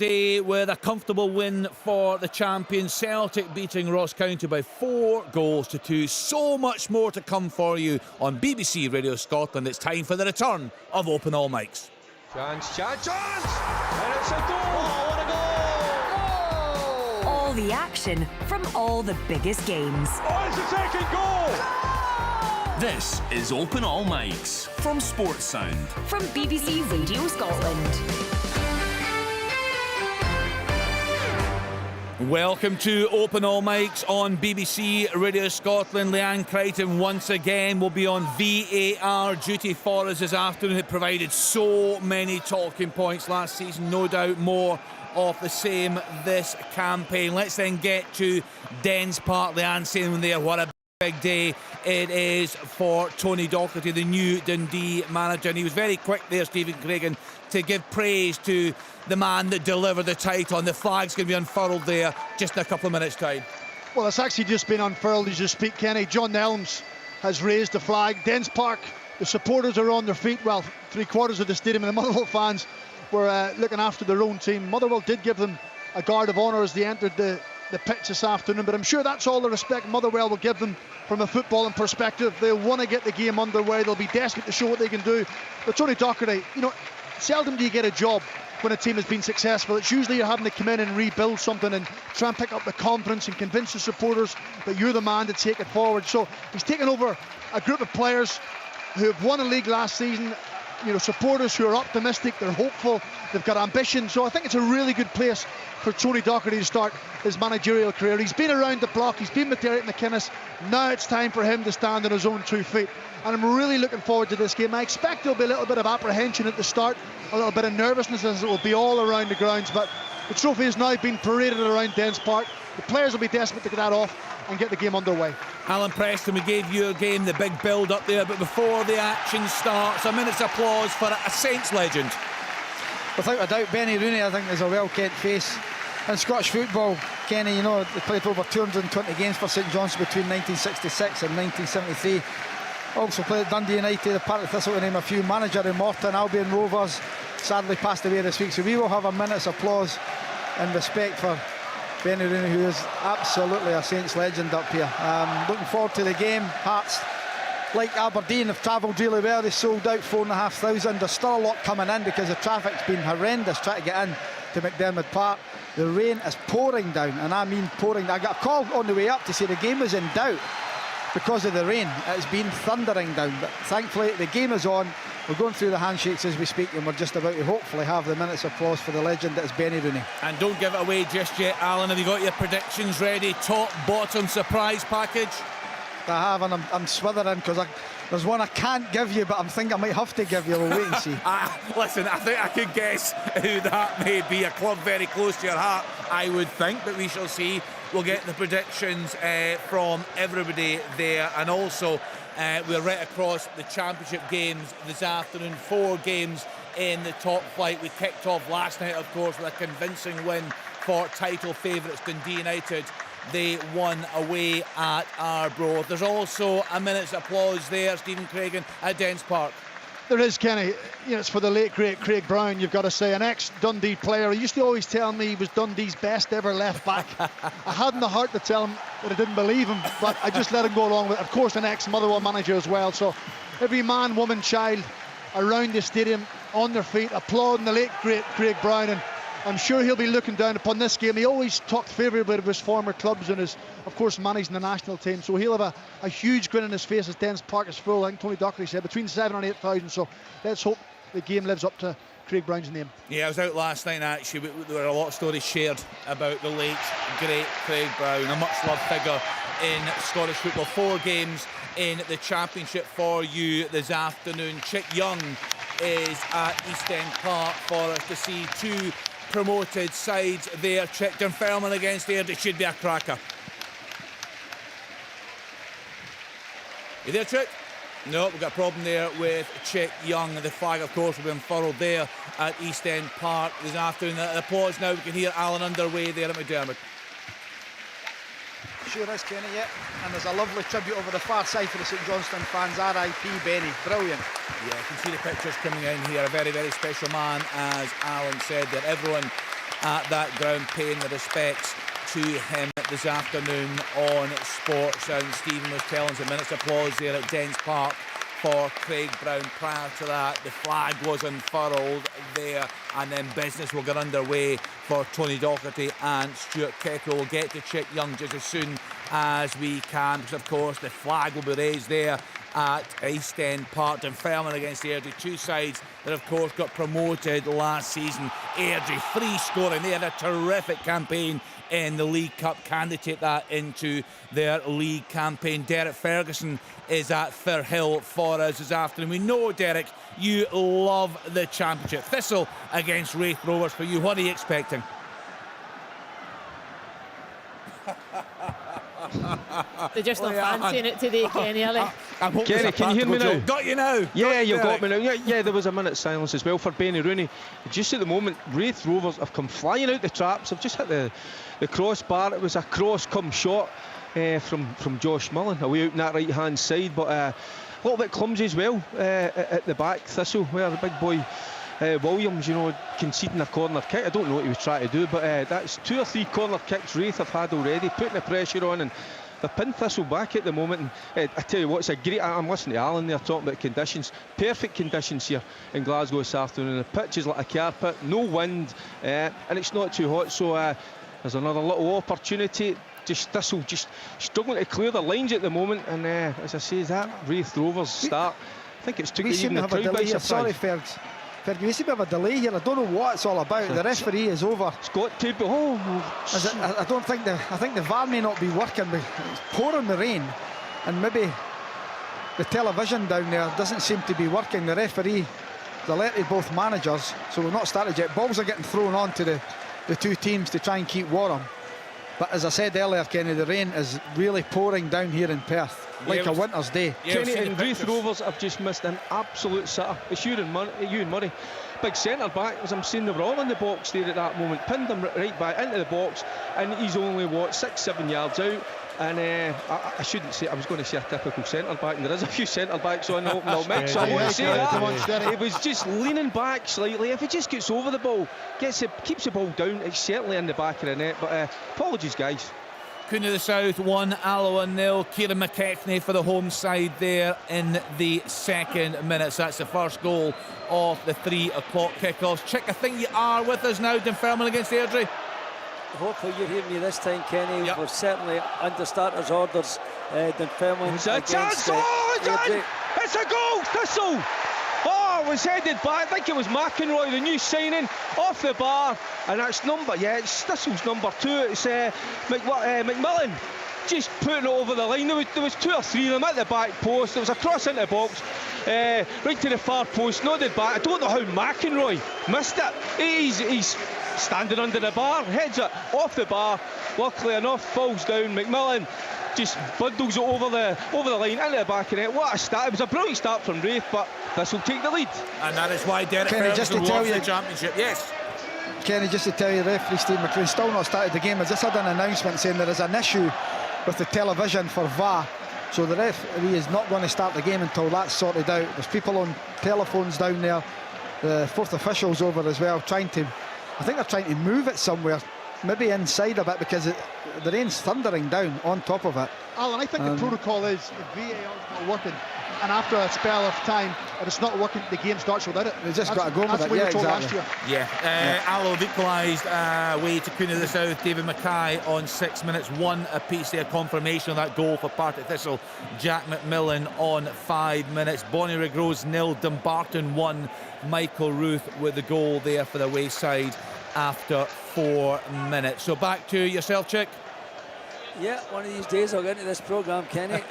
Day with a comfortable win for the champions. Celtic beating Ross County by 4-2. So much more to come for you on BBC Radio Scotland. It's time for the return of Open All Mics. Chance! And it's a goal! Oh, what a goal! All the action from all the biggest games. Oh, it's the second goal! This is Open All Mics from Sports Sound. From BBC Radio Scotland. Welcome to Open All Mics on BBC Radio Scotland. Leanne Crichton once again will be on VAR duty for us this afternoon. It provided so many talking points last season, no doubt more of the same this campaign. Let's then get to Dens Park. Leanne saying there, what a big day it is for Tony Docherty, the new Dundee manager. And he was very quick there, Stephen Craigan, to give praise to the man that delivered the title, and the flag's going to be unfurled there just in a couple of minutes' time. Well, it's actually just been unfurled as you speak, Kenny. John Nelms has raised the flag. Dens Park, the supporters are on their feet. Well, 3/4 of the stadium and the Motherwell fans were looking after their own team. Motherwell did give them a guard of honour as they entered the pitch this afternoon, but I'm sure that's all the respect Motherwell will give them from a footballing perspective. They'll want to get the game underway. They'll be desperate to show what they can do. But Tony Docherty, seldom do you get a job when a team has been successful. It's usually you're having to come in and rebuild something and try and pick up the confidence and convince the supporters that you're the man to take it forward. So he's taken over a group of players who have won a league last season, supporters who are optimistic, they're hopeful, they've got ambition. So I think it's a really good place for Tony Docherty to start his managerial career. He's been around the block, he's been with Derek McInnes. Now it's time for him to stand on his own 2 feet. And I'm really looking forward to this game. I expect there'll be a little bit of apprehension at the start, a little bit of nervousness as it will be all around the grounds, but the trophy has now been paraded around Dens Park. The players will be desperate to get that off and get the game underway. Alan Preston, we gave you a game, the big build up there, but before the action starts, a minute's applause for a Saints legend. Without a doubt, Benny Rooney, I think, is a well-kept face in Scottish football. Kenny, they played over 220 games for St Johnstone between 1966 and 1973. Also played at Dundee United, the Partick Thistle, to name a few. Manager in Morton, Albion Rovers, sadly passed away this week. So we will have a minute's applause in respect for Benny Rooney, who is absolutely a Saints legend up here. Looking forward to the game. Hearts, like Aberdeen, have travelled really well. They sold out 4,500. There's still a lot coming in because the traffic's been horrendous trying to get in to McDermott Park. The rain is pouring down, and I mean pouring. I got a call on the way up to say the game was in doubt because of the rain. It's been thundering down, but thankfully the game is on. We're going through the handshakes as we speak, and we're just about to hopefully have the minute's applause for the legend that is Benny Rooney. And don't give it away just yet, Alan. Have you got your predictions ready? Top, bottom, surprise package? I have, and I'm swithering because there's one I can't give you, but I'm thinking I might have to give you. We'll wait and see. Listen, I think I could guess who that may be. A club very close to your heart, I would think, but we shall see. We'll get the predictions from everybody there, and also we're right across the championship games this afternoon. 4 games in the top flight. We kicked off last night, of course, with a convincing win for title favourites Dundee United. They won away at Arbroath. There's also a minute's applause there, Stephen Craigan, at Dens Park. There is, Kenny. It's for the late, great Craig Brown, you've got to say, an ex-Dundee player. He used to always tell me he was Dundee's best ever left back. I hadn't the heart to tell him that I didn't believe him, but I just let him go along with it. Of course, an ex-Motherwell manager as well. So every man, woman, child around the stadium on their feet, applauding the late, great Craig Brown. And I'm sure he'll be looking down upon this game. He always talked favourably of his former clubs and is, of course, managing the national team. So he'll have a huge grin on his face as Dens Park is full. I think Tony Docherty said between 7,000 and 8,000. So let's hope the game lives up to Craig Brown's name. Yeah, I was out last night, actually. There were a lot of stories shared about the late, great Craig Brown, a much-loved figure in Scottish football. 4 games in the championship for you this afternoon. Chick Young is at East End Park for us to see 2 promoted sides there. Chick, Dunfermline against Aird. It should be a cracker. You there, Chick? No, we've got a problem there with Chick Young. The flag, of course, will be unfurled there at East End Park this afternoon. The applause now. We can hear Alan underway there at McDermott. Sure is, Kenny, yeah. And there's a lovely tribute over the far side for the St Johnstone fans. R.I.P. Benny. Brilliant. Yeah, I can see the pictures coming in here. A very, very special man, as Alan said, that everyone at that ground, paying the respects to him this afternoon on Sports. And Stephen was telling us a minute's applause there at Dens Park for Craig Brown. Prior to that, the flag was unfurled there, and then business will get underway for Tony Docherty and Stuart Keckrell. We'll get to Chick Young just as soon as we can, because of course the flag will be raised there at East End Park. Dunfermline against Airdrie, two sides that of course got promoted last season. Airdrie, 3 scoring. They had a terrific campaign in the League Cup. Can they take that into their league campaign? Derek Ferguson is at Firhill for us this afternoon. We know, Derek, you love the championship. Thistle against Wraith Rovers for you. What are you expecting? They're just not fancying it today, Kenny, are they? Kenny, can you hear me now? Got you now. Yeah, you got me now. Yeah, there was a minute's silence as well for Benny Rooney. Just at the moment, Wraith Rovers have come flying out the traps. They've just hit the crossbar. It was a cross-come shot from Josh Mullen, away out in that right-hand side, but a little bit clumsy as well at the back. Thistle, where the big boy Williams, conceding a corner kick. I don't know what he was trying to do, but that's 2 or 3 corner kicks Wraith have had already, putting the pressure on, and they're pinned Thistle back at the moment. And I tell you what, it's a great. I'm listening to Alan there talking about conditions. Perfect conditions here in Glasgow this afternoon. The pitch is like a carpet, no wind, and it's not too hot. So there's another little opportunity. Just Thistle just struggling to clear the lines at the moment. And as I say, that Wraith Rovers start, I think it's took even the crowd by surprise. Sorry, Ferg, we seem to have a delay here. I don't know what it's all about. The referee is over. It's got to be. I don't think I think the VAR may not be working. It's pouring the rain, and maybe the television down there doesn't seem to be working. The referee alerted both managers, so we've not started yet. Balls are getting thrown on to the two teams to try and keep warm. But as I said earlier, Kenny, the rain is really pouring down here in Perth, like a winter's day. Kenny, and Wraith Rovers have just missed an absolute sitter. It's Ewan Murray, big centre back. As I'm saying, they were all in the box there at that moment, pinned him right back into the box, and he's only 6-7 yards out. And I shouldn't say, I was going to say a typical centre back, and there is a few centre backs on the open mix, so I won't say that. He was just leaning back slightly. If he just gets over the ball, keeps the ball down, it's certainly in the back of the net. But apologies, guys. Queen of the South 1, Alloa 0. Kieran McKechnie for the home side there in the second minute. So that's the first goal of the 3 o'clock kickoffs. Chick, I think you are with us now. Dunfermline against Airdrie. Hopefully you're hearing me this time, Kenny. Yep. We're certainly under starters' orders. Dunfermline It's a against chance! It's in! It's a goal! Thistle! Oh, it was headed back. I think it was McInroy, the new signing, off the bar. And that's it's Thistle's number 2. It's McMillan just putting it over the line. There was 2 or 3 of them at the back post. There was a cross into the box, right to the far post, nodded back. I don't know how McInroy missed it. He's standing under the bar, heads it off the bar. Luckily enough, falls down. McMillan just bundles it over the line into the back of it. What a start! It was a brilliant start from Wraith, but this will take the lead. And that is why Derek Kenny, just Ferguson to tell lost you, the championship. Yes. Kenny, just to tell you, referee Steve McLean still not started the game. I just had an announcement saying there is an issue with the television for VAR, so the referee is not going to start the game until that's sorted out. There's people on telephones down there. The 4th official's over as well, I think they're trying to move it somewhere, maybe inside a bit, because the rain's thundering down on top of it. Alan, I think the protocol is if VAR is not working, and after a spell of time, if it's not working, the game starts without it. They just got to go with it. That's what we were told exactly. last year. Alloa have equalised away to Queen of the South. David Mackay on 6 minutes, 1 apiece there. Confirmation of that goal for Partick Thistle. Jack McMillan on 5 minutes. Bonnie Regrose 0, Dumbarton 1. Michael Ruth with the goal there for the away side after 4 minutes. So back to yourself, Chick. Yeah, one of these days I'll get into this programme, Kenny.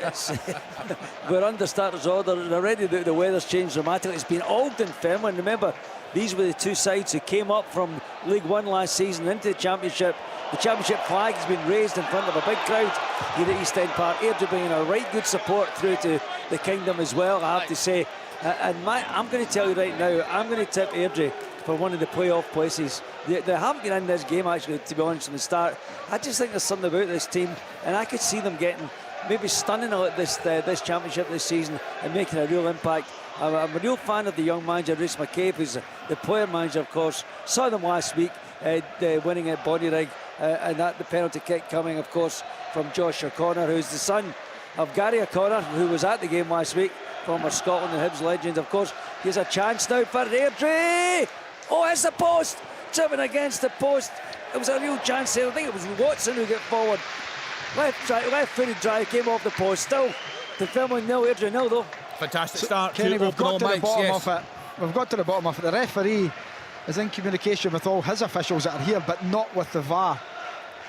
We're under starters' order. Already the weather's changed dramatically. It's been all Dunfermline. Remember, these were the two sides who came up from League One last season into the Championship. The Championship flag has been raised in front of a big crowd here at East End Park. Airdrie bringing a right good support through to the Kingdom as well, I have to say. I'm going to tell you right now, I'm going to tip Airdrie for one of the playoff places. They haven't been in this game, actually, to be honest, from the start. I just think there's something about this team, and I could see them getting maybe stunning this championship this season and making a real impact. I'm a real fan of the young manager, Rhys McCabe, who's the player manager, of course. Saw them last week. winning at Bonnyrigg, and that the penalty kick coming, of course, from Josh O'Connor, who's the son of Gary O'Connor, who was at the game last week, former Scotland and Hibs legend. Of course, here's a chance now for Airdrie. Oh, it's the post, driven against the post. It was a real chance there. I think it was Watson who got forward. Left-footed drive, came off the post. Still, the Fairmont 0, Airdrie 0 though. Fantastic start Kenny, to we've Open got All to the Mics. bottom Yes. of it. We've got to the bottom of it. The referee is in communication with all his officials that are here, but not with the VAR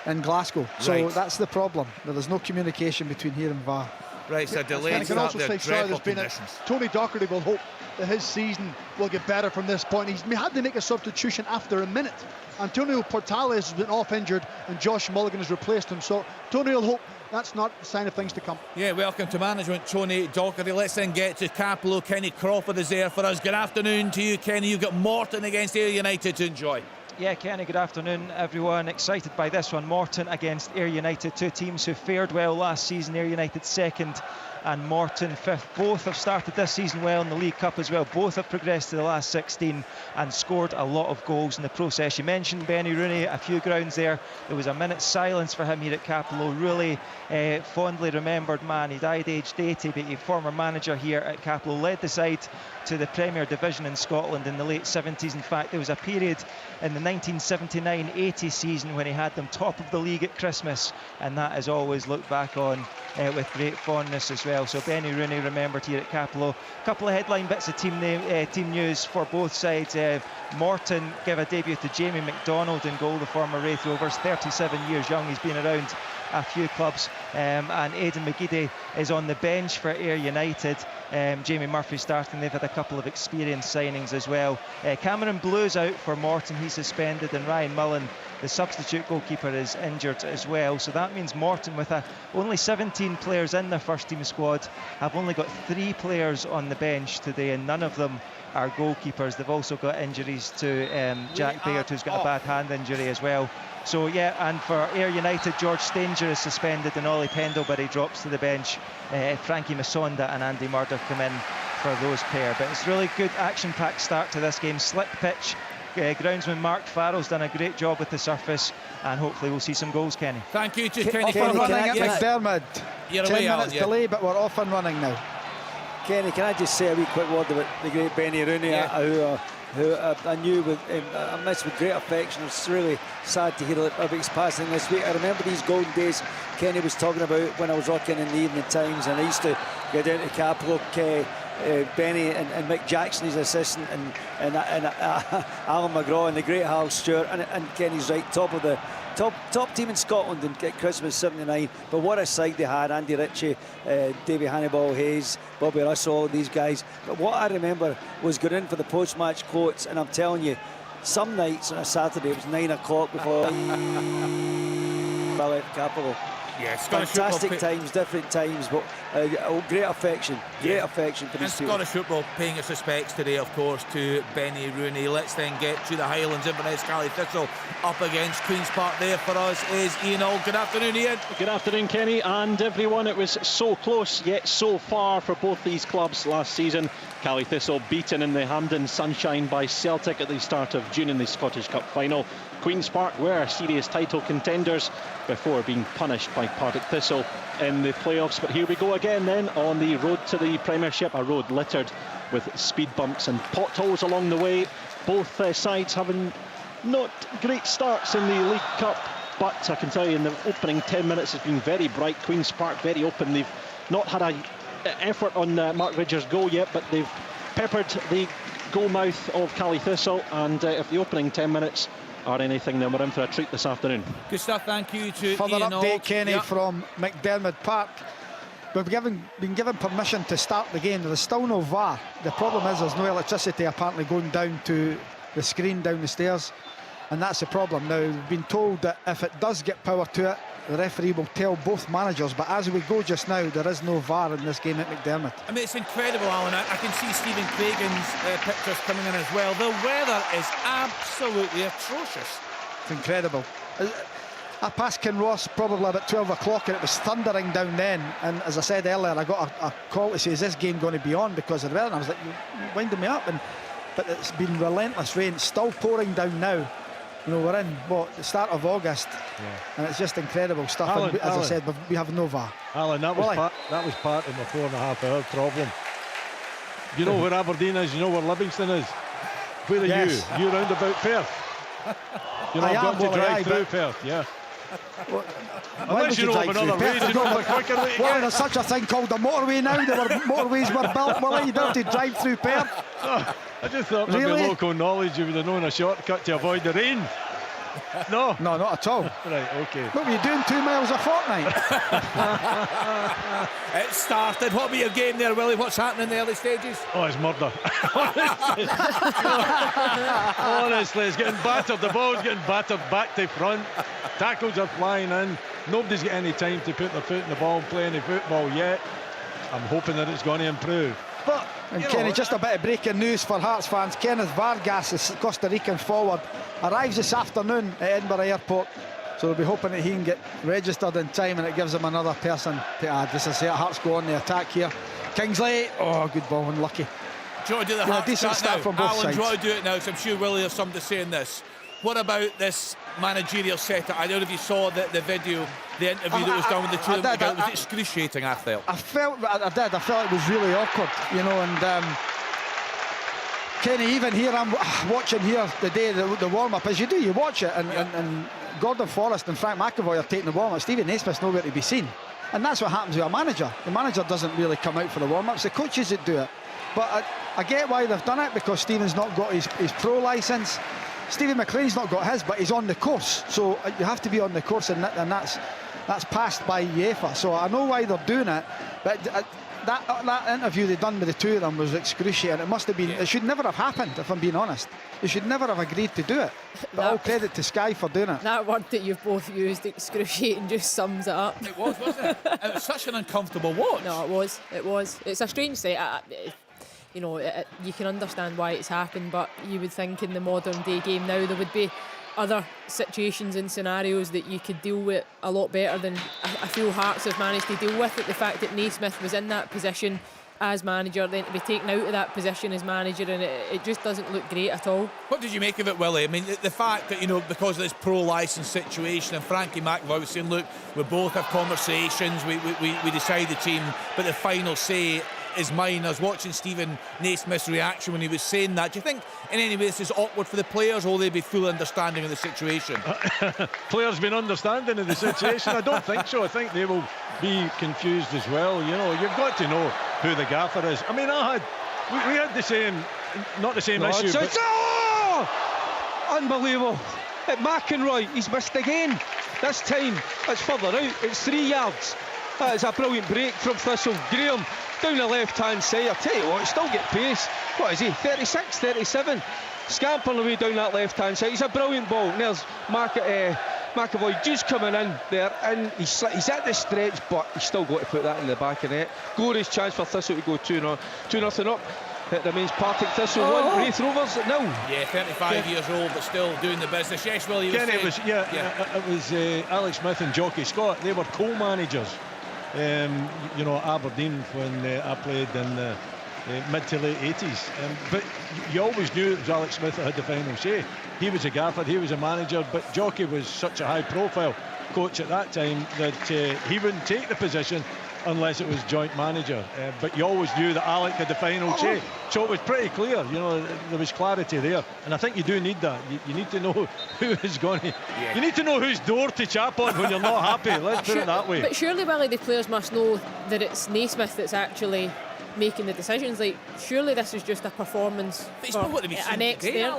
in Glasgow. So Right. that's the problem. There is no communication between here and VAR. Right, it's a And delayed I can start also there. say, sorry, Dreadful there's been conditions. Tony Docherty will hope that his season will get better from this point. He had to make a substitution after a minute. Antonio Portales has been off injured and Josh Mulligan has replaced him. So Tony will hope that's not a sign of things to come. Yeah, welcome to management, Tony Docherty. Let's then get to Capello. Kenny Crawford is there for us. Good afternoon to you, Kenny. You've got Morton against Ayr United to enjoy. Yeah, Kenny, good afternoon, everyone. Excited by this one. Morton against Ayr United, two teams who fared well last season. Ayr United second and Morton fifth. Both have started this season well in the League Cup as well. Both have progressed to the last 16 and scored a lot of goals in the process. You mentioned Benny Rooney a few grounds there. There was a minute's silence for him here at Capello. Really fondly remembered man. He died aged 80, but a former manager here at Capello. Led the side to the Premier Division in Scotland in the late 70s. In fact, there was a period in the 1979-80 season when he had them top of the league at Christmas, and that is always looked back on with great fondness as well. So Benny Rooney remembered here at Capello. A couple of headline bits of team news for both sides. Morton gave a debut to Jamie McDonald in goal, the former Wraith Rovers, 37 years young. He's been around a few clubs, and Aidan McGeady is on the bench for Ayr United. Jamie Murphy starting. They've had a couple of experienced signings as well. Cameron Blue's out for Morton, he's suspended, and Ryan Mullen, the substitute goalkeeper, is injured as well. So that means Morton, with only 17 players in their first team squad, have only got 3 players on the bench today, and none of them are goalkeepers. They've also got injuries to Jack Baird, who's got a bad hand injury as well. So yeah, and for Ayr United, George Stanger is suspended and Ollie Pendlebury drops to the bench. Frankie Masonda and Andy Murdoch come in for those pair. But it's really good action-packed start to this game. Slick pitch. Groundsman Mark Farrell's done a great job with the surface, and hopefully we'll see some goals, Kenny. Thank you to Kenny Off and Crawford. running at Yes. McDermott. You're 10 away, minutes aren't you? delay, but we're off and running now. Kenny, can I just say a wee quick word about the great Benny Rooney, who I knew I missed with great affection. It's really sad to hear of his passing this week. I remember these golden days Kenny was talking about when I was working in the Evening Times, and I used to go down to Capello. Benny and Mick Jackson, his assistant, and Alan McGraw and the great Hal Stewart, and Kenny's right, top team in Scotland at Christmas '79. But what a side they had: Andy Ritchie, Davy Hannibal Hayes, Bobby Russell, all these guys. But what I remember was going in for the post-match quotes, and I'm telling you, some nights on a Saturday it was 9 o'clock before I left Capello. Yeah, fantastic times, different times, but great affection for these people. Scottish football paying its respects today, of course, to Benny Rooney. Let's then get to the Highlands. Inverness Cally Thistle up against Queen's Park. There for us is Ian Hall. Good afternoon, Ian. Good afternoon, Kenny, and everyone. It was so close yet so far for both these clubs last season. Cally Thistle beaten in the Hampden Sunshine by Celtic at the start of June in the Scottish Cup final. Queen's Park were serious title contenders before being punished by Partick Thistle in the playoffs. But here we go again then on the road to the Premiership, a road littered with speed bumps and potholes along the way. Both sides having not great starts in the League Cup, but I can tell you in the opening 10 minutes it's been very bright. Queen's Park very open. They've not had an effort on Mark Ridger's goal yet, but they've peppered the goal mouth of Cally Thistle, and if the opening 10 minutes are anything, then we're in for a treat this afternoon. Good stuff, thank you to Further Ian update, Hall. Kenny, from McDermott Park. We've been given permission to start the game. There's still no VAR. The problem is there's no electricity apparently going down to the screen down the stairs, and that's the problem. Now, we've been told that if it does get power to it, the referee will tell both managers, but as we go just now, there is no VAR in this game at McDermott. I mean, it's incredible, Alan. I can see Stephen Cragen's pictures coming in as well. The weather is absolutely atrocious. It's incredible. I passed Kinross probably about 12 o'clock and it was thundering down then, and as I said earlier, I got a call to say, is this game going to be on because of the weather? And I was like, you're winding me up. But it's been relentless rain. It's still pouring down now. You know, we're in the start of August, and it's just incredible stuff. Alan, and as I said, we have no VAR. Alan, that was part of my 4.5 hour problem. You know where Aberdeen is, you know where Livingston is. Where are you? You're round about Perth. You know, I've got to drive through Perth, yeah. Unless you know of another way, you know of a quicker way to get. There's such a thing called the motorway now. Motorways were built. Well, you don't have to drive through Perth. I just thought with the local knowledge you would have known a shortcut to avoid the rain. No, not at all. Right, okay. What were you doing 2 miles a fortnight? It started. What about your game there, Willie? What's happening in the early stages? Oh, it's murder. Honestly, it's getting battered. The ball's getting battered back to front. Tackles are flying in. Nobody's got any time to put their foot in the ball and play any football yet. I'm hoping that it's going to improve. But, and Kenny, just a bit of breaking news for Hearts fans. Kenneth Vargas, the Costa Rican forward, arrives this afternoon at Edinburgh Airport. So we'll be hoping that he can get registered in time, and it gives him another person to add. Just to say, Hearts go on the attack here. Kingsley, good ball, unlucky. Do you want to do the Hearts decent start now? from both Alan, sides. do you want to do it now? So I'm sure Willie has something to say in this. What about this managerial setup? I don't know if you saw the video, the interview that was done with the two of them together. It was excruciating, I felt. I felt it was really awkward, you know, and Kenny, even here, I'm watching here the day the warm-up, as you do, you watch it, and Gordon Forrest and Frank McAvoy are taking the warm-up. Stevie Naismith's nowhere to be seen. And that's what happens with a manager. The manager doesn't really come out for the warm-ups, the coaches that do it. But I get why they've done it, because Stephen's not got his pro licence. Stephen McLean's not got his, but he's on the course. So you have to be on the course, and that's passed by UEFA. So I know why they're doing it, but that interview they done with the two of them was excruciating. It must have been. It should never have happened, if I'm being honest. They should never have agreed to do it. But all credit to Sky for doing it. That word that you've both used, excruciating, just sums it up. It was, wasn't it? It was such an uncomfortable watch. No, it was. It's a strange set. You know, you can understand why it's happened, but you would think in the modern day game now there would be other situations and scenarios that you could deal with a lot better than I feel Hearts have managed to deal with it. The fact that Naismith was in that position as manager, then to be taken out of that position as manager, and it just doesn't look great at all. What did you make of it, Willie? I mean, the fact that, you know, because of this pro licence situation, and Frankie McAvoy was saying, look, we both have conversations, we decide the team, but the final say is mine. I was watching Stephen Naismith's reaction when he was saying that. Do you think in any way this is awkward for the players, or will they be full understanding of the situation? Players been understanding of the situation? I don't think so. I think they will be confused as well. You know, you've got to know who the gaffer is. I mean, we had the same, not the same issue. Unbelievable. At McEnroy, he's missed again. This time it's further out. It's 3 yards. That is a brilliant break from Thistle. Graham down the left-hand side. I tell you what, still get pace. What is he? 36, 37. Scampering away down that left-hand side. It's a brilliant ball. And there's McAvoy just coming in there, and he's at the stretch, but he's still got to put that in the back of the net. Glorious chance for Thistle to go 2-0 up. It remains Partick Thistle 1, Wraith Rovers 0. Yeah, 35 years old, but still doing the business. Yes, Will, you were saying? It was Alex Smith and Jockey Scott. They were co-managers. You know, Aberdeen when I played in the mid to late 80s. But you always knew it was Alex Smith that had the final say. He was a gaffer, he was a manager, but Jockey was such a high-profile coach at that time that he wouldn't take the position unless it was joint manager. But you always knew that Alec had the final say. So it was pretty clear, you know, there was clarity there. And I think you do need that. You need to know who is going to... Yeah. You need to know whose door to chap on when you're not happy. Let's put it that way. But surely, Willie, the players must know that it's Naismith that's actually making the decisions. Like, surely this is just a performance for an ex-there.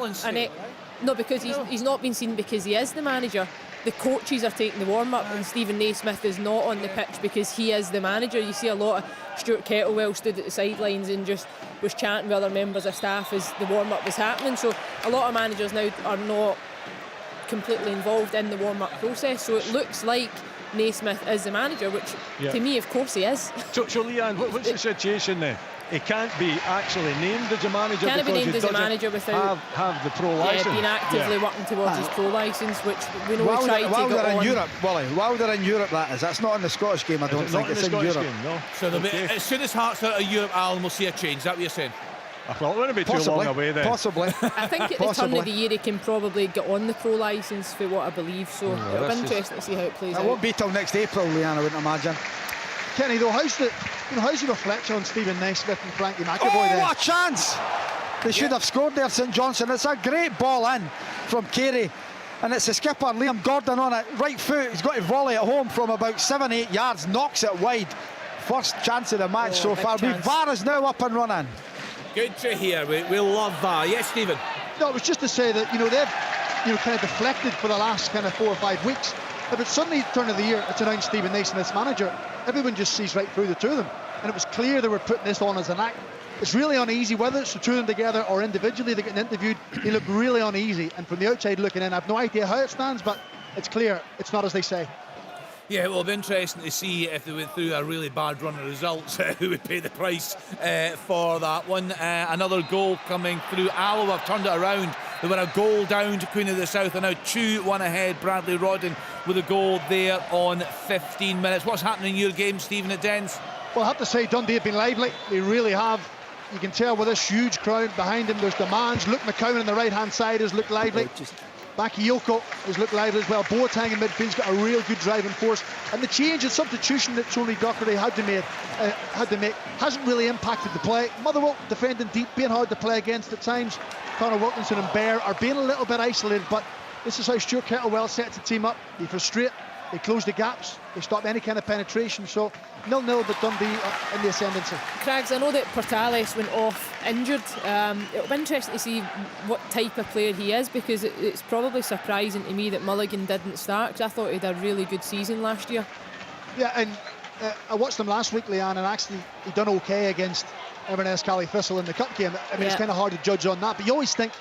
No, because he's not been seen because he is the manager. The coaches are taking the warm-up, and Stephen Naismith is not on the pitch because he is the manager. You see a lot of Stuart Kettlewell stood at the sidelines and just was chatting with other members of staff as the warm-up was happening. So a lot of managers now are not completely involved in the warm-up process. So it looks like Naismith is the manager, which to me, of course, he is. So Leanne, what's the situation then? He can't be actually named as a manager because he named as a manager without have the pro licence. Being actively working towards his pro licence, which we know he tried to while get they're on. in Europe, Willie, while they're in Europe, that's not in the Scottish game. I don't think it's in Europe. Game, no. So as soon as Hearts are in Europe, Alan, we'll see a change. Is that what you're saying? Well, it wouldn't be too long away then. Possibly. I think at the turn of the year he can probably get on the pro licence for what I believe, so it'll be interesting to see how it plays out. It won't be till next April, Leanne, I wouldn't imagine. Kenny, though, how's your reflection on Stephen Naismith and Frankie McAvoy then? What a chance! They should have scored there, St Johnstone. It's a great ball in from Carey, and it's the skipper, Liam Gordon, on it. Right foot, he's got to volley at home from about 7-8 yards, knocks it wide. First chance of the match so far. VAR is now up and running. Good to hear. We love VAR. Yes, Stephen? No, it was just to say that, they've kind of deflected for the last kind of 4 or 5 weeks. If it's suddenly turn of the year, it's announced Stephen Naismith's manager, everyone just sees right through the two of them. And it was clear they were putting this on as an act. It's really uneasy, whether it's the two of them together or individually they're getting interviewed, they look really uneasy. And from the outside looking in, I've no idea how it stands, but it's clear it's not as they say. Yeah, well, it'll be interesting to see if they went through a really bad run of results, who would pay the price for that one. Another goal coming through. Alloa have turned it around. They were a goal down to Queen of the South and now 2-1 ahead. Bradley Rodden with a goal there on 15 minutes. What's happening in your game, Stephen, at Dens? Well, I have to say Dundee have been lively. They really have. You can tell with this huge crowd behind him, there's demands. Luke McCowan on the right-hand side has looked lively. Bakayoko has looked lively as well. Boateng in midfield's got a real good driving force. And the change and substitution that Tony Docherty had to make hasn't really impacted the play. Motherwell defending deep, being hard to play against at times. Conor Wilkinson and Bear are being a little bit isolated, but this is how Stuart Kettlewell sets the team up. They frustrate, they close the gaps, they stop any kind of penetration. So 0-0, but Dundee in the ascendancy. Craigs, I know that Portales went off injured. It'll be interesting to see what type of player he is, because it's probably surprising to me that Mulligan didn't start, because I thought he had a really good season last year. Yeah, and I watched him last week, Leanne, and actually he done okay against Inverness Cali Thistle in the cup game. I mean, it's kind of hard to judge on that, but you always think,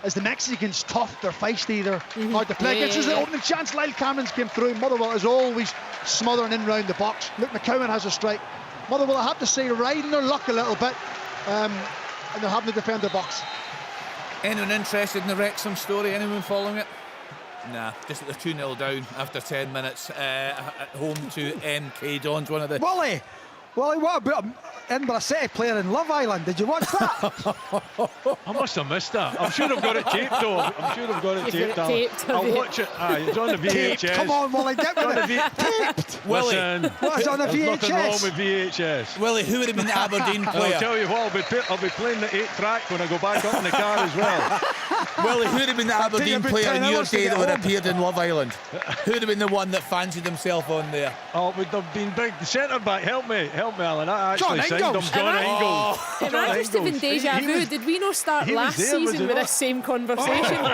as the Mexicans tough, they're feisty, they're hard to play against. There's an opening chance. Lyle Cameron's came through. Motherwell is always smothering in round the box. Luke McCowan has a strike. Motherwell, I have to say, riding their luck a little bit, and they're having to defend their box. Anyone interested in the Wrexham story? Anyone following it? Nah, just that they're 2-0 down after 10 minutes at home to MK Dons. One of the... Wally, what about Edinburgh City player in Love Island? Did you watch that? I must have missed that. I'm sure I've got it taped though. I'll watch it. It's on the VHS. Taped. Come on, Wally, get me it. Taped. Listen, what's on the VHS? There's nothing wrong with VHS. Willie, who would have been the Aberdeen player? I'll tell you what, I'll be playing the 8-track when I go back up in the car as well. Willie, who would have been the Aberdeen player in your day that would have appeared in Love Island? Who would have been the one that fancied himself on there? Oh, it would have been big. The centre back, help me, Alan. I actually signed him. John Ingalls. Am I just having deja vu? Did we not start last season with this same conversation?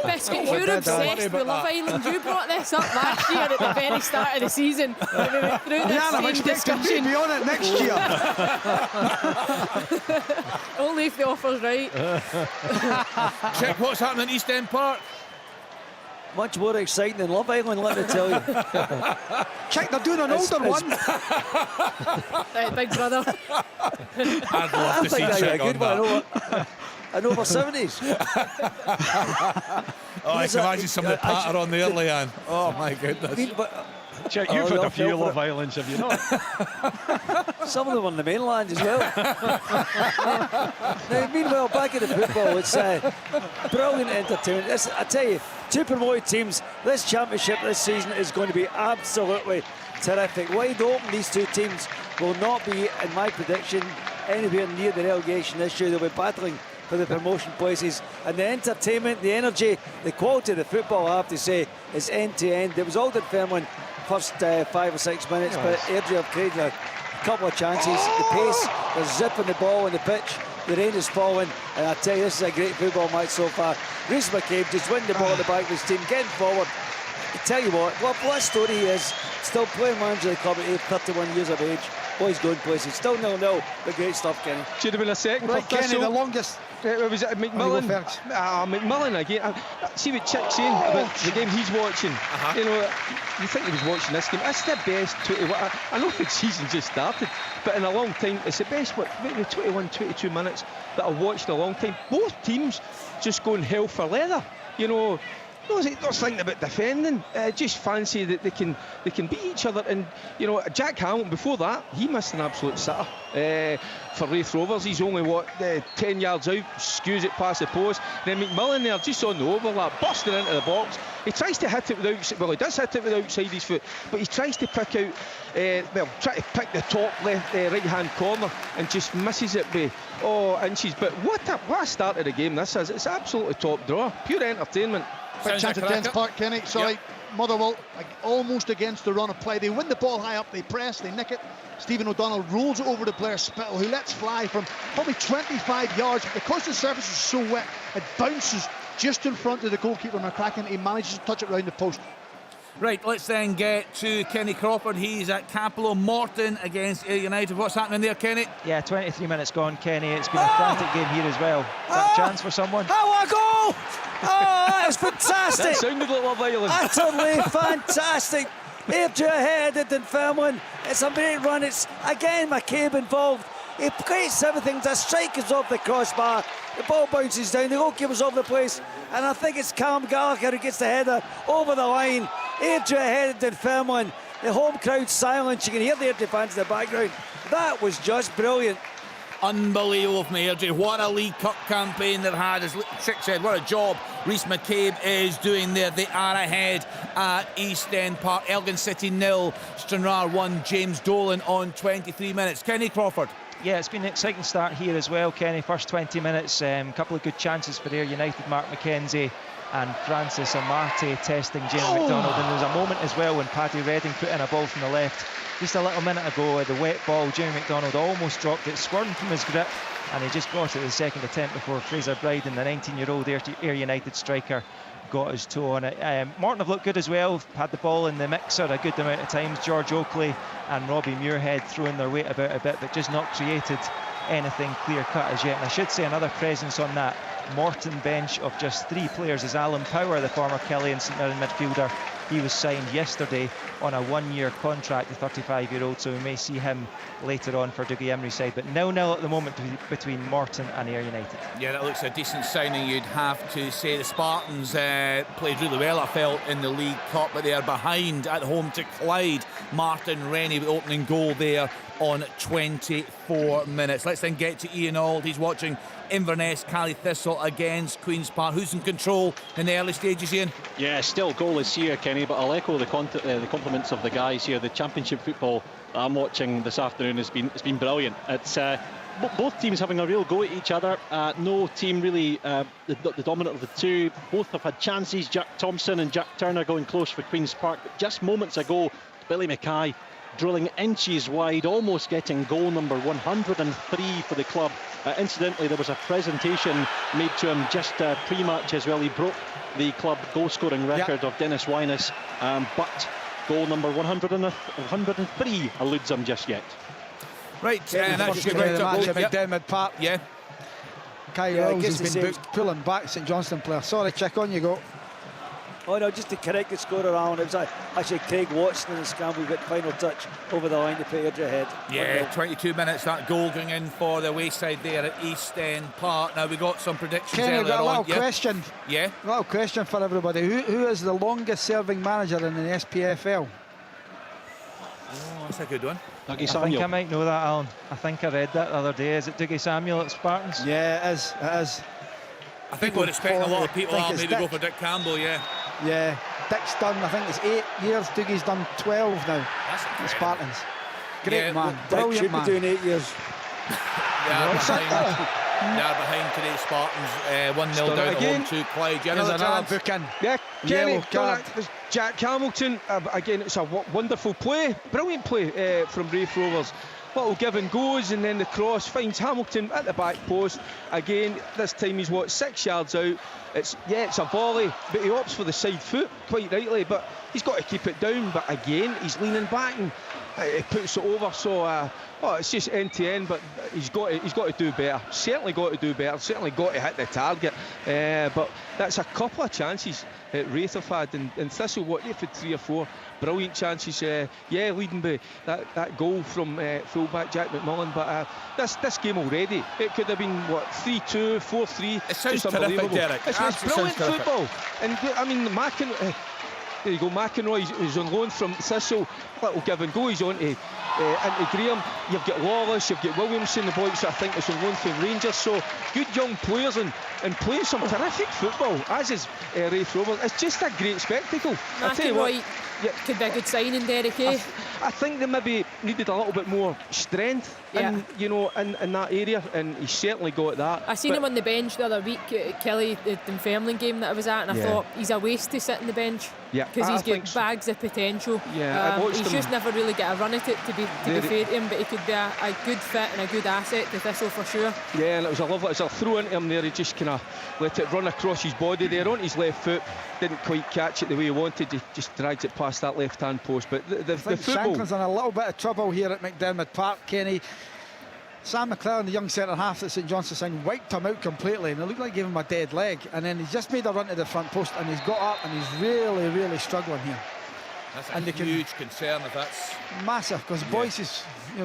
Biscuit, you're obsessed with Love Island. You brought this up last year at the very start of the season. We went through this same discussion. Be on it next year. Only if the offer's right. Check what's happening at East End Park. Much more exciting than Love Island, let me tell you. Check, they're doing an older one. Big Brother. I'd love to see Check on that. An over 70s. I can imagine some of the patter on there, Leanne. Oh my goodness. Check, you've had a few Love Islands, have you not? Some of them on the mainland as well. Now, meanwhile, back at the football, it's brilliant entertainment. I tell you, two promoted teams, this championship this season is going to be absolutely terrific. Wide open, these two teams will not be, in my prediction, anywhere near the relegation this year. They'll be battling for the promotion places, and the entertainment, the energy, the quality of the football, I have to say, is end to end. It was all in Fairmont first 5 or 6 minutes, but Airdrie have created a couple of chances. The pace, they're zipping the ball on the pitch, the rain is falling, and I tell you, this is a great football match so far. Rhys McCabe just winning the ball at the back of his team, getting forward. I tell you what story he is, still playing manager of the club at 31 years of age. Boy's going places, still 0-0, but great stuff, Kenny. Should have been a second right, for Kenny, the longest. Was it McMillan? McMillan again. See what Chick's saying about the game he's watching. You know, you think he was watching this game. That's the best 21. I know the season just started, but in a long time, it's the best, maybe 21, 22 minutes that I've watched in a long time. Both teams just going hell for leather. You know, not thinking about defending. Just fancy that they can beat each other. And you know, Jack Hamilton before that, he missed an absolute sitter for Raith Rovers. He's only 10 yards out, skews it past the post. Then McMillan there, just on the overlap, busting into the box. He tries to hit it without. Well, he does hit it with outside his foot, but he tries to pick out. Try to pick the top left, right-hand corner, and just misses it by inches. But what a start of the game this is! It's absolutely top draw, pure entertainment. Big chance at Dens Park, Kenny. Sorry, Motherwell almost against the run of play. They win the ball high up, they press, they nick it. Stephen O'Donnell rolls it over to Blair Spittle, who lets fly from probably 25 yards. Because the surface is so wet, it bounces just in front of the goalkeeper McCracken. He manages to touch it round the post. Right, let's then get to Kenny Crawford. He's at Capello. Morton against Ayr United. What's happening there, Kenny? Yeah, 23 minutes gone, Kenny. It's been a frantic game here as well. Is that a chance for someone? How a goal! That was fantastic. That sounded like Love Island. Utterly fantastic. Airdrie ahead at Dunfermline. It's a great run. It's again McCabe involved. He creates everything. The strike is off the crossbar. The ball bounces down. The goalkeeper's off the place. And I think it's Callum Gallagher who gets the header over the line. Airdrie ahead at Dunfermline. The home crowd silent. You can hear the Airdrie fans in the background. That was just brilliant. Unbelievable from Airdrie. What a League Cup campaign they've had. As Chick said, what a job Rhys McCabe is doing there. They are ahead at East End Park. Elgin City 0, Stranraer 1. James Dolan on 23 minutes. Kenny Crawford. Yeah, it's been an exciting start here as well, Kenny. First 20 minutes, a couple of good chances for Ayr United. Mark McKenzie and Francis Amarte testing Jamie McDonald. And there was a moment as well when Paddy Redding put in a ball from the left. Just a little minute ago, the wet ball, Jamie McDonald almost dropped it, squirmed from his grip, and he just got it the second attempt before Fraser Bryden, the 19-year-old Ayr United striker, got his toe on it. Morton have looked good as well, had the ball in the mixer a good amount of times. George Oakley and Robbie Muirhead throwing their weight about a bit, but just not created anything clear-cut as yet. And I should say another presence on that Morton bench of just 3 players is Alan Power, the former Kelly and St Mirren midfielder. He was signed yesterday on a 1-year contract, the 35-year-old, so we may see him later on for Dougie Emery's side. But 0-0 at the moment between Morton and Ayr United. Yeah, that looks a decent signing, you'd have to say. The Spartans played really well, I felt, in the League Cup, but they are behind at home to Clyde. Martin Rennie with opening goal there on 24 minutes. Let's then get to Ian Auld. He's watching Inverness Cali Thistle against Queen's Park. Who's in control in the early stages, Ian? Yeah, still goalless here, Kenny, but I'll echo the compliments of the guys here. The Championship football that I'm watching this afternoon has been brilliant. It's both teams having a real go at each other. No team really the dominant of the two. Both have had chances. Jack Thompson and Jack Turner going close for Queen's Park, but just moments ago, Billy Mackay drilling inches wide, almost getting goal number 103 for the club. Incidentally, there was a presentation made to him just pre-match as well. He broke the club goal-scoring record of Dennis Wyness, but goal number 103 eludes him just yet. Right, that's good right up to Dermot Park. Yeah. Kai Wells has been booked, pulling back St Johnstone player. Sorry, Chick, on you go. Oh no, just to correct the scorer, Alan. It was actually Craig Watson in the scramble, got final touch over the line to put Airdrie ahead. Yeah, 22 minutes, that goal going in for the wayside there at East End Park. Now we got some predictions Kenny, earlier got a little on. question. Yeah. A little question for everybody. Who is the longest serving manager in the SPFL? Oh, that's a good one. Dougie Samuel. I think I might know that, Alan. I think I read that the other day. Is it Dougie Samuel at Spartans? Yeah, it is. It is. I think we're expecting a lot of people out maybe go for Dick Campbell, yeah. Yeah, Dick's done, I think it's 8 years, Dougie's done 12 now. That's the Spartans. Great man, Dick brilliant should man. be doing 8 years. They are behind today, Spartans 1-0 down at home to Clyde. There's another booking. Yeah, Kenny, Yellow card. Jack Hamilton, again, it's a wonderful play, brilliant play from Raith Rovers. Little give and goes, and then the cross finds Hamilton at the back post. Again, this time he's 6 yards out. It's a volley, but he opts for the side foot quite rightly. But he's got to keep it down. But again, he's leaning back, and he puts it over. So it's just end to end, but he's got to do better. Certainly got to do better. Certainly got to hit the target. But that's a couple of chances Raith have had, and Thistle, what, they've had 3 or 4 brilliant chances. Leading by that goal from fullback Jack McMullen. But this game already, it could have been what, 3-2, 4-3. It sounds terrific, Derek. It's brilliant football. And I mean, there you go, McInroy is on loan from Thistle. Little give and go. He's on to Graham. You've got Lawless, you've got Williamson, the boy that I think is on loan from Rangers. So good young players and playing some terrific football, as is Raith Rovers. It's just a great spectacle. McInroy could be a good signing, Derek. I think they maybe needed a little bit more strength in that area, and he certainly got that. I seen him on the bench the other week at Kelly, the Dunfermline game that I was at, and I thought he's a waste to sit on the bench. Because he's got bags of potential. He's just never really got a run at it, to be fair to him, but he could be a good fit and a good asset to Thistle for sure. Yeah, and it was a throw into him there. He just kind of let it run across his body there on his left foot. Didn't quite catch it the way he wanted. He just dragged it past that left-hand post. But the football... Shanklin's in a little bit of trouble here at McDermott Park, Kenny. Sam McLaren, the young centre-half that St Johnstone signed, wiped him out completely, and it looked like he gave him a dead leg, and then he's just made a run to the front post, and he's got up, and he's really, really struggling here. That's a huge concern if that's... Massive, because Boyce is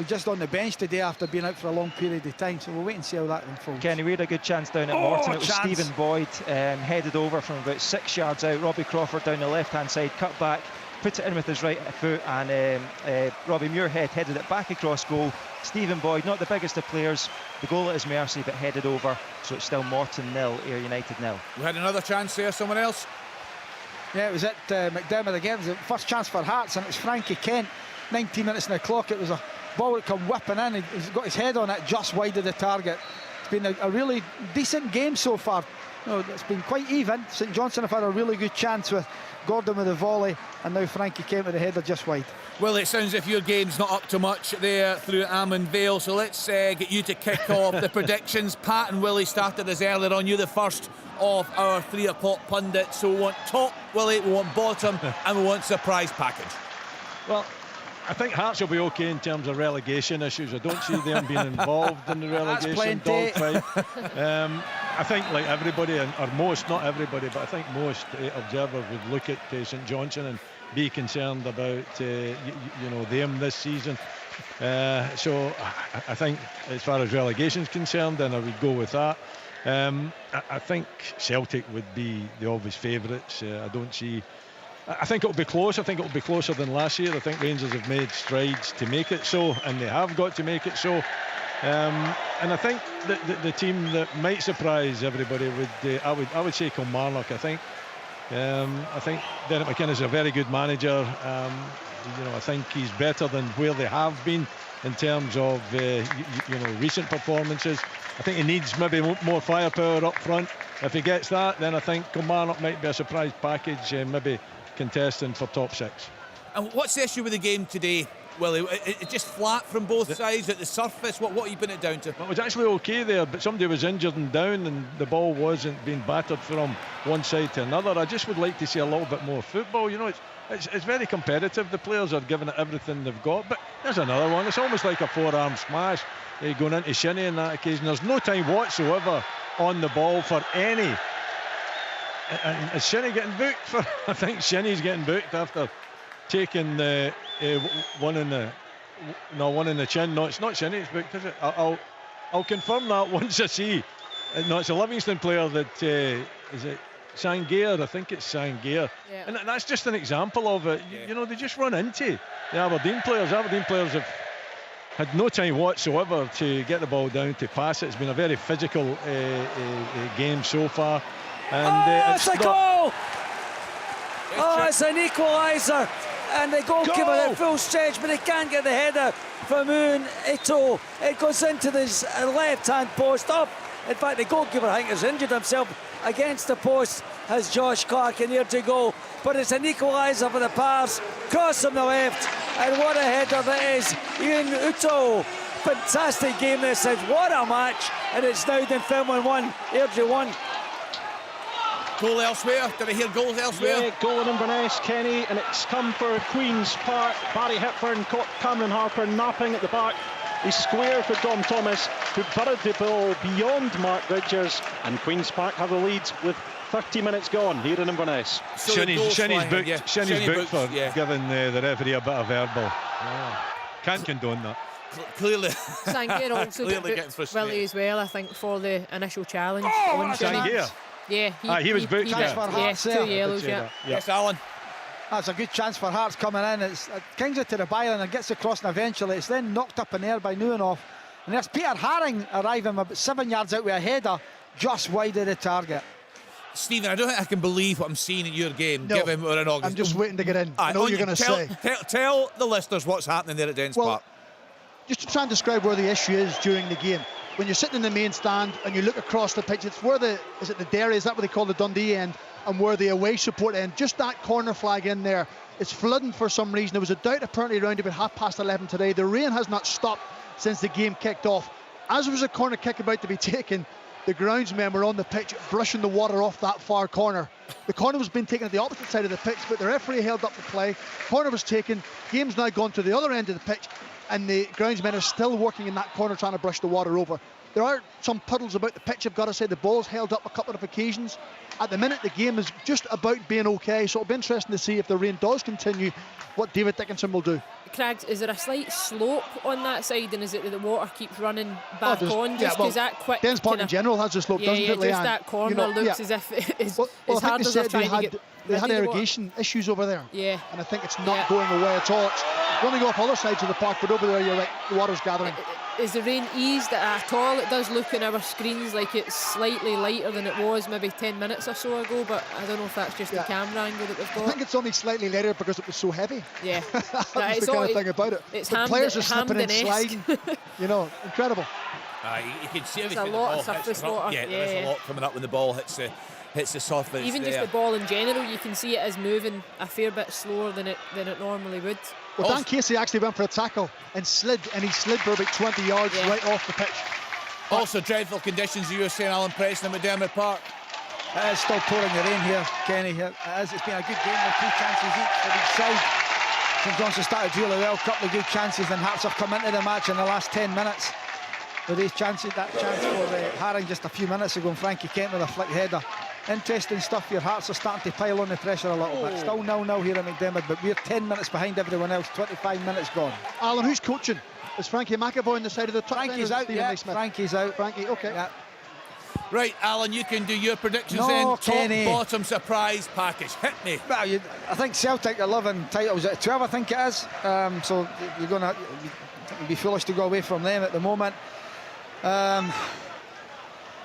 just on the bench today after being out for a long period of time, so we'll wait and see how that unfolds. Kenny, we had a good chance down at Morton. It was Stephen Boyd headed over from about 6 yards out. Robbie Crawford down the left-hand side, cut back, put it in with his right foot, and Robbie Muirhead headed it back across goal. Stephen Boyd, not the biggest of players, the goal at his mercy, but headed over, so it's still Morton 0, Ayr United 0. We had another chance there, someone else? Yeah, it was at McDermott again. It was the first chance for Hearts, and it was Frankie Kent. 19 minutes on the clock. It was a ball that come whipping in. He's got his head on it just wide of the target. It's been a really decent game so far. It's been quite even. St Johnstone have had a really good chance with Gordon with the volley, and now Frankie Kent with the header just wide. Well, it sounds as if your game's not up to much there through Amon Vale, so let's get you to kick off the predictions. Pat and Willie started us earlier on. You're the first of our 3 o'clock pundits, so we want top, Willie, we want bottom, and we want surprise package. Well, I think Hearts will be okay in terms of relegation issues. I don't see them being involved in the relegation dogfight. I think, like everybody, or most, not everybody, but I think most observers would look at St Johnstone and be concerned about them this season. So I think as far as relegation is concerned, then I would go with that. I think Celtic would be the obvious favourites. I think it'll be close. I think it'll be closer than last year. I think Rangers have made strides to make it so, and they have got to make it so. And I think the team that might surprise everybody I would say Kilmarnock. I think Derek McInnes is a very good manager. I think he's better than where they have been in terms of recent performances. I think he needs maybe more firepower up front. If he gets that, then I think Kilmarnock might be a surprise package, maybe contesting for top 6. And what's the issue with the game today, Willie? It just flat from both sides at the surface. What are you putting it down to? Well, it was actually okay there, but somebody was injured and down, and the ball wasn't being battered from one side to another. I just would like to see a little bit more football. It's very competitive. The players are giving it everything they've got. But there's another one. It's almost like a forearm smash going into Shinnie on that occasion. There's no time whatsoever on the ball for any. And is Shinnie getting booked for? I think Shinnie's getting booked after taking one in the chin. No, it's not Shinnie. It's booked, is it? I'll confirm that once I see. No, it's a Livingston player that is it Sangair? I think it's Sangair. Yeah. And that's just an example of it. Yeah. They just run into the Aberdeen players. Aberdeen players have had no time whatsoever to get the ball down, to pass it. It's been a very physical game so far. And it's a goal! It's an equaliser, and the goalkeeper at full stretch, but he can't get the header from Moon Ito. It goes into this left-hand post up. In fact, the goalkeeper, I think, has injured himself against the post, has Josh Clark in here to go. But it's an equaliser for the Pars. Cross from the left, and what a header that is. Ian Uto. Fantastic game this is. What a match. And it's now Dunfermline 1, Airdrie 1. Goal elsewhere. Did I hear goals elsewhere? Yeah, goal in Inverness, Kenny, and it's come for Queen's Park. Barry Hepburn caught Cameron Harper napping at the back. He squared for Dom Thomas, who burrowed the ball beyond Mark Ridgers, and Queen's Park have the lead with 30 minutes gone here in Inverness. So Shinny's booked for giving the referee a bit of verbal. Can't condone that. Clearly. Sangier also got Willie as well, I think, for the initial challenge. Sangier? Yeah, he was booked. Two yellows, Yes, Alan. That's a good chance for Hearts coming in. It's Kingsley to the byline and gets across, and eventually it's then knocked up in the air by Neuenhoff. And there's Peter Haring arriving about 7 yards out with a header just wide of the target. Stephen, I don't think I can believe what I'm seeing at your game. No, given we're in August. I'm just waiting to get in. I know what you're going to say. Tell the listeners what's happening there at Dens Park. Just to try and describe where the issue is during the game. When you're sitting in the main stand and you look across the pitch, it's where the Derry, is that what they call the Dundee end, and where the away support end, just that corner flag in there, it's flooding for some reason. There was a doubt apparently around about 11:30 today. The rain has not stopped since the game kicked off. As there was a corner kick about to be taken, the groundsmen were on the pitch brushing the water off that far corner. The corner was being taken at the opposite side of the pitch, but the referee held up the play. Corner was taken. Game's now gone to the other end of the pitch, and the groundsmen are still working in that corner trying to brush the water over. There are some puddles about the pitch, I've got to say. The ball's held up a couple of occasions. At the minute, the game is just about being okay, so it'll be interesting to see if the rain does continue, what David Dickinson will do. Craigs, is there a slight slope on that side, and is it that the water keeps running back on? Just because that quick... Dens Park in general has a slope, doesn't it, Leanne? Just that corner looks as if it's as hard as they're trying to get... They had irrigation issues over there. Yeah. And I think it's not going away at all. It's running off other sides of the park, but over there, you're right, the water's gathering. Is the rain eased at all? It does look in our screens like it's slightly lighter than it was maybe 10 minutes or so ago, but I don't know if that's just the camera angle that we've got. I think it's only slightly lighter because it was so heavy. Yeah. That's the kind of thing about it. The players are slipping and sliding. Incredible. You can see everything. It's a lot of surface water. Yeah, there's a lot coming up when the ball hits the surface. Even just the ball in general, you can see it is moving a fair bit slower than it normally would. Well, Dan Casey actually went for a tackle and slid for about 20 yards right off the pitch. Also, dreadful conditions, you were saying, Alan Preston at McDermott Park. It is still pouring the rain here, Kenny. It's been a good game with 2 chances each for each side. St Johnstone started really well, a couple of good chances, and Hearts have come into the match in the last 10 minutes with these chances. That chance for Haring just a few minutes ago, and Frankie Kent with a flick header. Interesting stuff here. Hearts are starting to pile on the pressure a little bit. Still 0-0 here at McDermott, but we're 10 minutes behind everyone else. 25 minutes gone. Alan, who's coaching? Is Frankie McAvoy on the side of the truck? Frankie's out, Frankie's out. Frankie, okay. Yeah. Right, Alan, you can do your predictions then. Top, bottom, surprise package. Hit me. Well, I think Celtic are 11 titles at 12, I think it is. So you're going to be foolish to go away from them at the moment.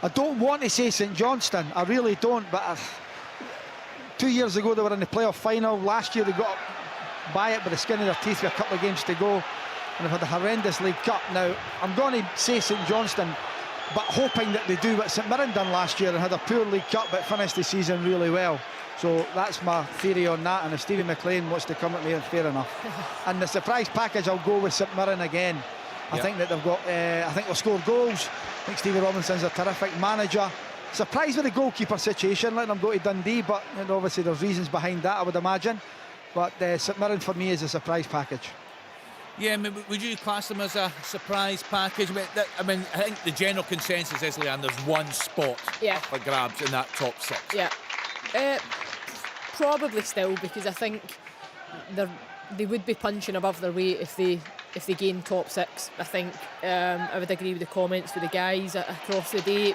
I don't want to say St Johnstone, I really don't, but 2 years ago they were in the playoff final. Last year they got by it by the skin of their teeth with a couple of games to go, and they've had a horrendous League Cup. Now, I'm going to say St Johnstone, but hoping that they do what St Mirren done last year and had a poor League Cup but finished the season really well. So that's my theory on that, and if Stevie McLean wants to come at me, fair enough. And the surprise package, I'll go with St Mirren again. I think that they've got, I think they'll score goals. I think Stevie Robinson's a terrific manager. Surprised with the goalkeeper situation, letting them go to Dundee, but obviously there's reasons behind that, I would imagine. But St Mirren for me is a surprise package. Yeah, I mean, would you class them as a surprise package? I think the general consensus is, Leanne, there's one spot for grabs in that top 6. Yeah, probably still, because I think they would be punching above their weight if they gain top 6. I think I would agree with the comments for the guys across the day.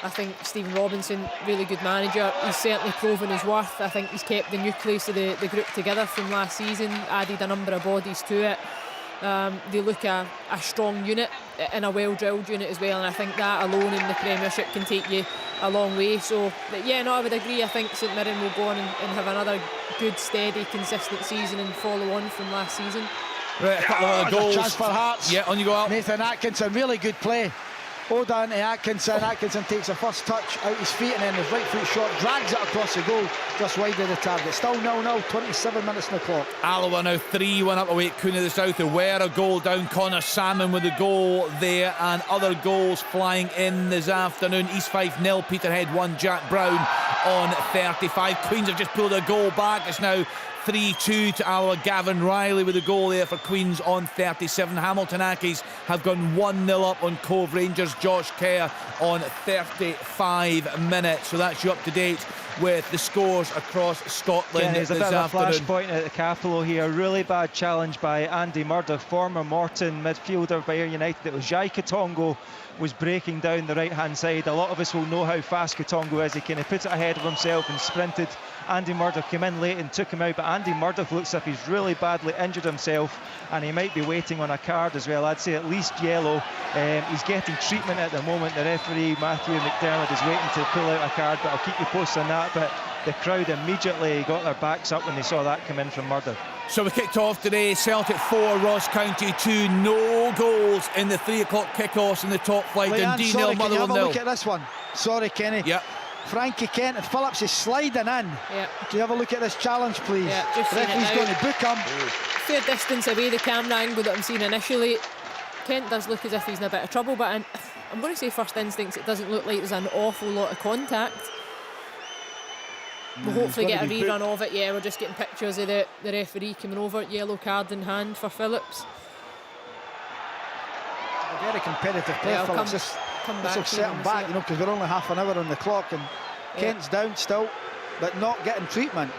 I think Stephen Robinson, really good manager. He's certainly proven his worth. I think he's kept the nucleus of the group together from last season, added a number of bodies to it. They look a strong unit and a well-drilled unit as well, and I think that alone in the Premiership can take you a long way. So I would agree. I think St Mirren will go on and have another good, steady, consistent season and follow on from last season. Right, a couple of other goals. Chance for Hearts. Yeah, on you go out. Nathan Atkinson, really good play. Oda into Atkinson. Atkinson takes a first touch out his feet, and then his right foot shot drags it across the goal, just wide of the target. Still 0-0, 27 minutes on the clock. Alloa now 3-1 up away at Coon of the South. There were a goal down. Connor Salmon with the goal there, and other goals flying in this afternoon. East Fife 0, Peterhead 1, Jack Brown on 35. Queens have just pulled a goal back. It's now 3-2 to our Gavin Riley with a goal there for Queens on 37. Hamilton Accies have gone 1-0 up on Cove Rangers. Josh Kerr on 35 minutes. So that's you up to date with the scores across Scotland There's a this bit of a afternoon. flashpoint at the Capello here. Really bad challenge by Andy Murdoch, former Morton midfielder by Ayr United. It was Jai Katongo was breaking down the right-hand side. A lot of us will know how fast Katongo is. He kind of put it ahead of himself and sprinted. Andy Murdoch came in late and took him out, but Andy Murdoch looks as if he's really badly injured himself, and he might be waiting on a card as well. I'd say at least yellow. He's getting treatment at the moment. The referee, Matthew McDermott, is waiting to pull out a card, but I'll keep you posted on that. But the crowd immediately got their backs up when they saw that come in from Murdoch. So we kicked off today, Celtic 4, Ross County 2. No goals in the 3 o'clock kickoffs in the top flight. Dundee sorry, can you have a nil. look at this one? Sorry, Kenny. Yep. Frankie Kent and Phillips is sliding in. Yeah. Can you have a look at this challenge, please? Yeah, just the referee's going to book him. Fair distance away, the camera angle that I'm seeing initially. Kent does look as if he's in a bit of trouble, but I'm going to say first instincts, it doesn't look like there's an awful lot of contact. We'll hopefully get a rerun of it. Yeah, we're just getting pictures of the referee coming over, yellow card in hand for Phillips. A very competitive play, Yeah, Phillips. This will set him back, you know, because we're only half an hour on the clock, and Kent's down still, but not getting treatment.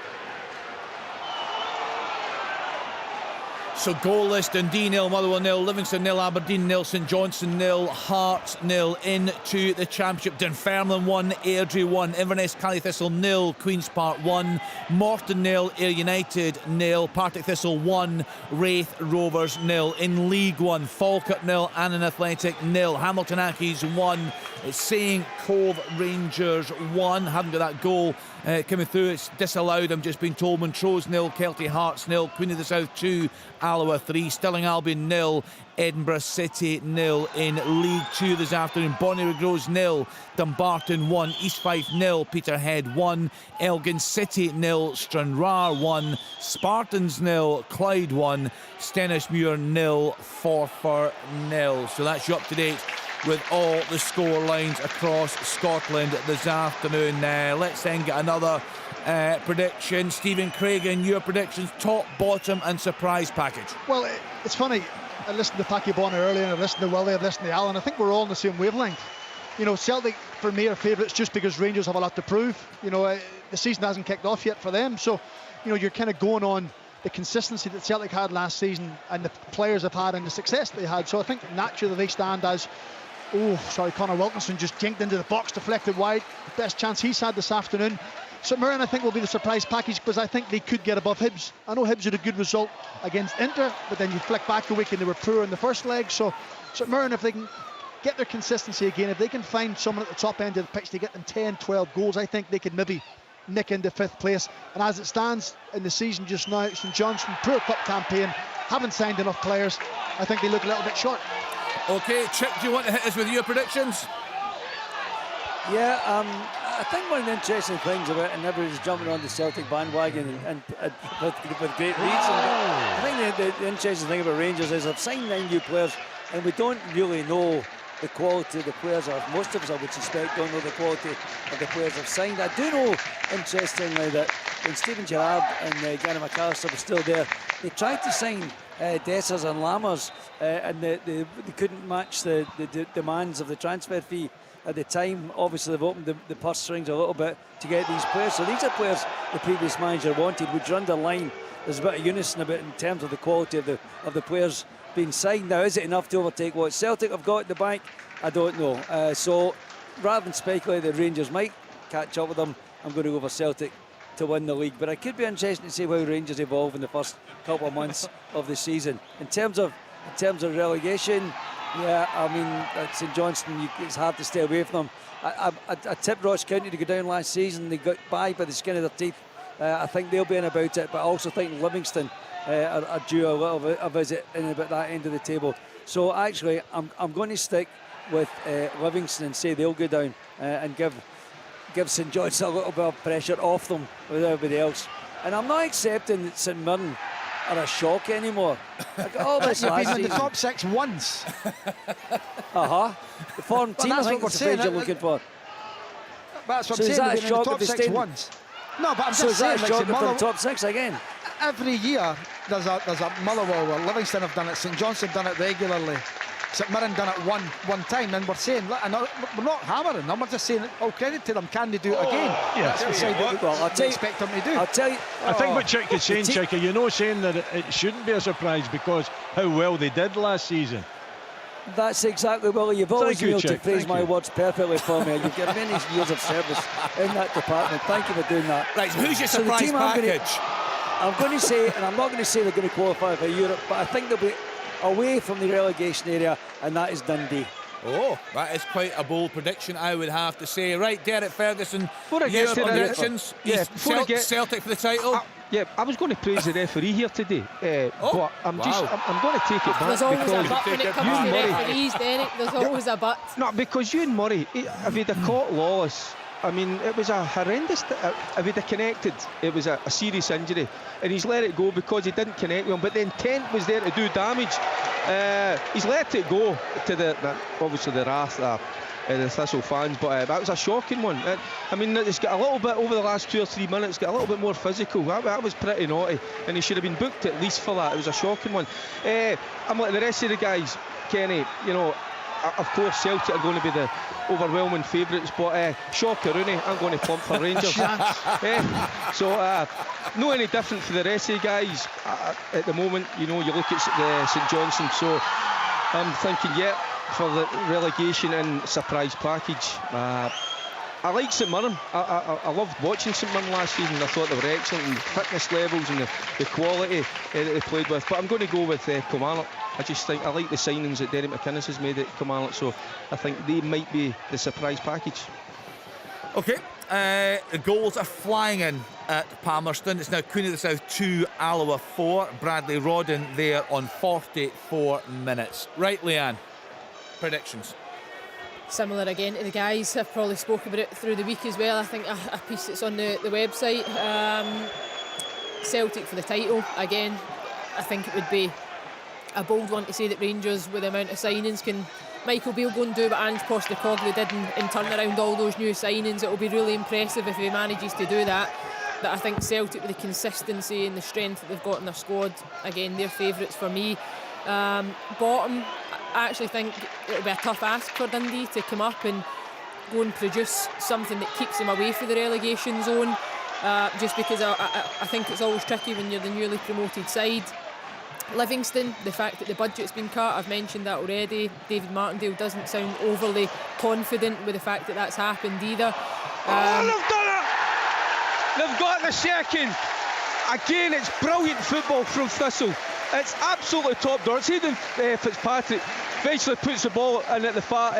So goalless, Dundee 0, Motherwell 0, Livingston 0, Aberdeen 0, St Johnstone 0, Hearts 0 into the Championship. Dunfermline 1, Airdrie 1, Inverness Cally Thistle 0, Queen's Park 1, Morton 0, Ayr United 0, Partick Thistle 1, Wraith Rovers 0. In League 1, Falkirk 0, Annan Athletic 0, Hamilton Accies 1, St Cove Rangers 1. Haven't got that goal coming through, it's disallowed, I'm just being told. Montrose 0, Kelty Hearts 0, Queen of the South 2, Alloa 3, Stirling Albion 0, Edinburgh City 0. In League 2 this afternoon, Bonnyrigg 0, Dumbarton 1, East Fife 0, Peterhead 1, Elgin City 0, Stranraer 1, Spartans 0, Clyde 1, Stennismuir 0, Forfar 0. So that's you up to date with all the score lines across Scotland this afternoon. Let's then get another prediction. Stephen Craigan, your predictions, top, bottom and surprise package. Well, it's funny, I listened to Packy Bonner earlier and I listened to Willie, I've listened to Alan. I think we're all on the same wavelength. You know, Celtic for me are favourites just because Rangers have a lot to prove. You know, the season hasn't kicked off yet for them, so you know, you're kind of going on the consistency that Celtic had last season and the players have had and the success they had. So I think naturally they stand as Connor Wilkinson just jinked into the box, deflected wide. Best chance he's had this afternoon. St Mirren I think will be the surprise package because I think they could get above Hibs. I know Hibs had a good result against Inter, but then you flick back a week and they were poor in the first leg. So St Mirren, if they can get their consistency again, if they can find someone at the top end of the pitch to get them 10, 12 goals, I think they could maybe nick into 5th place. And as it stands in the season just now, St Johnstone, poor cup campaign, haven't signed enough players. I think they look a little bit short. Okay, Chick, do you want to hit us with your predictions? Yeah, I think one of the interesting things about, and everybody's jumping on the Celtic bandwagon and with great reason. I think the interesting thing about Rangers is they've signed 9 new players, and we don't really know the quality of the players, or most of us, I would suspect, don't know the quality of the players they've signed. I do know, interestingly, that when Stephen Gerrard and Gary McAllister were still there, they tried to sign Dessers and Lammers, and they couldn't match the demands of the transfer fee at the time. Obviously, they've opened the purse strings a little bit to get these players. So these are players the previous manager wanted, which underline there's a bit of unison about in terms of the quality of the players being signed. Now, is it enough to overtake what Celtic have got at the bank? I don't know. So rather than speculate that Rangers might catch up with them, I'm going to go for Celtic to win the league. But it could be interesting to see how Rangers evolve in the first couple of months of the season. In terms of relegation, yeah, I mean, St Johnstone, it's hard to stay away from them. I tipped Ross County to go down last season. They got by the skin of their teeth. I think they'll be in about it, but I also think Livingston are due a little bit of a visit in about that end of the table. So actually, I'm going to stick with Livingston and say they'll go down and give St Johnstone a little bit of pressure off them with everybody else. And I'm not accepting that St Mirren are a shock anymore. I got all this You've last been in season. the top 6 once. The form team, I think, is the phrase you're looking for. That's what So I'm is saying. that a They've been in the shock if top they 6 stayed? once. No, but I'm So just is that saying, a like, shock for the top 6 again? every year there's a Motherwell or Livingston have done it, St Johnstone done it regularly, St Mirren done it one time, and we're saying, and we're not hammering them, we're just saying all credit to them, can they do it again? Yeah. That's the side that Well, I'll we tell you, expect them to do. I'll tell you. I think what Chick is saying, Chicky, saying that it shouldn't be a surprise because how well they did last season. That's exactly, well, you've always been able to Chick. phrase Thank my you. words perfectly for me. You've got many years of service in that department. Thank you for doing that. Right, so who's your So the surprise team package? I'm going to say, and I'm not going to say they're going to qualify for Europe, but I think they'll be away from the relegation area, and that is Dundee. Oh, that is quite a bold prediction, I would have to say. Right, Derek Ferguson, Before I get your to that, predictions. before I get- Celtic for the title. I was going to praise the referee here today, but I'm going to take it back There's always a because but when it comes Ewan to Murray- referees, Derek. There's always a but. No, because Ewan Murray, if he'd have caught Lawless, I mean, it was a horrendous. If he'd have connected, it was a serious injury, and he's let it go because he didn't connect with him. But the intent was there to do damage. He's let it go to obviously the wrath of the Thistle fans, but that was a shocking one. I mean, it's got a little bit over the last 2 or 3 minutes, got a little bit more physical. That was pretty naughty, and he should have been booked at least for that. It was a shocking one. I'm like the rest of the guys, Kenny. Of course, Celtic are going to be the overwhelming favourites, but Shocker Rooney, I'm going to plump for Rangers. So, not any different for the rest of the guys at the moment. You look at the St Johnstone, so I'm thinking, for the relegation and surprise package. I like St Mirren. I loved watching St Mirren last season. I thought they were excellent in the fitness levels and the quality that they played with. But I'm going to go with Kilmarnock. I just think I like the signings that Derek McInnes has made at Kilmarnock, so I think they might be the surprise package. Okay, the goals are flying in at Palmerston. It's now Queen of the South 2, Alloa 4. Bradley Rodden there on 44 minutes. Right, Leanne, predictions. Similar again to the guys. I've probably spoke about it through the week as well. I think a piece that's on the website. Celtic for the title again. I think it would be a bold one to say that Rangers, with the amount of signings, can Michael Beale go and do what Ange Postecoglou did and turn around all those new signings. It will be really impressive if he manages to do that. But I think Celtic, with the consistency and the strength that they've got in their squad, again, they're favourites for me. Bottom, I actually think it'll be a tough ask for Dundee to come up and go and produce something that keeps them away from the relegation zone, just because I think it's always tricky when you're the newly promoted side. Livingston, the fact that the budget's been cut, I've mentioned that already. David Martindale doesn't sound overly confident with the fact that that's happened either. They've done it! They've got the second. Again, it's brilliant football from Thistle. It's absolutely top door. It's Hayden Fitzpatrick eventually puts the ball in at the far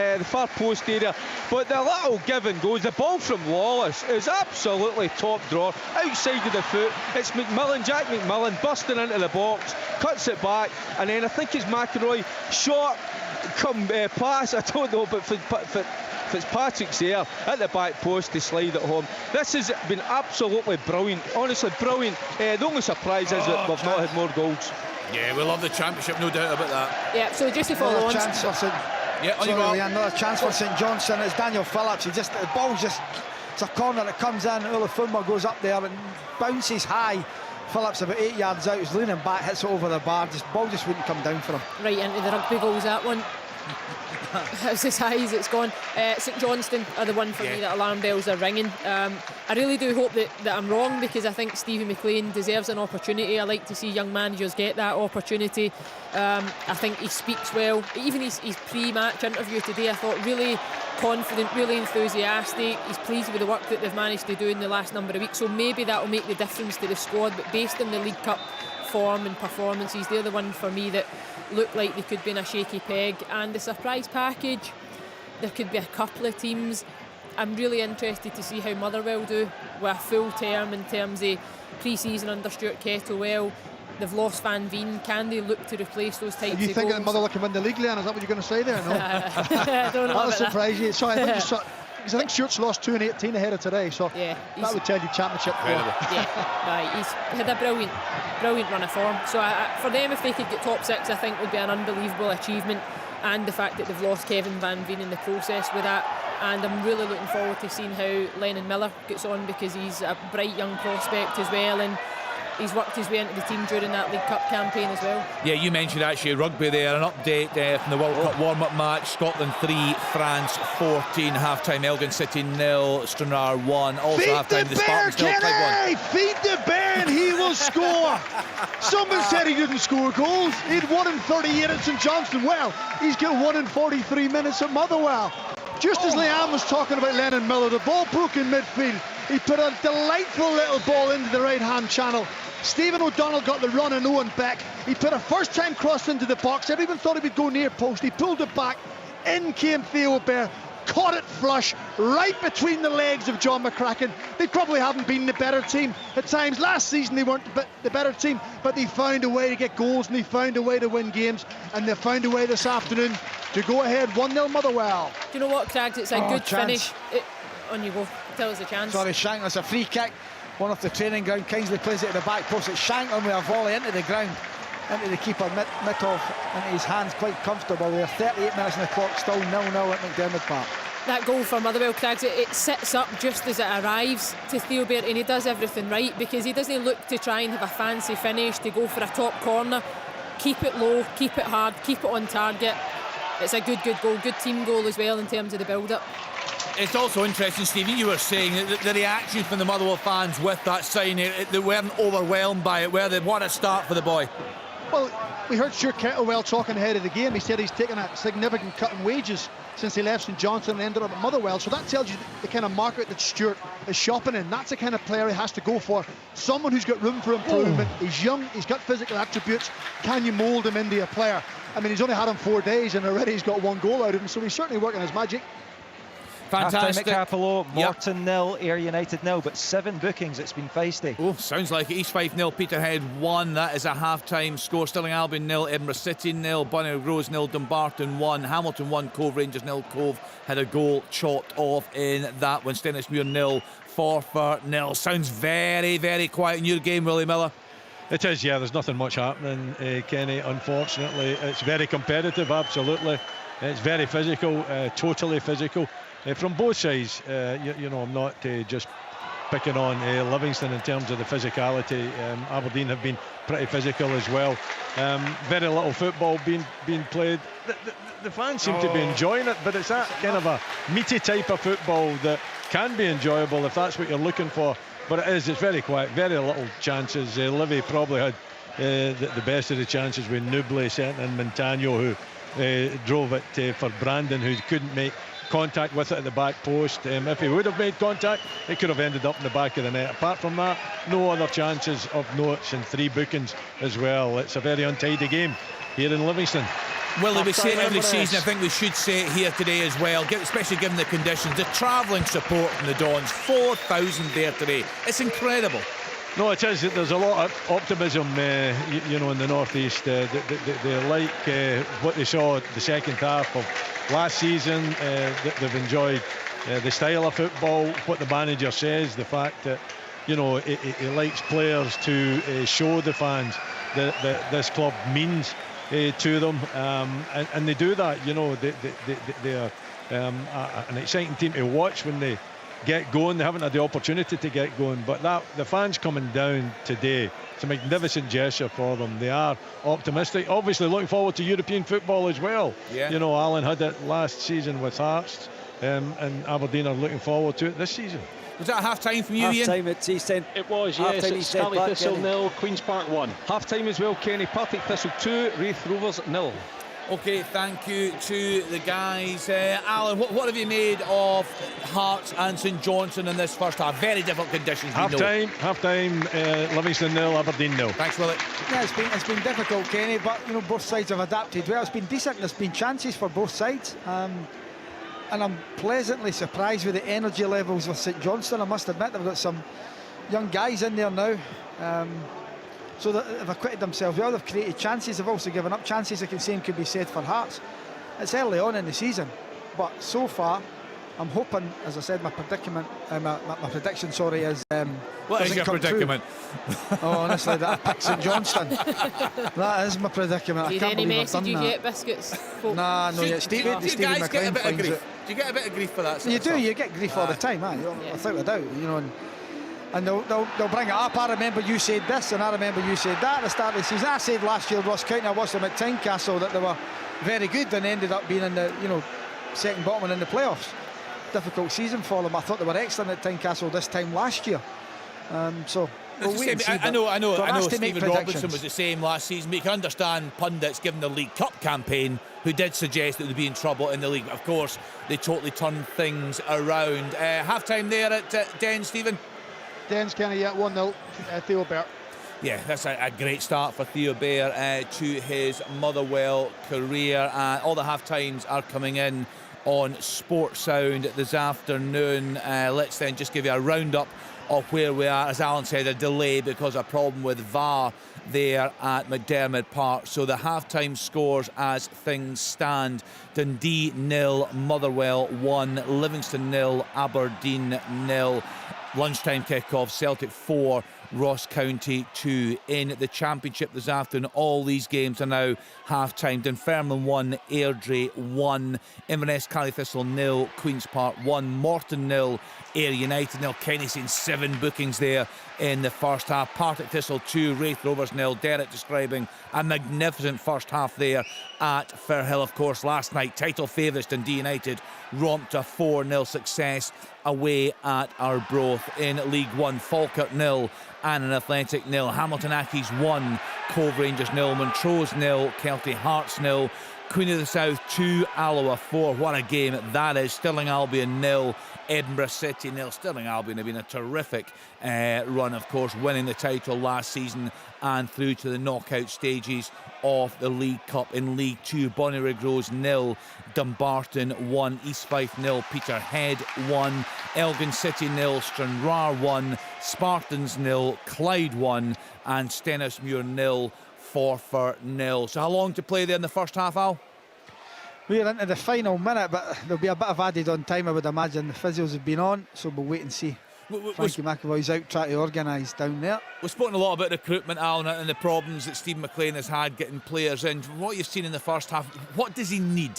post area, but the little give and goes, the ball from Lawless is absolutely top drawer, outside of the foot. It's Jack McMillan busting into the box, cuts it back, and then I think it's McInroy shot, pass, I don't know, but Fitzpatrick's there at the back post to slide it home. This has been absolutely brilliant, honestly brilliant. The only surprise is that we've not had more goals. Yeah, we love the championship, no doubt about that. Yeah, so just to follow on. Another chance for St Johnstone. It's Daniel Phillips. The ball's just, it's a corner that comes in. Ulafuma goes up there and bounces high. Phillips about 8 yards out. He's leaning back, hits it over the bar. Ball just wouldn't come down for him. Right into the rugby goals, that one. It's as high as it's gone. St Johnstone are the one for me that alarm bells are ringing. I really do hope that I'm wrong, because I think Stevie McLean deserves an opportunity. I like to see young managers get that opportunity. I think he speaks well. Even his pre-match interview today, I thought really confident, really enthusiastic. He's pleased with the work that they've managed to do in the last number of weeks, so maybe that will make the difference to the squad. But based on the League Cup form and performances, they're the one for me that look like they could be in a shaky peg. And the surprise package, there could be a couple of teams. I'm really interested to see how Motherwell do with a full term in terms of pre-season under Stuart Kettlewell. They've lost Van Veen. Can they look to replace those types of goals? Are you thinking that Motherwell can win the league, Leanne? Is that what you're going to say there? No. I don't know. That'll surprise you. So I think Stuart's lost 2 and 18 ahead of today, so that would tell you championship. He's had a brilliant run of form. So for them, if they could get top 6, I think would be an unbelievable achievement. And the fact that they've lost Kevin Van Veen in the process with that. and I'm really looking forward to seeing how Lennon Miller gets on, because he's a bright young prospect as well, and he's worked his way into the team during that League Cup campaign as well. Yeah, you mentioned actually rugby there. An update from the World Cup warm-up match. Scotland 3, France 14. Half-time, Elgin City 0, Stranraer 1. Also half-time, the Spartans 0, Clyde 1. Feed the bear and he will score. Someone said he didn't score goals. He'd 1 in 38 at St Johnstone. Well, he's got 1 in 43 minutes at Motherwell. Just as Leanne was talking about Lennon Miller, the ball broke in midfield. He put a delightful little ball into the right-hand channel. Stephen O'Donnell got the run and Owen Beck. He put a first-time cross into the box. Everyone thought he would go near post. He pulled it back. In came Theo Bear. Caught it flush right between the legs of John McCracken. They probably haven't been the better team at times. Last season they weren't the better team, but they found a way to get goals and they found a way to win games, and they found a way this afternoon to go ahead 1-0 Motherwell. Do you know what, Craigs? It's a good finish. On you go. Tell us the chance. Sorry, Shank. That's a free kick. One off the training ground. Kingsley plays it at the back post. It's Shanklin with a volley into the ground, into the keeper Mitov, into his hands, quite comfortable. We have 38 minutes on the clock, still 0-0 at McDermott Park. That goal for Motherwell, Craigs, it sits up just as it arrives to Theo Bear, and he does everything right, because he doesn't look to try and have a fancy finish, to go for a top corner. Keep it low, keep it hard, keep it on target. It's a good goal, good team goal as well in terms of the build-up. It's also interesting, Stephen, you were saying that the reaction from the Motherwell fans with that sign, they weren't overwhelmed by it, were they? What a start for the boy. Well, we heard Stuart Kettlewell talking ahead of the game. He said he's taken a significant cut in wages since he left St Johnstone and ended up at Motherwell. So that tells you the kind of market that Stuart is shopping in. That's the kind of player he has to go for. Someone who's got room for improvement. He's young, he's got physical attributes. Can you mould him into a player? I mean, he's only had him 4 days and already he's got 1 goal out of him, so he's certainly working his magic. Fantastic. Half-time at Capello, Morton 0, Ayr United 0, but 7 bookings. It's been feisty. Oh, sounds like it. East Fife 0, Peterhead 1. That is a half-time score. Stirling Albion 0, Edinburgh City 0, Bonnie Rose 0, Dumbarton 1, Hamilton 1, Cove Rangers 0. Cove had a goal chopped off in that one. Stennismuir 0, Forfar 0. Sounds very, very quiet in your game, Willie Miller. It is, yeah. There's nothing much happening, Kenny, unfortunately. It's very competitive, absolutely. It's very physical, totally physical. From both sides, you know, I'm not just picking on Livingston in terms of the physicality. Aberdeen have been pretty physical as well. Very little football being played. The fans seem to be enjoying it, but it's that kind of a meaty type of football that can be enjoyable if that's what you're looking for. But it's very quiet, very little chances. Livy probably had the best of the chances with Nubley sent in Montagno, who drove it for Brandon, who couldn't make contact with it at the back post. If he would have made contact, it could have ended up in the back of the net. Apart from that, no other chances of notes, and 3 bookings as well. It's a very untidy game here in Livingston. Well, we say it every season. I think we should say it here today as well, especially given the conditions. The travelling support from the Dons, 4,000 there today. It's incredible. No, it is. There's a lot of optimism, you know, in the northeast. They like what they saw the second half of last season. They've enjoyed the style of football, what the manager says, the fact that, you know, he likes players to show the fans that this club means to them, and they do that. You know, they are an exciting team to watch when they get going. They haven't had the opportunity to get going, but the fans coming down today, it's a magnificent gesture for them. They are optimistic, obviously looking forward to European football as well. Yeah. You know, Alan had it last season with Hearts, and Aberdeen are looking forward to it this season. Was that half-time from you, Ian? Half-time at East End. It was, yes. It's Scally Thistle 0, Queen's Park 1. Half-time as well, Kenny. Partick Thistle 2, Raith Rovers 0. Okay, thank you to the guys. Alan, what have you made of Hearts and St Johnstone in this first half? Very different conditions. Half-time, Livingston 0, Aberdeen 0. Thanks, Willie. Yeah, it's been difficult, Kenny, but you know, both sides have adapted well. It's been decent. There's been chances for both sides, and I'm pleasantly surprised with the energy levels of St Johnstone. I must admit, they've got some young guys in there now. So they've acquitted themselves well. They've created chances. They've also given up chances. The same could be said for Hearts. It's early on in the season, but so far I'm hoping, as I said, my prediction, is. What is your predicament? Oh, honestly, that I picked St Johnstone. That is my predicament. Did any message you get, Biscuits? Nah, no, yeah. Stevie McLean finds it. Do you get a bit of grief for that? You do. You get grief all the time, without a doubt. And they'll bring it up. I remember you said this, and I remember you said that at the start of the season. I said last year, Ross County, I watched them at Tynecastle, that they were very good, and ended up being in the second bottom and in the playoffs. Difficult season for them. I thought they were excellent at Tynecastle this time last year. I know Stephen Robinson was the same last season, but you can understand pundits given the League Cup campaign who did suggest that they'd be in trouble in the league. But of course, they totally turned things around. Half-time there at Den, Stephen? Den's Kenny, 1-0, Theo Bert. Yeah, that's a great start for Theo Bair to his Motherwell career. All the half-times are coming in on Sports Sound this afternoon. Let's then just give you a roundup of where we are. As Alan said, a delay because of a problem with VAR there at McDermott Park. So the half-time scores as things stand: Dundee 0, Motherwell 1, Livingston 0, Aberdeen 0. Lunchtime kick-off, Celtic 4, Ross County 2. In the Championship this afternoon, all these games are now half-time. Dunfermline 1, Airdrie 1, Inverness Cally Thistle 0, Queen's Park 1, Morton 0, Ayr United 0. Kenny saying 7 bookings there in the first half. Partick Thistle 2, Wraith Rovers 0. Derek describing a magnificent first half there at Firhill. Of course, last night, title favourites Dundee United romped a 4-0 success away at Arbroath. In League One, Falkirk 0, Annan Athletic 0, Hamilton Accies 1, Cove Rangers 0, Montrose 0, Kelty Hearts 0, Queen of the South 2, Alloa 4. What a game that is. Stirling Albion 0, Edinburgh City 0. Stirling Albion have been a terrific run, of course, winning the title last season and through to the knockout stages of the League Cup. In League 2, Bonnyrigg Rose 0, Dumbarton 1, East Fife 0, Peterhead 1, Elgin City 0, Stranraer 1, Spartans 0, Clyde 1, and Stenhousemuir 0, Forfar 0. So how long to play there in the first half, Al? We're into the final minute, but there'll be a bit of added on time, I would imagine. The physios have been on, so we'll wait and see. Frankie McAvoy's out trying to organise down there. We've spoken a lot about recruitment, Alan, and the problems that Stephen McLean has had getting players in. From what you've seen in the first half, what does he need?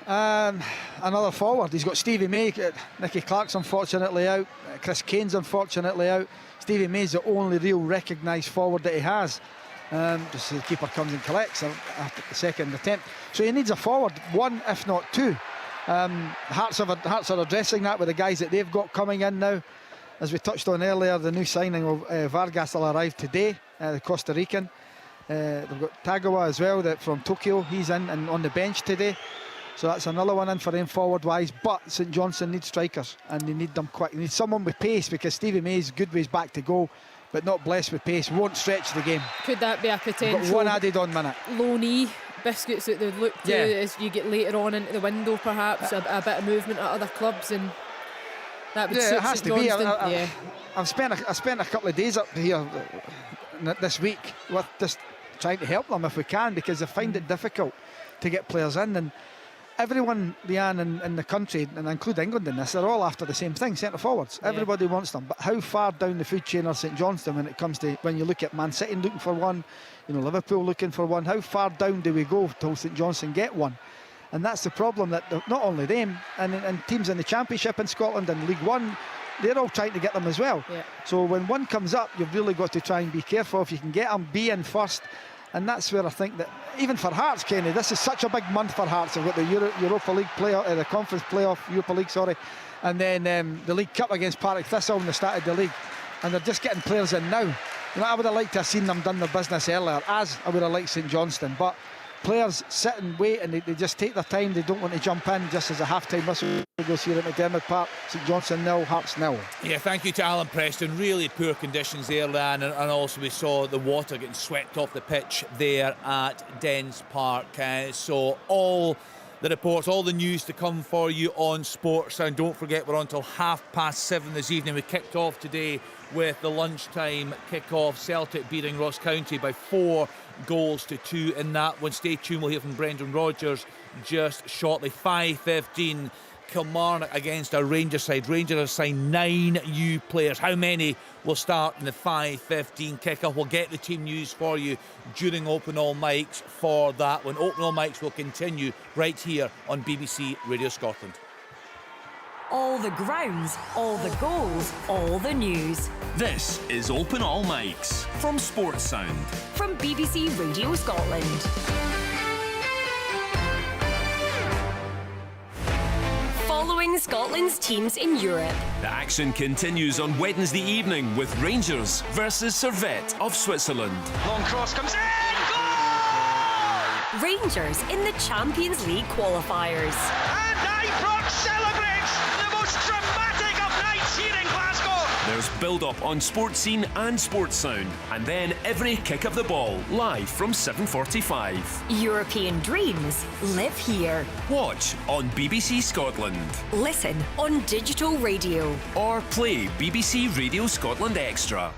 Another forward. He's got Stevie May, Nicky Clark's unfortunately out, Chris Kane's unfortunately out. Stevie May's the only real recognised forward that he has. Just the keeper comes and collects after the second attempt. So he needs a forward, one if not two. Hearts are addressing that with the guys that they've got coming in now. As we touched on earlier, the new signing of Vargas will arrive today, the Costa Rican. They've got Tagawa as well, from Tokyo. He's in and on the bench today. So that's another one in for him forward-wise. But St Johnstone needs strikers, and they need them quick. They need someone with pace, because Stevie May's good ways back to goal, but not blessed with pace. Won't stretch the game. Could that be a potential one added on minute? Low knee Biscuits that they'd look to as you get later on into the window, perhaps a bit of movement at other clubs, and that would suit it has St to be. Johnstone. I spent a couple of days up here this week with just trying to help them if we can, because they find it difficult to get players in, and everyone, Leanne, in the country, and I include England in this, they're all after the same thing, centre forwards. Everybody wants them, but how far down the food chain are St Johnstone when it comes to, when you look at Man City looking for one, Liverpool looking for one, how far down do we go till St Johnstone get one? And that's the problem, that not only them, and teams in the Championship in Scotland and League One, they're all trying to get them as well. So when one comes up, you've really got to try and be careful. If you can get them, be in first. And that's where I think that, even for Hearts, Kenny, this is such a big month for Hearts. They've got the Europa League playoff, the Conference playoff, Europa League, and then the League Cup against Partick Thistle when they started the league. And they're just getting players in now. I would have liked to have seen them done their business earlier, as I would have liked St Johnstone. But players sit and wait, and they just take their time. They don't want to jump in just as a half-time whistle goes here at McDermott Park. St Johnstone 0, Hearts 0. Yeah, thank you to Alan Preston. Really poor conditions there, Lan, and also we saw the water getting swept off the pitch there at Dens Park. So all the reports, all the news to come for you on Sports, and don't forget we're on till 7:30 this evening. We kicked off today with the lunchtime kick-off, Celtic beating Ross County by 4-2 in that one. Stay tuned, we'll hear from Brendan Rodgers just shortly. 5:15 Kilmarnock against a Rangers side. Rangers have signed 9 new players. How many will start in the 5:15 kickoff? We'll get the team news for you during Open All Mics for that one. Open All Mics will continue right here on BBC Radio Scotland. All the grounds, all the goals, all the news. This is Open All Mics from Sports Sound. From BBC Radio Scotland. Following Scotland's teams in Europe. The action continues on Wednesday evening with Rangers versus Servette of Switzerland. Long cross comes in! Goal! Rangers in the Champions League qualifiers. And Ibrox celebrates the most dramatic of nights here in Glasgow. There's build-up on Sports Scene and Sports Sound, and then every kick of the ball live from 7:45. European dreams live here. Watch on BBC Scotland. Listen on digital radio. Or play BBC Radio Scotland Extra.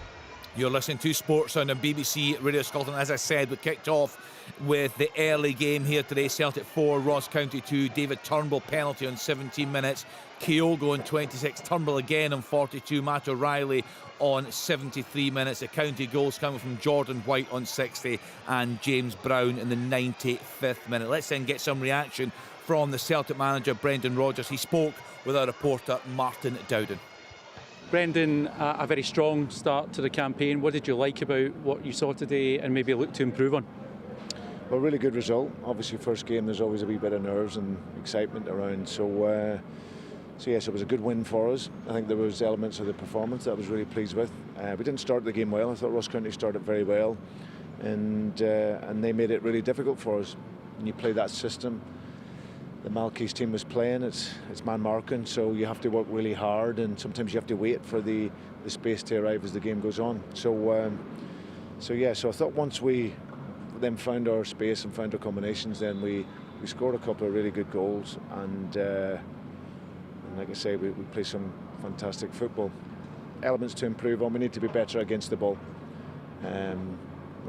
You're listening to Sports Sound on BBC Radio Scotland. As I said, we kicked off with the early game here today. Celtic 4, Ross County 2. David Turnbull penalty on 17 minutes. Kyogo on 26. Turnbull again on 42. Matt O'Reilly on 73 minutes. The county goals coming from Jordan White on 60 and James Brown in the 95th minute. Let's then get some reaction from the Celtic manager, Brendan Rodgers. He spoke with our reporter, Martin Dowden. Brendan, a very strong start to the campaign. What did you like about what you saw today and maybe look to improve on? Well, really good result. Obviously, first game, there's always a wee bit of nerves and excitement around. So yes, it was a good win for us. I think there was elements of the performance that I was really pleased with. We didn't start the game well. I thought Ross County started very well, and they made it really difficult for us. When you play that system, the Malky's team was playing, it's man marking, so you have to work really hard, and sometimes you have to wait for the space to arrive as the game goes on. So I thought once we then found our space and found our combinations, then we scored a couple of really good goals, and like I say, we play some fantastic football. Elements to improve on. We need to be better against the ball. When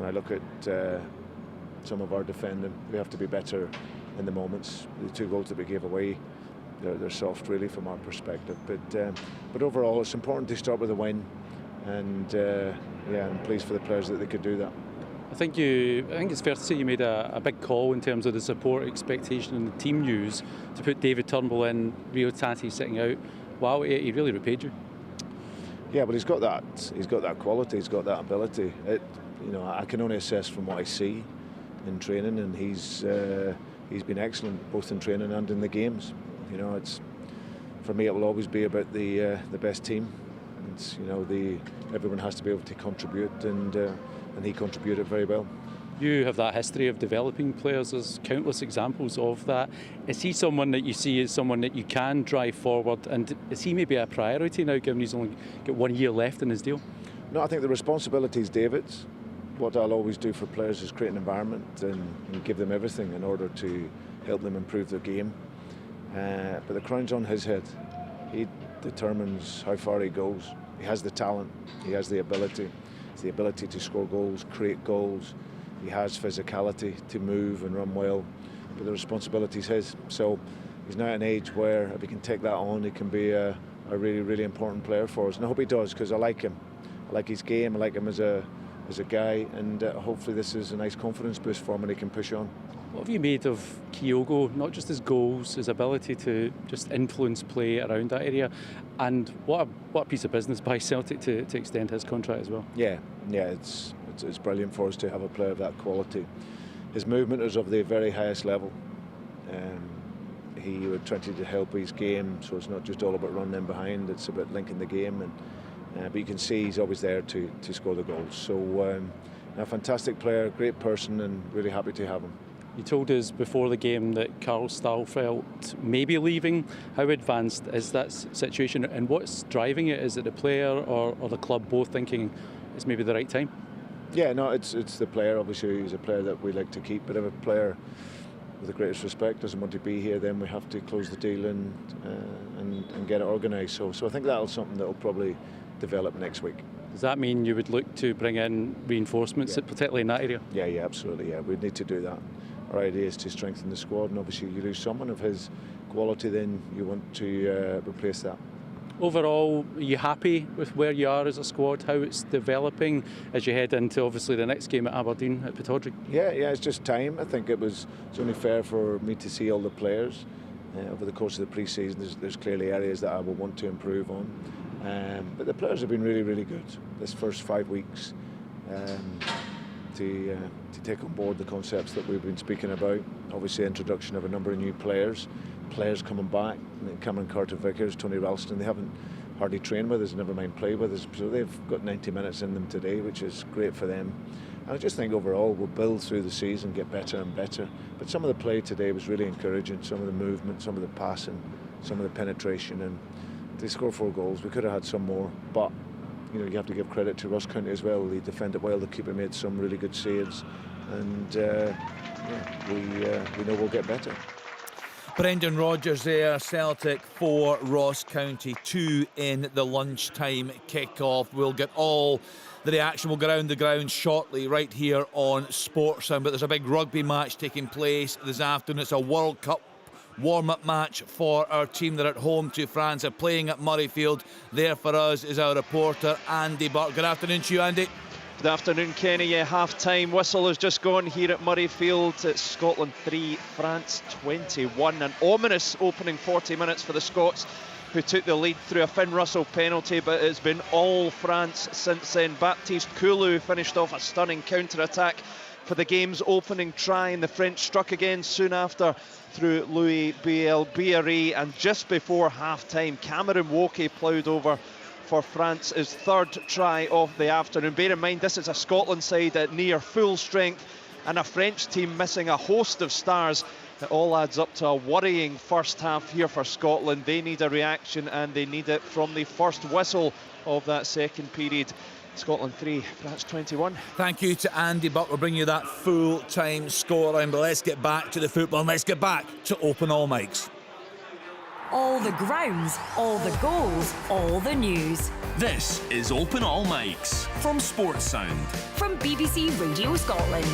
I look at some of our defending, we have to be better in the moments. The 2 goals that we gave away, they're soft really from our perspective. But overall, it's important to start with a win, and I'm pleased for the players that they could do that. I think it's fair to say you made a big call in terms of the support expectation and the team news to put David Turnbull in, Rio Tati sitting out. Wow, he really repaid you. Yeah, but he's got that quality, he's got that ability. I can only assess from what I see in training, and he's been excellent both in training and in the games. It's, for me, it will always be about the best team. It's, everyone has to be able to contribute, and he contributed very well. You have that history of developing players. There's countless examples of that. Is he someone that you see as someone that you can drive forward, and is he maybe a priority now, given he's only got 1 year left in his deal? No, I think the responsibility is David's. What I'll always do for players is create an environment and give them everything in order to help them improve their game. But the crown's on his head. He determines how far he goes. He has the talent, he has the ability. It's the ability to score goals, create goals. He has physicality to move and run well, but the responsibility is his. So he's now at an age where if he can take that on, he can be a really, really important player for us. And I hope he does, because I like him. I like his game, I like him as a guy, and hopefully this is a nice confidence boost for him and he can push on. What have you made of Kyogo, not just his goals, his ability to just influence play around that area, and what a piece of business by Celtic to extend his contract as well? Yeah, it's brilliant for us to have a player of that quality. His movement is of the very highest level. He would try to help his game, so it's not just all about running in behind, it's about linking the game, and but you can see he's always there to score the goals. So a fantastic player, great person, and really happy to have him. You told us before the game that Carl Starfelt may be leaving. How advanced is that situation, and what's driving it? Is it the player or the club both thinking it's maybe the right time? Yeah, no, it's the player. Obviously, he's a player that we like to keep, but if a player, with the greatest respect, doesn't want to be here, then we have to close the deal and get it organised. So I think that'll something that'll probably develop next week. Does that mean you would look to bring in reinforcements, particularly in that area? Yeah, absolutely. Yeah, we'd need to do that. our idea is to strengthen the squad, and obviously you lose someone of his quality, then you want to replace that. Overall, are you happy with where you are as a squad, how it's developing as you head into obviously the next game at Aberdeen at Pittodrie? Yeah, it's just time. I think it's only fair for me to see all the players over the course of the pre-season. There's clearly areas that I will want to improve on, but the players have been really, really good this first 5 weeks to take on board the concepts that we've been speaking about. Obviously, introduction of a number of new players coming back. Cameron Carter-Vickers, Tony Ralston, they haven't hardly trained with us, never mind played with us, so they've got 90 minutes in them today, which is great for them. And I just think overall we'll build through the season, get better and better. But some of the play today was really encouraging, some of the movement, some of the passing, some of the penetration, and they scored 4 goals. We could have had some more, but you have to give credit to Ross County as well. They defended well, the keeper made some really good saves, and we know we'll get better. Brendan Rodgers there, Celtic 4, Ross County 2 in the lunchtime kick-off. We'll get all the reaction. We'll go around the ground shortly right here on Sportsound, but there's a big rugby match taking place this afternoon. It's a World Cup warm-up match for our team. They're at home to France. They're playing at Murrayfield. There for us is our reporter Andy Burke. Good afternoon to you, Andy. Good afternoon, Kenny. Yeah, half-time whistle has just gone here at Murrayfield. It's Scotland 3, France 21. An ominous opening 40 minutes for the Scots, who took the lead through a Finn Russell penalty, but it's been all France since then. Baptiste Koulou finished off a stunning counter-attack for the game's opening try, and the French struck again soon after through Louis Bielbarré, and just before half-time, Cameron Woki ploughed over for France's 3rd try of the afternoon. Bear in mind, this is a Scotland side at near full strength and a French team missing a host of stars. It all adds up to a worrying first half here for Scotland. They need a reaction, and they need it from the first whistle of that second period. Scotland 3, France 21. Thank you to Andy Buck. We'll bring you that full-time scoreline, but let's get back to the football and let's get back to Open All Mics. All the grounds, all the goals, all the news. This is Open All Mics from Sportsound. From BBC Radio Scotland.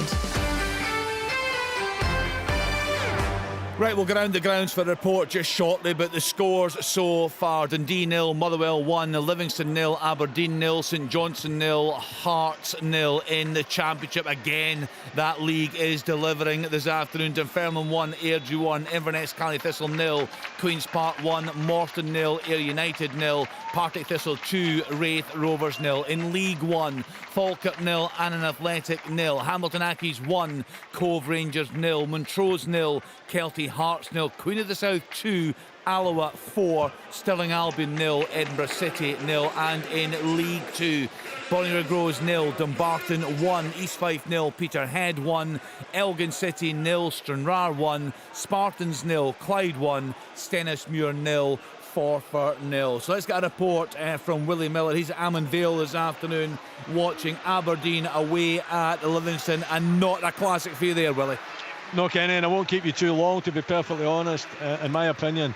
Right, we'll go round the grounds for a report just shortly, but the scores so far: Dundee 0, Motherwell 1, Livingston 0, Aberdeen 0, St Johnstone 0, Hearts 0 in the Championship. Again, that league is delivering this afternoon. Dunfermline 1, Airdrie 1, Inverness Cally Thistle 0, Queen's Park 1, Morton 0, Ayr United 0, Partick Thistle 2, Wraith Rovers 0. In League 1, Falkirk 0, Annan Athletic 0, Hamilton Accies 1, Cove Rangers 0, Montrose 0, Kelty Hearts 0, Queen of the South 2, Alloa 4, Stirling Albion 0, Edinburgh City 0, and in League 2, Bolingbroke Groves 0, Dumbarton 1, East Fife 0, Peterhead 1, Elgin City 0, Stranraer 1, Spartans 0, Clyde 1, Stennismuir 0, Forfar 0. So let's get a report from Willie Miller. He's at Ammon Vale this afternoon watching Aberdeen away at Livingston, and not a classic for you there, Willie. No, Kenny, and I won't keep you too long, to be perfectly honest. In my opinion,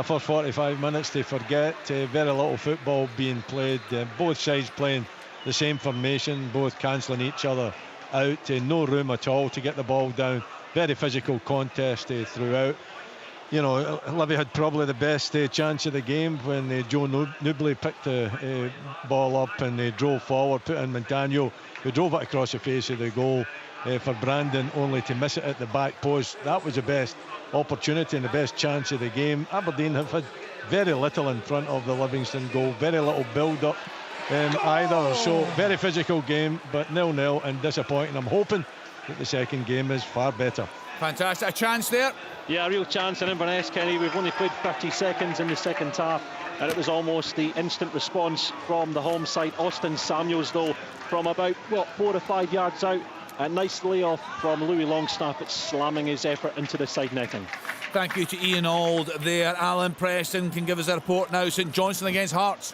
for 45 minutes to forget, very little football being played, both sides playing the same formation, both cancelling each other out, no room at all to get the ball down, very physical contest throughout. You know, Livy had probably the best chance of the game when Joe Newbley picked the ball up and they drove forward, put in Montano, who drove it across the face of the goal for Brandon, only to miss it at the back post. That was the best opportunity and the best chance of the game. Aberdeen have had very little in front of the Livingston goal, very little build-up either. So very physical game, but 0-0 and disappointing. I'm hoping that the second game is far better. Fantastic. A chance there? Yeah, a real chance in Inverness, Kenny. We've only played 30 seconds in the second half, and it was almost the instant response from the home side. Austin Samuels, though, from about, 4 or 5 yards out. A nice layoff from Louis Longstaff. It's slamming his effort into the side netting. Thank you to Ian Auld there. Alan Preston can give us a report now. St Johnstone against Hearts.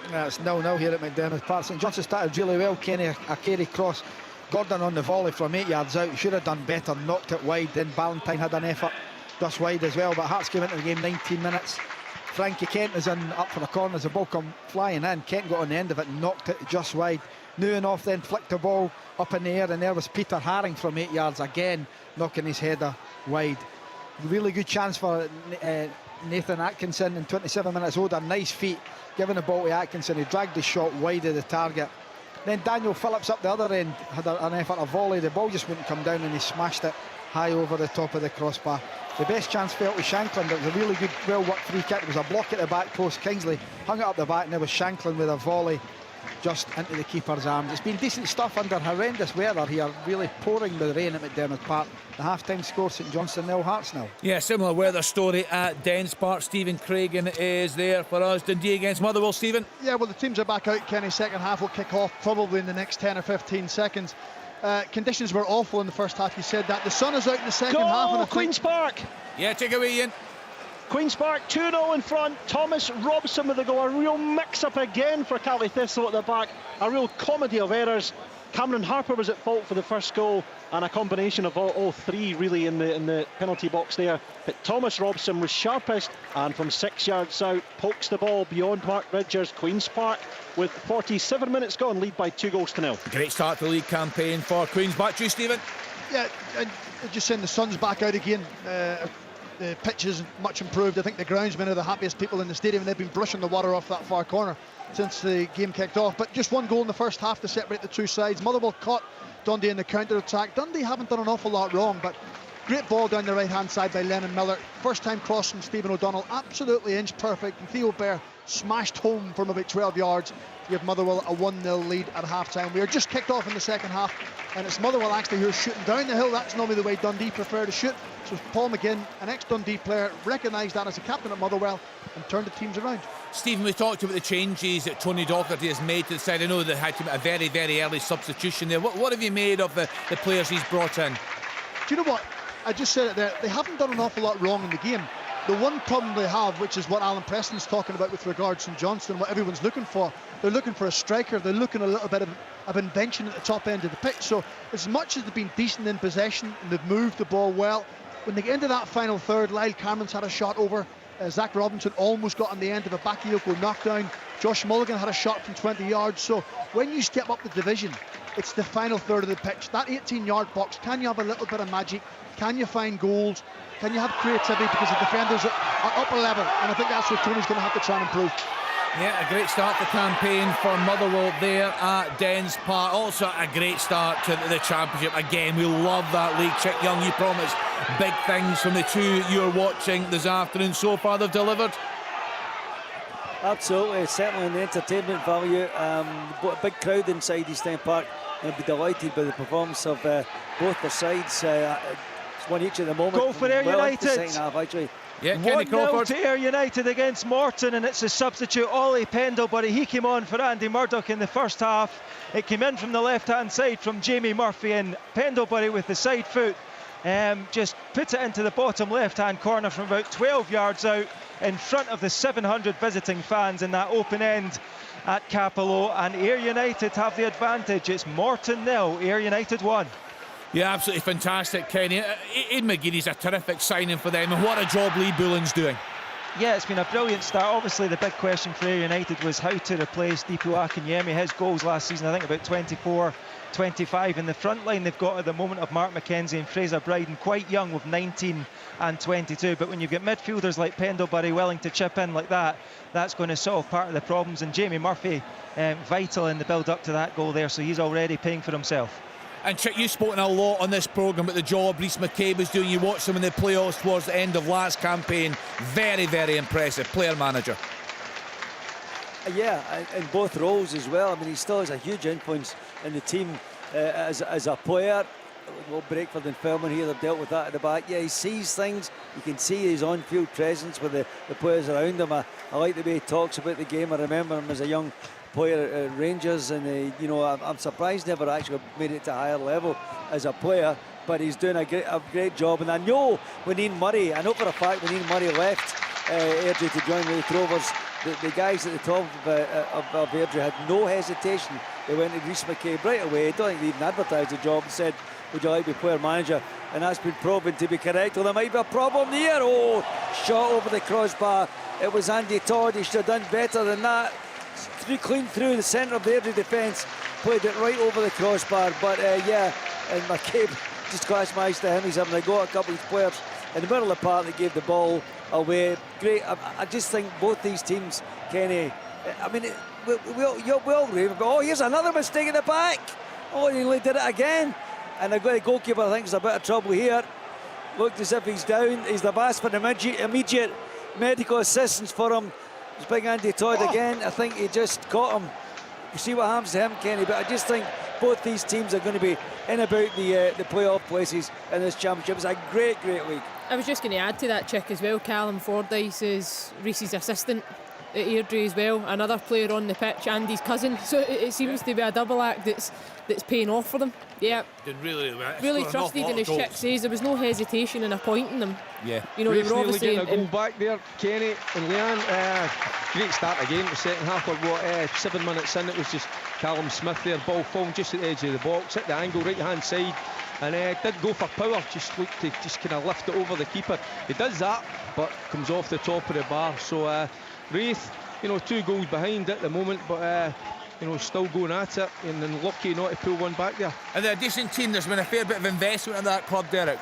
It's 0-0 here at McDermott Park. St Johnstone started really well, Kenny. A carry cross. Gordon on the volley from 8 yards out. He should have done better, knocked it wide. Then Ballantyne had an effort just wide as well. But Hearts came into the game 19 minutes. Frankie Kent is in up for a corner as the ball come flying in. Kent got on the end of it, knocked it just wide. Nieuwenhof then flicked the ball up in the air, and there was Peter Haring from 8 yards again, knocking his header wide. Really good chance for Nathan Atkinson in 27 minutes older. Nice feet, giving the ball to Atkinson. He dragged the shot wide of the target. Then Daniel Phillips up the other end had an effort, a volley. The ball just wouldn't come down, and he smashed it high over the top of the crossbar. The best chance fell to Shanklin. It was a really good, well-worked free kick. It was a block at the back post. Kingsley hung it up the back, and there was Shanklin with a volley just into the keeper's arms. It's been decent stuff under horrendous weather here, really pouring with rain at McDermott Park. The half-time score, St Johnstone 0, Hearts 0. Yeah, similar weather story at Dens Park. Stephen Craigan is there for us. Dundee against Motherwell, Stephen. Yeah, well, the teams are back out, Kenny. Second half will kick off probably in the next 10 or 15 seconds. Conditions were awful in the first half, you said that. The sun is out in the second half. And Queen's Park! Yeah, take away, Ian. Queen's Park 2-0 in front. Thomas Robson with the goal. A real mix-up again for Caley Thistle at the back. A real comedy of errors. Cameron Harper was at fault for the first goal, and a combination of all three really in the penalty box there. But Thomas Robson was sharpest, and from 6 yards out pokes the ball beyond Mark Ridgers. Queen's Park with 47 minutes gone, lead by 2-0. Great start to the league campaign for Queen's. Back to you, Stephen. Yeah, and just saying the sun's back out again. The pitch is much improved. I think the groundsmen are the happiest people in the stadium. They've been brushing the water off that far corner since the game kicked off. But just one goal in the first half to separate the two sides. Motherwell caught Dundee in the counter-attack. Dundee haven't done an awful lot wrong, but great ball down the right-hand side by Lennon Miller. First time cross from Stephen O'Donnell, absolutely inch perfect. And Theo Bair smashed home from about 12 yards to give Motherwell a 1-0 lead at half-time. We are just kicked off in the second half, and it's Motherwell actually who are shooting down the hill. That's normally the way Dundee prefer to shoot. So Paul McGinn, an ex-Dundee player, recognised that as a captain at Motherwell and turned the teams around. Stephen, we talked about the changes that Tony Docherty has made to the side. I know they had to make a very, very early substitution there. What have you made of the players he's brought in? Do you know what? I just said it there. They haven't done an awful lot wrong in the game. The one problem they have, which is what Alan Preston's talking about with regards to Johnston, what everyone's looking for, they're looking for a striker. They're looking a little bit of invention at the top end of the pitch. So as much as they've been decent in possession and they've moved the ball well, when they get into that final third, Lyle Cameron's had a shot over. Zach Robinson almost got on the end of a Bakayoko knockdown. Josh Mulligan had a shot from 20 yards. So when you step up the division, it's the final third of the pitch. That 18-yard box, can you have a little bit of magic? Can you find goals? Can you have creativity? Because the defenders are up a level, and I think that's what Tony's going to have to try and improve. Yeah, a great start to the campaign for Motherwell there at Dens Park. Also a great start to the Championship. Again, we love that league. Chick Young, you promised big things from the two you're watching this afternoon. So far, they've delivered. Absolutely, certainly in the entertainment value. A big crowd inside East End Park. I'll be delighted by the performance of both the sides. It's one each at the moment. Go for Ayr United. Second half, actually. Yeah, Kenny Crawford. 1-0 to Ayr United against Morton, and it's a substitute, Ollie Pendlebury. He came on for Andy Murdoch in the first half. It came in from the left-hand side from Jamie Murphy, and Pendlebury with the side foot just put it into the bottom left-hand corner from about 12 yards out in front of the 700 visiting fans in that open end at Capello, and Ayr United have the advantage. It's Morton 0, Ayr United 1. Yeah, absolutely fantastic, Kenny. Ian McGeady's a terrific signing for them, and what a job Lee Bullen's doing. Yeah, it's been a brilliant start. Obviously, the big question for Ayr United was how to replace Dipu Akinyemi. His goals last season, I think about 24, 25. In the front line, they've got at the moment of Mark McKenzie and Fraser Bryden, quite young with 19 and 22. But when you've got midfielders like Pendlebury willing to chip in like that, that's going to solve part of the problems. And Jamie Murphy, vital in the build-up to that goal there, so he's already paying for himself. And Chick, you've spoken a lot on this programme about the job Rhys McCabe was doing. You watched him in the playoffs towards the end of last campaign. Very, very impressive player manager. Yeah, in both roles as well. I mean, he still has a huge influence in the team as a player. Well, Breakford and Fellman here, they've dealt with that at the back. Yeah, he sees things. You can see his on-field presence with the players around him. I like the way he talks about the game. I remember him as a young player at Rangers, and I'm surprised never actually made it to a higher level as a player, but he's doing a great job. And I know when Ian Murray, I know for a fact when Ian Murray left Airdrie to join Leith Rovers, the guys at the top of Airdrie had no hesitation. They went to Rhys McCabe right away. I don't think they even advertised the job and said, would you like to be player manager? And that's been proven to be correct. Well, there might be a problem here. Oh, shot over the crossbar. It was Andy Todd. He should have done better than that. Clean through the centre of the Airdrie defence. played it right over the crossbar. But yeah, and McCabe just scratched my eyes to him. He's having a go at a couple of players in the middle of the park that gave the ball away. Great. I just think both these teams, Kenny, I mean, we all rave about, oh, here's another mistake in the back. Oh, he only did it again. And the goalkeeper, I think, is a bit of trouble here. Looked as if he's down. He's the boss for immediate medical assistance for him. It's big Andy Todd again. I think he just caught him. You see what happens to him, Kenny. But I just think both these teams are going to be in about the playoff places in this championship. It's a great league. I was just going to add to that, Chick, as well. Callum Fordyce is Reese's assistant at Airdrie as well. Another player on the pitch, Andy's cousin. So it seems to be a double act that's paying off for them. Yeah. Did really trusted, and as Chick says, there was no hesitation in appointing them. Yeah. You know, they were obviously getting a goal back there, Kenny and Leanne. Great start again. The second half, or what? 7 minutes in, it was just Callum Smith there, ball falling just at the edge of the box, hit the angle right hand side, and did go for power. Just looked to just kind of lift it over the keeper. He does that, but comes off the top of the bar. So Wraith, 2 goals behind at the moment, but. Still going at it, and then lucky not to pull one back there. And they're a decent team. There's been a fair bit of investment in that club, Derek.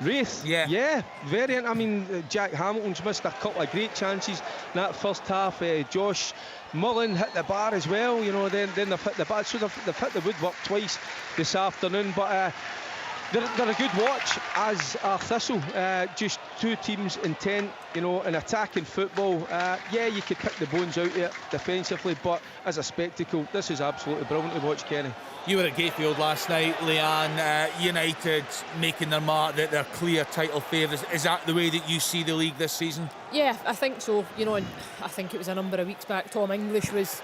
Wraith, yeah, very. I mean, Jack Hamilton's missed a couple of great chances in that first half. Josh Mullen hit the bar as well. Then they've hit the bar. So they've hit the woodwork twice this afternoon, but. They're a good watch, as are Thistle. Just 2 teams intent, in attacking football. You could pick the bones out of it defensively, but as a spectacle, this is absolutely brilliant to watch, Kenny. You were at Gayfield last night, Leanne. United making their mark, that they're clear title favourites. Is that the way that you see the league this season? Yeah, I think so. And I think it was a number of weeks back, Tom English was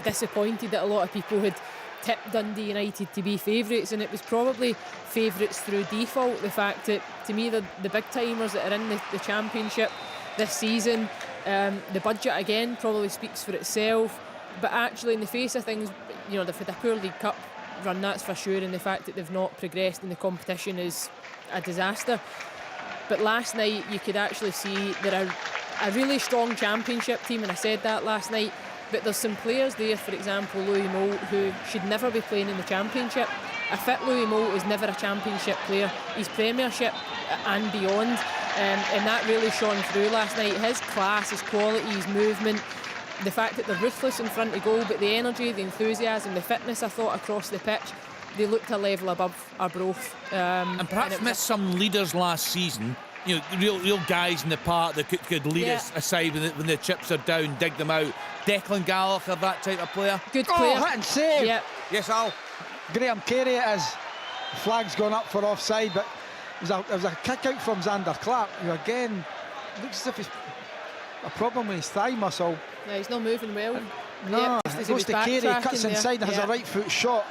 disappointed that a lot of people had tipped Dundee United to be favourites, and it was probably favourites through default. The fact that, to me, the big timers that are in the championship this season, the budget again probably speaks for itself, but actually in the face of things, they've had a poor League Cup run, that's for sure, and the fact that they've not progressed in the competition is a disaster. But last night you could actually see they're a really strong championship team, and I said that last night. But there's some players there, for example, Louis Moult, who should never be playing in the Championship. A fit Louis Moult is never a Championship player. He's Premiership and beyond. And that really shone through last night. His class, his quality, his movement, the fact that they're ruthless in front of goal, but the energy, the enthusiasm, the fitness, I thought, across the pitch, they looked a level above Arbroath. And perhaps missed some leaders last season. Real guys in the park that could lead us aside when the chips are down, dig them out. Declan Gallagher, that type of player. Good player. Hit and save. Yeah. Yes, Al. Graham Carey, as the flag's gone up for offside, but it was a kick out from Xander Clark, who again looks as if he's a problem with his thigh muscle. Yeah, he's not moving well. No, it goes to Carey, cuts inside and has a right foot shot.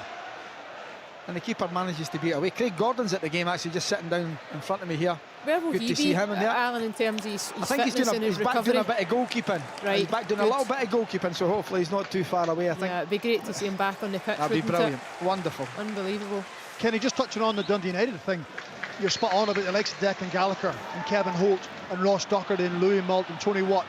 And the keeper manages to beat it away. Craig Gordon's at the game, actually, just sitting down in front of me here. Where will Good he to be, see him in there. Alan, in terms of his I think fitness and his he's back recovery? doing a bit of goalkeeping. Right. He's back doing a little bit of goalkeeping, so hopefully he's not too far away, I think. Yeah, it'd be great to see him back on the pitch. That'd be brilliant. Wonderful. Unbelievable. Kenny, just touching on the Dundee United thing, you're spot on about the likes of Declan Gallagher and Kevin Holt and Ross Docherty and Louis Moult and Tony Watt.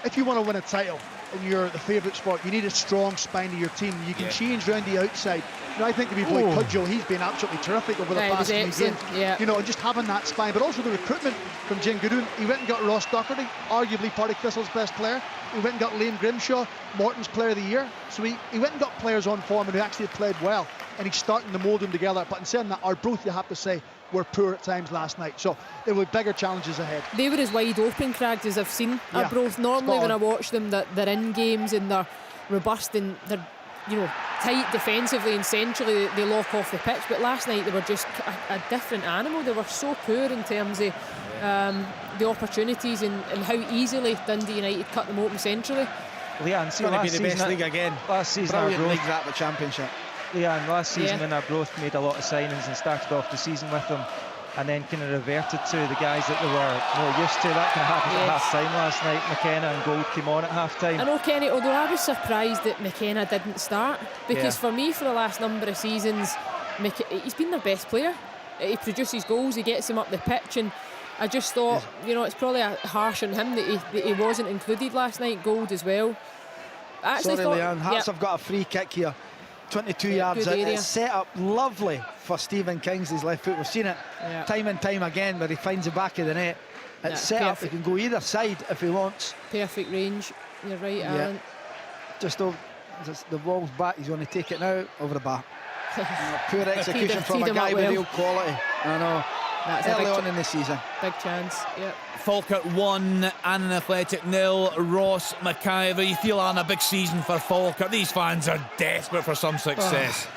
If you want to win a title and you're the favourite spot, you need a strong spine to your team. You can change round the outside. I think to be Blake Cudjoe, he's been absolutely terrific over the past few games. Yeah. And just having that spine, but also the recruitment from Jim Goodwin. He went and got Ross Docherty, arguably Partick Thistle's best player. He went and got Liam Grimshaw, Morton's player of the year. So he went and got players on form and who actually played well, and he's starting to mould them together. But in saying that, Arbroath, you have to say, were poor at times last night, so there were bigger challenges ahead. They were as wide open, Craigs, as I've seen Arbroath. Normally when I watch them, they're in games and they're robust and they're tight defensively and centrally, they lock off the pitch, but last night they were just a different animal. They were so poor in terms of the opportunities and how easily Dundee United cut them open centrally. Leanne, It's going to be the best league again. Last season, brilliant league, that, the Championship. Leanne, last season when Arbroath made a lot of signings and started off the season with them, and then kind of reverted to the guys that they were more used to. That kind of happened at half-time last night. McKenna and Gold came on at half-time. I know, Kenny, although I was surprised that McKenna didn't start, because for me, for the last number of seasons, he's been their best player. He produces goals, he gets them up the pitch, and I just thought, it's probably harsh on him that he wasn't included last night. Gold as well. Sorry, Leanne, Hearts have got a free kick here. 22 yards out. It's set up lovely for Stephen Kingsley's left foot. We've seen it time and time again where he finds the back of the net. It's set up, he can go either side if he wants. Perfect range, you're right, Alan. Just the ball's back, he's going to take it now over the bar. Poor execution from a guy with real quality. I know. That's early on in the season. Big chance, yep. Falkirk 1, Annan Athletic 0. Ross McIver, you feel on a big season for Falkirk. These fans are desperate for some success.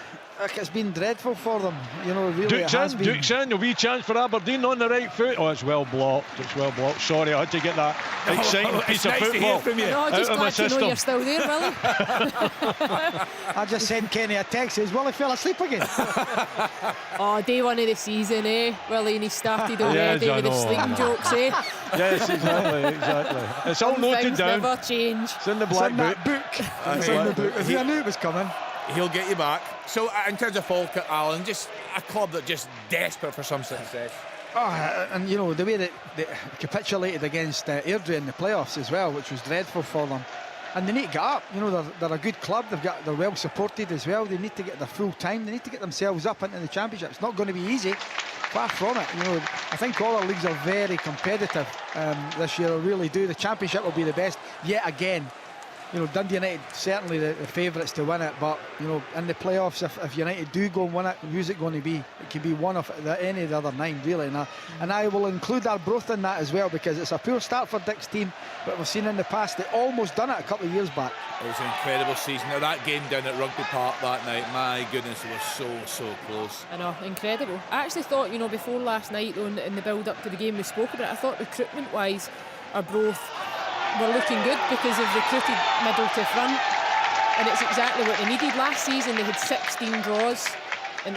It's been dreadful for them, you know, really. It has been. Duke's in, a wee chance for Aberdeen on the right foot. Oh, it's well blocked. It's well blocked. Sorry, I had to get that exciting piece of football from you. No, just glad to know you're still there, Willie. I just sent Kenny a text. Says, Willie fell asleep again. Day one of the season, Willie, and he started already with the sleeping jokes, Yes, exactly. It's all noted down. Never change. It's in the black book. It's in the book. If you knew it was coming. He'll get you back. So in terms of Falkirk, Alan, just a club that just desperate for some success. And you know, the way that they capitulated against Airdrie in the playoffs as well, which was dreadful for them. And they need to get up. You know, they're a good club. They're well supported as well. They need to get their full time. They need to get themselves up into the championship. It's not going to be easy. Far from it. You know, I think all our leagues are very competitive this year. I really do. The championship will be the best yet again. You know, Dundee United certainly the favourites to win it, but you know, in the playoffs, if United do go and win it, who's it going to be? It could be one of any of the other 9, really. And I will include Arbroath in that as well, because it's a poor start for Dick's team, but we've seen in the past they almost done it a couple of years back. It was an incredible season. Now that game down at Rugby Park that night, my goodness, it was so close. I know, incredible. I actually thought, you know, before last night, though, in the build up to the game we spoke about, I thought recruitment wise, Arbroath were looking good because they've recruited middle to front, and it's exactly what they needed. Last season they had 16 draws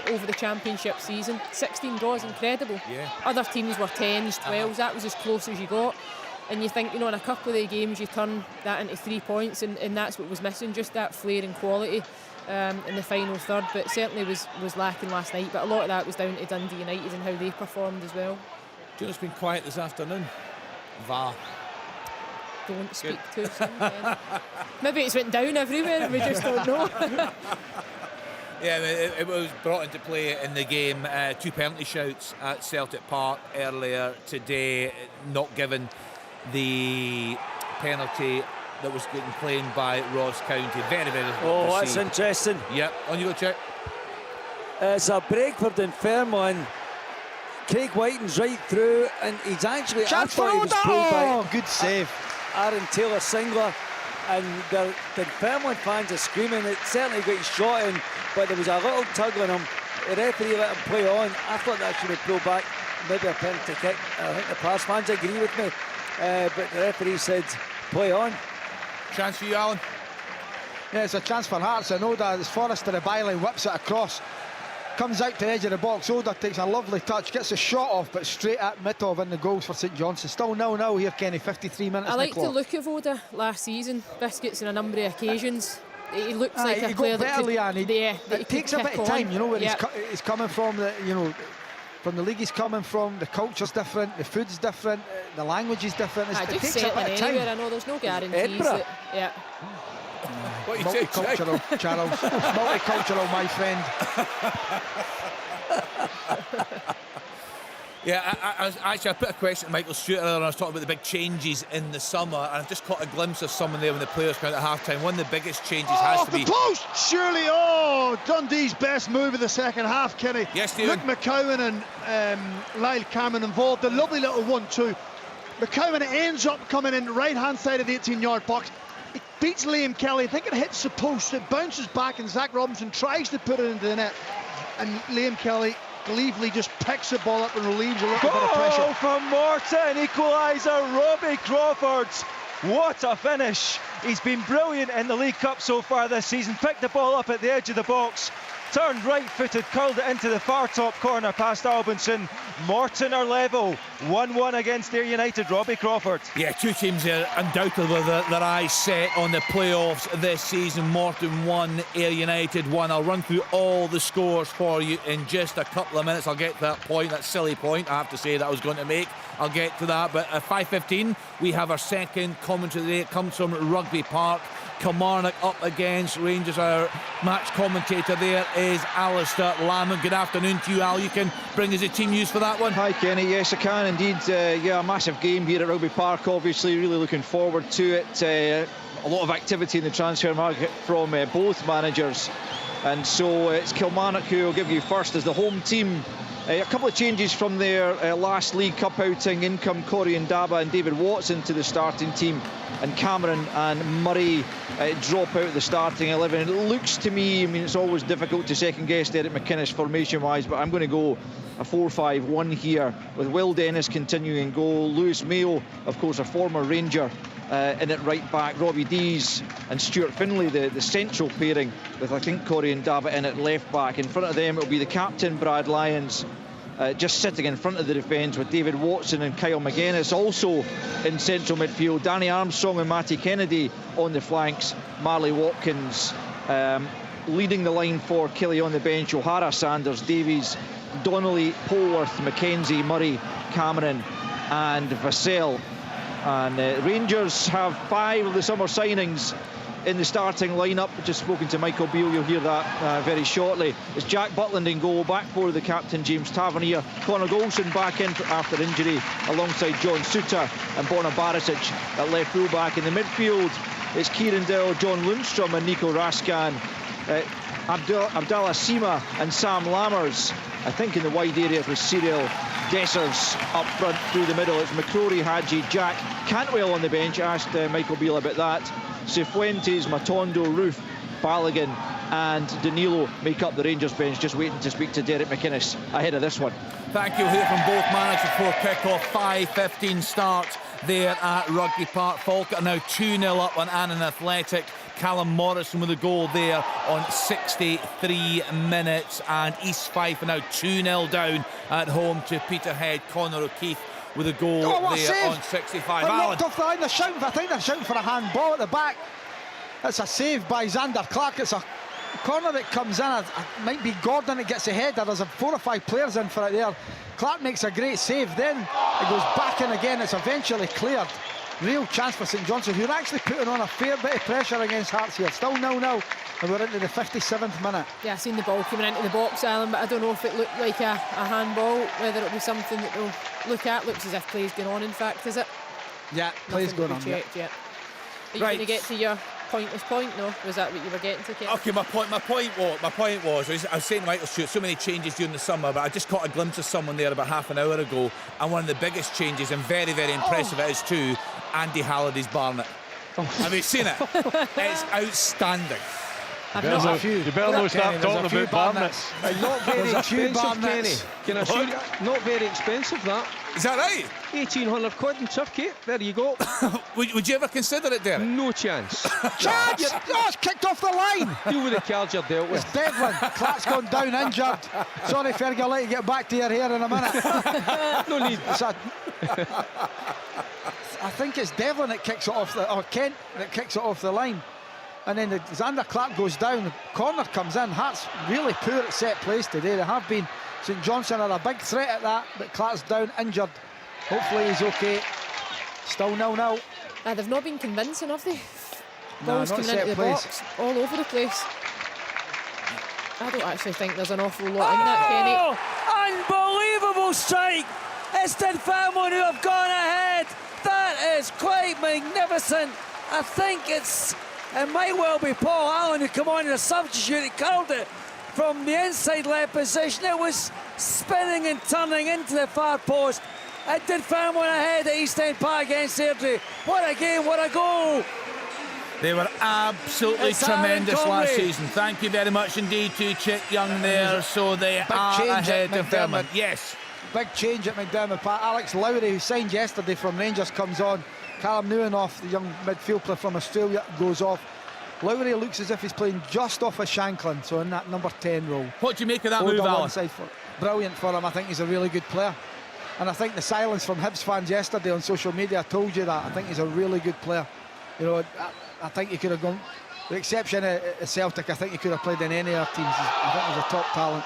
over the championship season. 16 draws, incredible. Yeah. Other teams were 10s, 12s, that was as close as you got. And you think, you know, in a couple of the games you turn that into 3 points, and that's what was missing, just that flair and quality in the final third. But certainly was lacking last night, but a lot of that was down to Dundee United and how they performed as well. Do you know it's been quiet this afternoon? VAR. Don't speak too soon. Maybe it's went down everywhere and we just don't know. Yeah, it was brought into play in the game. 2 penalty shouts at Celtic Park earlier today, not given the penalty that was getting claimed by Ross County. Very that's interesting. Yep, on you go, check. It's a break for Dunfermline, and Craig Whiting's right through, and he's actually chance for Oda! Good save. Aaron Taylor Singler, and the Dunfermline fans are screaming. It certainly got his shot in, but there was a little tug on him. The referee let him play on. I thought that should have pulled back, maybe a penalty kick. I think the Pars fans agree with me, but the referee said play on. Chance for you, Alan? Yeah, it's a chance for Hearts, and Oda, as Forrester the byline, whips it across. Comes out to the edge of the box. Oda takes a lovely touch, gets a shot off, but straight at Mitov in the goals for St Johnstone. Still 0-0 here, Kenny. 53 minutes. I like the look of Oda last season. Biscuits on a number of occasions. He looks like a he player got better, that could, it takes a bit of time, you know, where he's coming from. From the league he's coming from, the culture's different, the food's different, the language is different. It takes a bit of time. I know there's no guarantees. What you multicultural, Charles. Multicultural, my friend. Yeah, I put a question to Michael Stewart earlier, and I was talking about the big changes in the summer, and I've just caught a glimpse of someone there when the players come out at half-time. One of the biggest changes has to be... post! Surely, Dundee's best move of the second half, Kenny. Yes, Stephen. Luke McCowan and Lyle Cameron involved. A lovely little 1-2. McCowan ends up coming in the right-hand side of the 18-yard box. It beats Liam Kelly. I think it hits the post. It bounces back, and Zach Robinson tries to put it into the net. And Liam Kelly gleefully just picks the ball up and relieves a little bit of pressure. Goal from Morton, equaliser Robbie Crawford. What a finish. He's been brilliant in the League Cup so far this season. Picked the ball up at the edge of the box, turned right-footed, curled it into the far top corner past Albinson. Morton are level, 1-1 against Ayr United. Robbie Crawford. Yeah, two teams there undoubtedly with their eyes set on the playoffs this season. Morton 1, Ayr United 1. I'll run through all the scores for you in just a couple of minutes. I'll get to that point, that silly point I have to say that I was going to make. I'll get to that, but at 5:15 we have our second commentary today. It comes from Rugby Park. Kilmarnock up against Rangers. Our match commentator there is Alistair Lamont. Good afternoon to you, Al. You can bring us the team news for that one. Hi Kenny, yes I can indeed. A massive game here at Rugby Park, obviously, really looking forward to it. A lot of activity in the transfer market from both managers, and so it's Kilmarnock who will give you first as the home team. A couple of changes from their last League Cup outing. In come Corey and Daba and David Watson to the starting team, and Cameron and Murray drop out of the starting 11. It looks to me, I mean, it's always difficult to second guess Derek McInnes formation wise, but I'm going to go a 4-5-1 here, with Will Dennis continuing in goal, Lewis Mayo, of course a former Ranger, in at right back, Robbie Dees and Stuart Finlay, the central pairing, with I think Corey and Daba in at left back. In front of them it'll be the captain Brad Lyons, just sitting in front of the defence, with David Watson and Kyle McGuinness also in central midfield, Danny Armstrong and Matty Kennedy on the flanks, Marley Watkins leading the line for Kelly on the bench, O'Hara, Sanders, Davies, Donnelly, Polworth, McKenzie, Murray, Cameron and Vassell. And Rangers have 5 of the summer signings in the starting lineup. Just spoken to Michael Beale, you'll hear that very shortly. It's Jack Butland in goal, back for the captain James Tavernier, Conor Golson back in after injury alongside John Suter and Borna Barisic at left full back. In the midfield it's Kieran Dell, John Lundstrom and Nico Raskan, Abdallah Sima and Sam Lammers. I think in the wide area with Cyril Dessers up front through the middle. It's McCrory, Hadji, Jack, Cantwell on the bench. Asked Michael Beale about that. Cifuentes, Matondo, Roof, Balogun and Danilo make up the Rangers bench, just waiting to speak to Derek McInnes ahead of this one. Thank you. We'll hear from both managers before kick-off. 5:15 start there at Rugby Park. Falkirk are now 2-0 up on Annan Athletic. Callum Morrison with a goal there on 63 minutes, and East Fife are now 2-0 down at home to Peterhead. Conor O'Keefe with a goal there on 65. Knocked off the line. I think they're shouting for a handball at the back. It's a save by Xander Clark. It's a corner that comes in. It might be Gordon that gets ahead. There's 4 or 5 players in for it there. Clark makes a great save, then it goes back in again. It's eventually cleared. Real chance for St Johnstone, who are actually putting on a fair bit of pressure against Hearts here. Still 0-0, and we're into the 57th minute. Yeah, I've seen the ball coming into the box, Alan, but I don't know if it looked like a handball, whether it'll be something that they'll look at. Looks as if play's going on, in fact, is it? Yeah, play's going on. Checked yet. Are you going to get to your pointless point? No, was that what you were getting to, Ken? Okay, my point was I was saying to Michael Stewart, so many changes during the summer, but I just caught a glimpse of someone there about half an hour ago, and one of the biggest changes, and very, very impressive it is too, Andy Halliday's Barnett. Have you seen it? It's outstanding. You better not start talking about Barnets. Not very expensive, Kenny. Can I assure you? Not very expensive, that. Is that right? 1,800 quid in Turkey. There you go. would you ever consider it, Derek? No chance. Chance! Oh, it's kicked off the line. Deal with the cards you're dealt with. It's Devlin. Clark's gone down injured. Sorry, Fergie, I'll let you get back to your hair in a minute. No need. I think it's Devlin that kicks it off or Kent that kicks it off the line. And then Xander Clark goes down, the corner comes in. Hearts really poor at set plays today. They have been. St Johnstone are a big threat at that, but Clark's down, injured. Hopefully he's okay. Still 0-0. They've not been convincing, have they? Balls coming into the box, all over the place. I don't actually think there's an awful lot in that, Kenny. Unbelievable strike! It's Dunfermline who have gone ahead. That is quite magnificent. I think it might well be Paul Allen who come on as a substitute. He curled it from the inside left position. It was spinning and turning into the far post. It did Dunfermline ahead at East End Park against Airdrie. What a game, what a goal! They were absolutely tremendous last season. Thank you very much indeed to Chick Young there. So they are ahead of Dunfermline. Yes. Big change at McDermott Park. Alex Lowry, who signed yesterday from Rangers, comes on. Callum Newenoff, the young midfield player from Australia, goes off. Lowry looks as if he's playing just off of Shanklin, so in that number 10 role. What do you make of that move, Alan? Brilliant for him. I think he's a really good player. And I think the silence from Hibs fans yesterday on social media told you that. I think he's a really good player. You know, I think he could have gone, with the exception of Celtic, I think he could have played in any other teams. I think he's a top talent.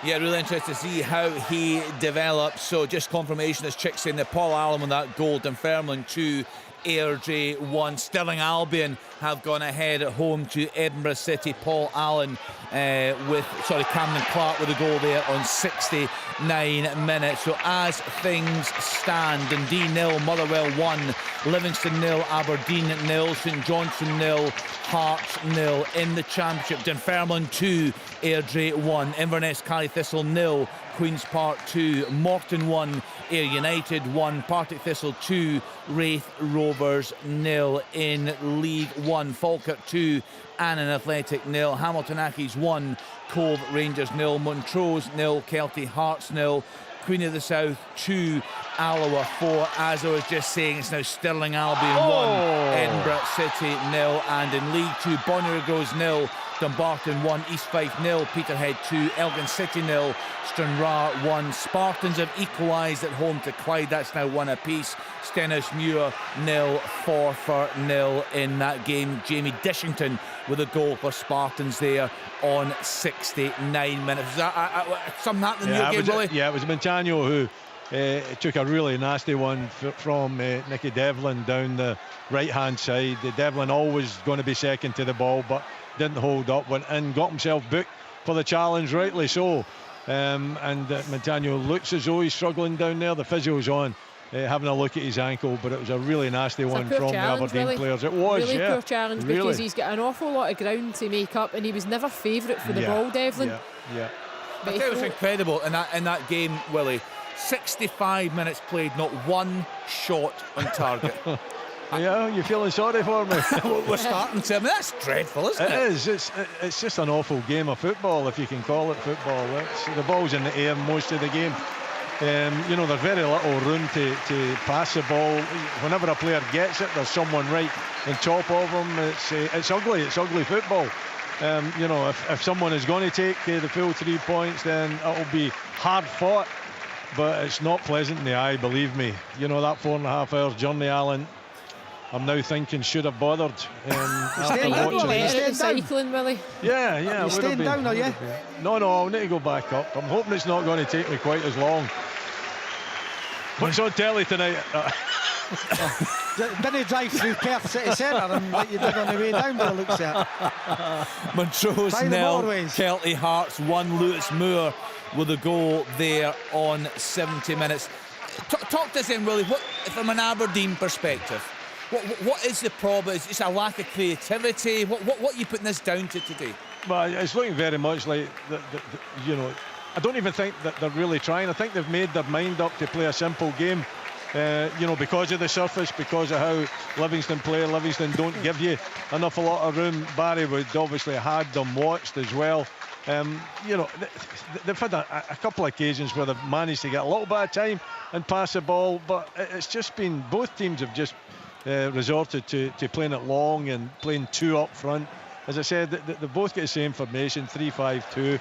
Yeah, really interested to see how he develops. So just confirmation, as Chick saying, that Paul Allen with that goal, Dunfermline 2, Airdrie 1. Stirling Albion have gone ahead at home to Edinburgh City. Paul Allen Cameron Clark with a goal there on 69 minutes. So as things stand, Dundee 0, Motherwell 1, Livingston 0, Aberdeen 0, St Johnstone 0, Hearts 0. In the Championship, Dunfermline 2, Airdrie 1, Inverness Carry Thistle 0, Queen's Park 2, Morton 1, Ayr United 1, Partick Thistle 2, Wraith Rovers 0. In League 1, Falkirk 2, Annan Athletic 0, Hamilton Accies 1, Cove Rangers 0, Montrose 0, Kelty Hearts 0, Queen of the South 2, Alloa 4. As I was just saying, it's now Stirling Albion 1, Edinburgh City 0, and in League 2, Bonnyrigg 0, Dumbarton 1, East Fife 0, Peterhead 2, Elgin City 0, Stranraer 1. Spartans have equalised at home to Clyde, that's now 1 apiece. Stenhousemuir 0, Forfar 0 in that game. Jamie Dishington with a goal for Spartans there on 69 minutes. Was that something happening in your game, Willie? Yeah, it was Montano who took a really nasty one from Nicky Devlin down the right-hand side. Devlin always going to be second to the ball, but didn't hold up, went in, got himself booked for the challenge, rightly so. And Montano looks as though he's struggling down there. The physio's on, having a look at his ankle, but it was a really nasty one from the Aberdeen players. It was, really poor challenge, because he's got an awful lot of ground to make up, and he was never favourite for the ball, Devlin. Yeah. I think it was incredible in that game, Willie. 65 minutes played, not one shot on target. Yeah, you're feeling sorry for me. We're starting to. I mean, that's dreadful, isn't it? It is. It's just an awful game of football, if you can call it football. The ball's in the air most of the game. There's very little room to pass the ball. Whenever a player gets it, there's someone right on top of him. It's ugly. It's ugly football. If someone is going to take the full 3 points, then it'll be hard fought. But it's not pleasant in the eye, believe me. That 4.5 hours journey, Alan, I'm now thinking should have bothered. After watching it. Cycling, Willie. Yeah. You're staying down, are you? No, I'll need to go back up. I'm hoping it's not going to take me quite as long. What's on telly tonight? Didn't drive through Perth City Centre and like you did on the way down by the looks at it. Montrose 0, Kelty Hearts 1, Lewis Moore with a goal there on 70 minutes. Talk to us then, Willie, from an Aberdeen perspective, what is the problem? Is it a lack of creativity? What are you putting this down to today? Well, it's looking very much like, I don't even think that they're really trying. I think they've made their mind up to play a simple game. Because of the surface, because of how Livingston play. Livingston don't give you an awful lot of room. Barry would obviously had them watched as well. They've had a couple of occasions where they've managed to get a little bit of time and pass the ball, but it's just been, both teams have just resorted to playing it long and playing 2 up front. As I said, they both get the same formation, 3-5-2.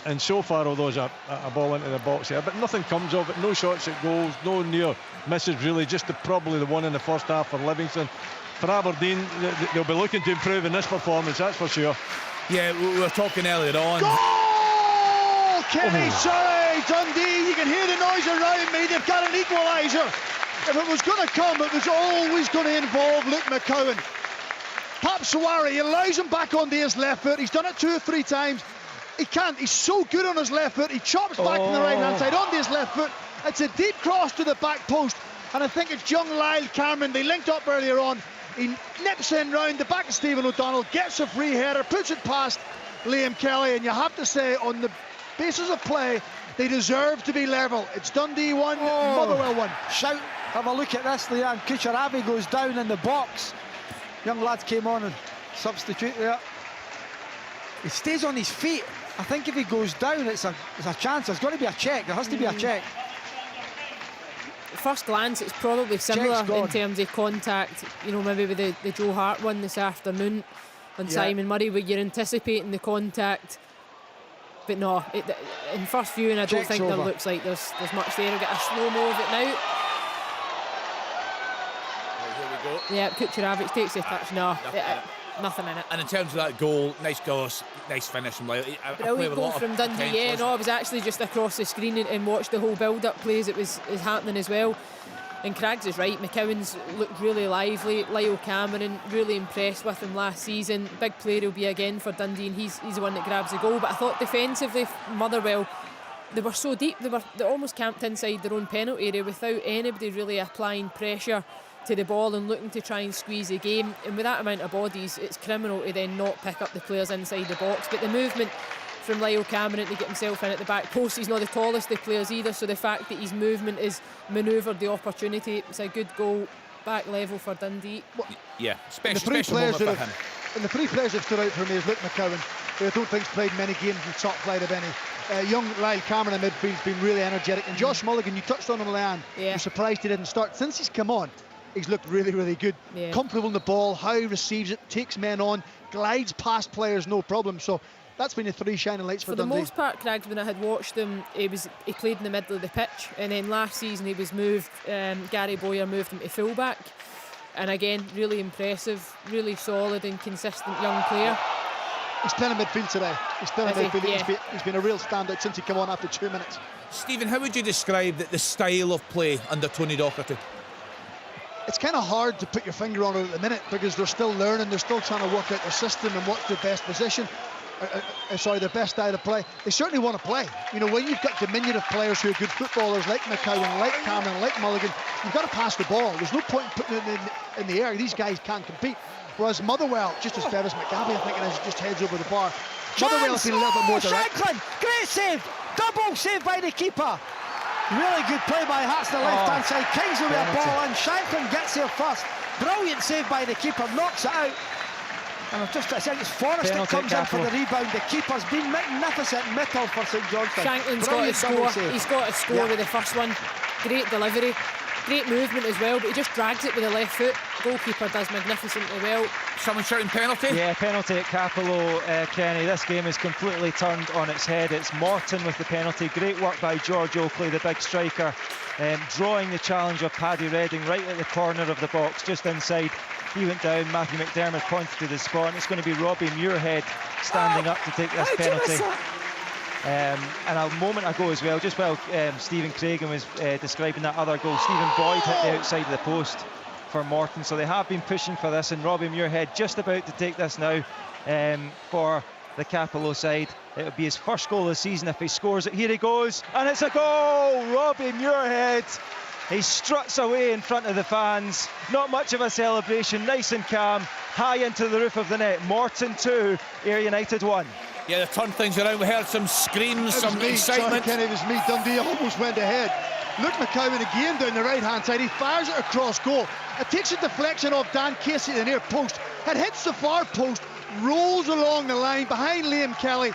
And so far, although there's a ball into the box here, but nothing comes of it, no shots at goals, no near misses really, just probably the one in the first half for Livingston. For Aberdeen, they'll be looking to improve in this performance, that's for sure. Yeah, we were talking earlier on. Goal! Kenny Surrey, Dundee, you can hear the noise around me, they've got an equaliser. If it was going to come, it was always going to involve Luke McCowan. Papsawari, he allows him back onto his left foot, he's done it 2 or 3 times. He can't, he's so good on his left foot, he chops back on the right hand side onto his left foot. It's a deep cross to the back post, and I think it's young Lyle Cameron, they linked up earlier on. He nips in round the back of Stephen O'Donnell, gets a free header, puts it past Liam Kelly, and you have to say, on the basis of play, they deserve to be level. It's Dundee 1, Motherwell 1. Shout, have a look at this, Leanne. Kucherabi goes down in the box. Young lads came on and substitute there. He stays on his feet. I think if he goes down, it's a chance. There's got to be a check. There has to be a check. At first glance, it's probably similar in terms of contact. Maybe with the Joe Hart one this afternoon on Simon Murray, where you're anticipating the contact. But no, in first viewing, I don't think there looks like there's much there. We'll get a slow-mo of it now. Here we go. Yeah, Kucheravic takes the touch. No, nothing in it. And in terms of that goal, nice finish from Lyle. Brilliant goal from Dundee. I was actually just across the screen and watched the whole build-up plays. It was happening as well. And Craggs is right, McCowan's looked really lively. Lyle Cameron, really impressed with him last season. Big player he'll be again for Dundee, and he's the one that grabs the goal. But I thought defensively, Motherwell, they were so deep, they almost camped inside their own penalty area without anybody really applying pressure to the ball and looking to try and squeeze the game. And with that amount of bodies, it's criminal to then not pick up the players inside the box. But the movement from Lyle Cameron to get himself in at the back post, he's not the tallest of players either, so the fact that his movement is manoeuvred the opportunity, it's a good goal back level for Dundee. Yeah, special moment for him. And the three players that stood out for me is Luke McCowan, who I don't think's played many games in the top flight of any. Young Lyle Cameron in midfield has been really energetic, and Josh Mulligan, you touched on him, Leanne. You're surprised he didn't start. Since he's come on, he's looked really, really good. Comfortable in the ball, how he receives it, takes men on, glides past players, no problem. So that's been the three shining lights for Dundee. For the most part, Craggs, when I had watched him, he played in the middle of the pitch, and then last season he was moved, Gary Boyer moved him to fullback, and again, really impressive, really solid and consistent young player. He's playing in midfield today. He's playing in midfield. He's been a real standout since he came on after 2 minutes. Stephen, how would you describe the style of play under Tony Docherty? It's kind of hard to put your finger on it at the minute because they're still learning, they're still trying to work out their system and what's the best position. The best style of play. They certainly want to play. You know, when you've got diminutive players who are good footballers like McCowan, like Cameron, like Mulligan, you've got to pass the ball. There's no point in putting it in the air. These guys can't compete. Whereas Motherwell, just as fair as McGabby, I think it is, just heads over the bar. Motherwell has been a little bit more direct. Shanklin, great save, double save by the keeper. Really good play by Hearts on the left-hand side. Kingsley with a ball in. Shanklin gets there first. Brilliant save by the keeper, knocks it out. And I think it's Forrest that comes in for the rebound. The keeper's been magnificent middle for St Johnstone. Shanklin's got a score. He's got a score with the first one. Great delivery, great movement as well, but he just drags it with the left foot. Goalkeeper does magnificently well. Someone shouting penalty? Yeah, penalty at Capello, Kenny. This game is completely turned on its head. It's Morton with the penalty. Great work by George Oakley, the big striker, drawing the challenge of Paddy Redding right at the corner of the box, just inside. He went down, Matthew McDermott pointed to the spot, and it's going to be Robbie Muirhead standing up to take this penalty. And a moment ago as well, just while Stephen Craigan was describing that other goal, Stephen Boyd hit the outside of the post for Morton, so they have been pushing for this, and Robbie Muirhead just about to take this now for the Capello side. It would be his first goal of the season if he scores it. Here he goes, and it's a goal! Robbie Muirhead. He struts away in front of the fans. Not much of a celebration, nice and calm, high into the roof of the net. Morton 2, Ayr United 1. Yeah, they turned things around. We heard some screams, some excitement. Kenny, it was me. Dundee almost went ahead. Luke McCowan again down the right-hand side. He fires it across goal. It takes a deflection off Dan Casey at the near post. It hits the far post, rolls along the line behind Liam Kelly.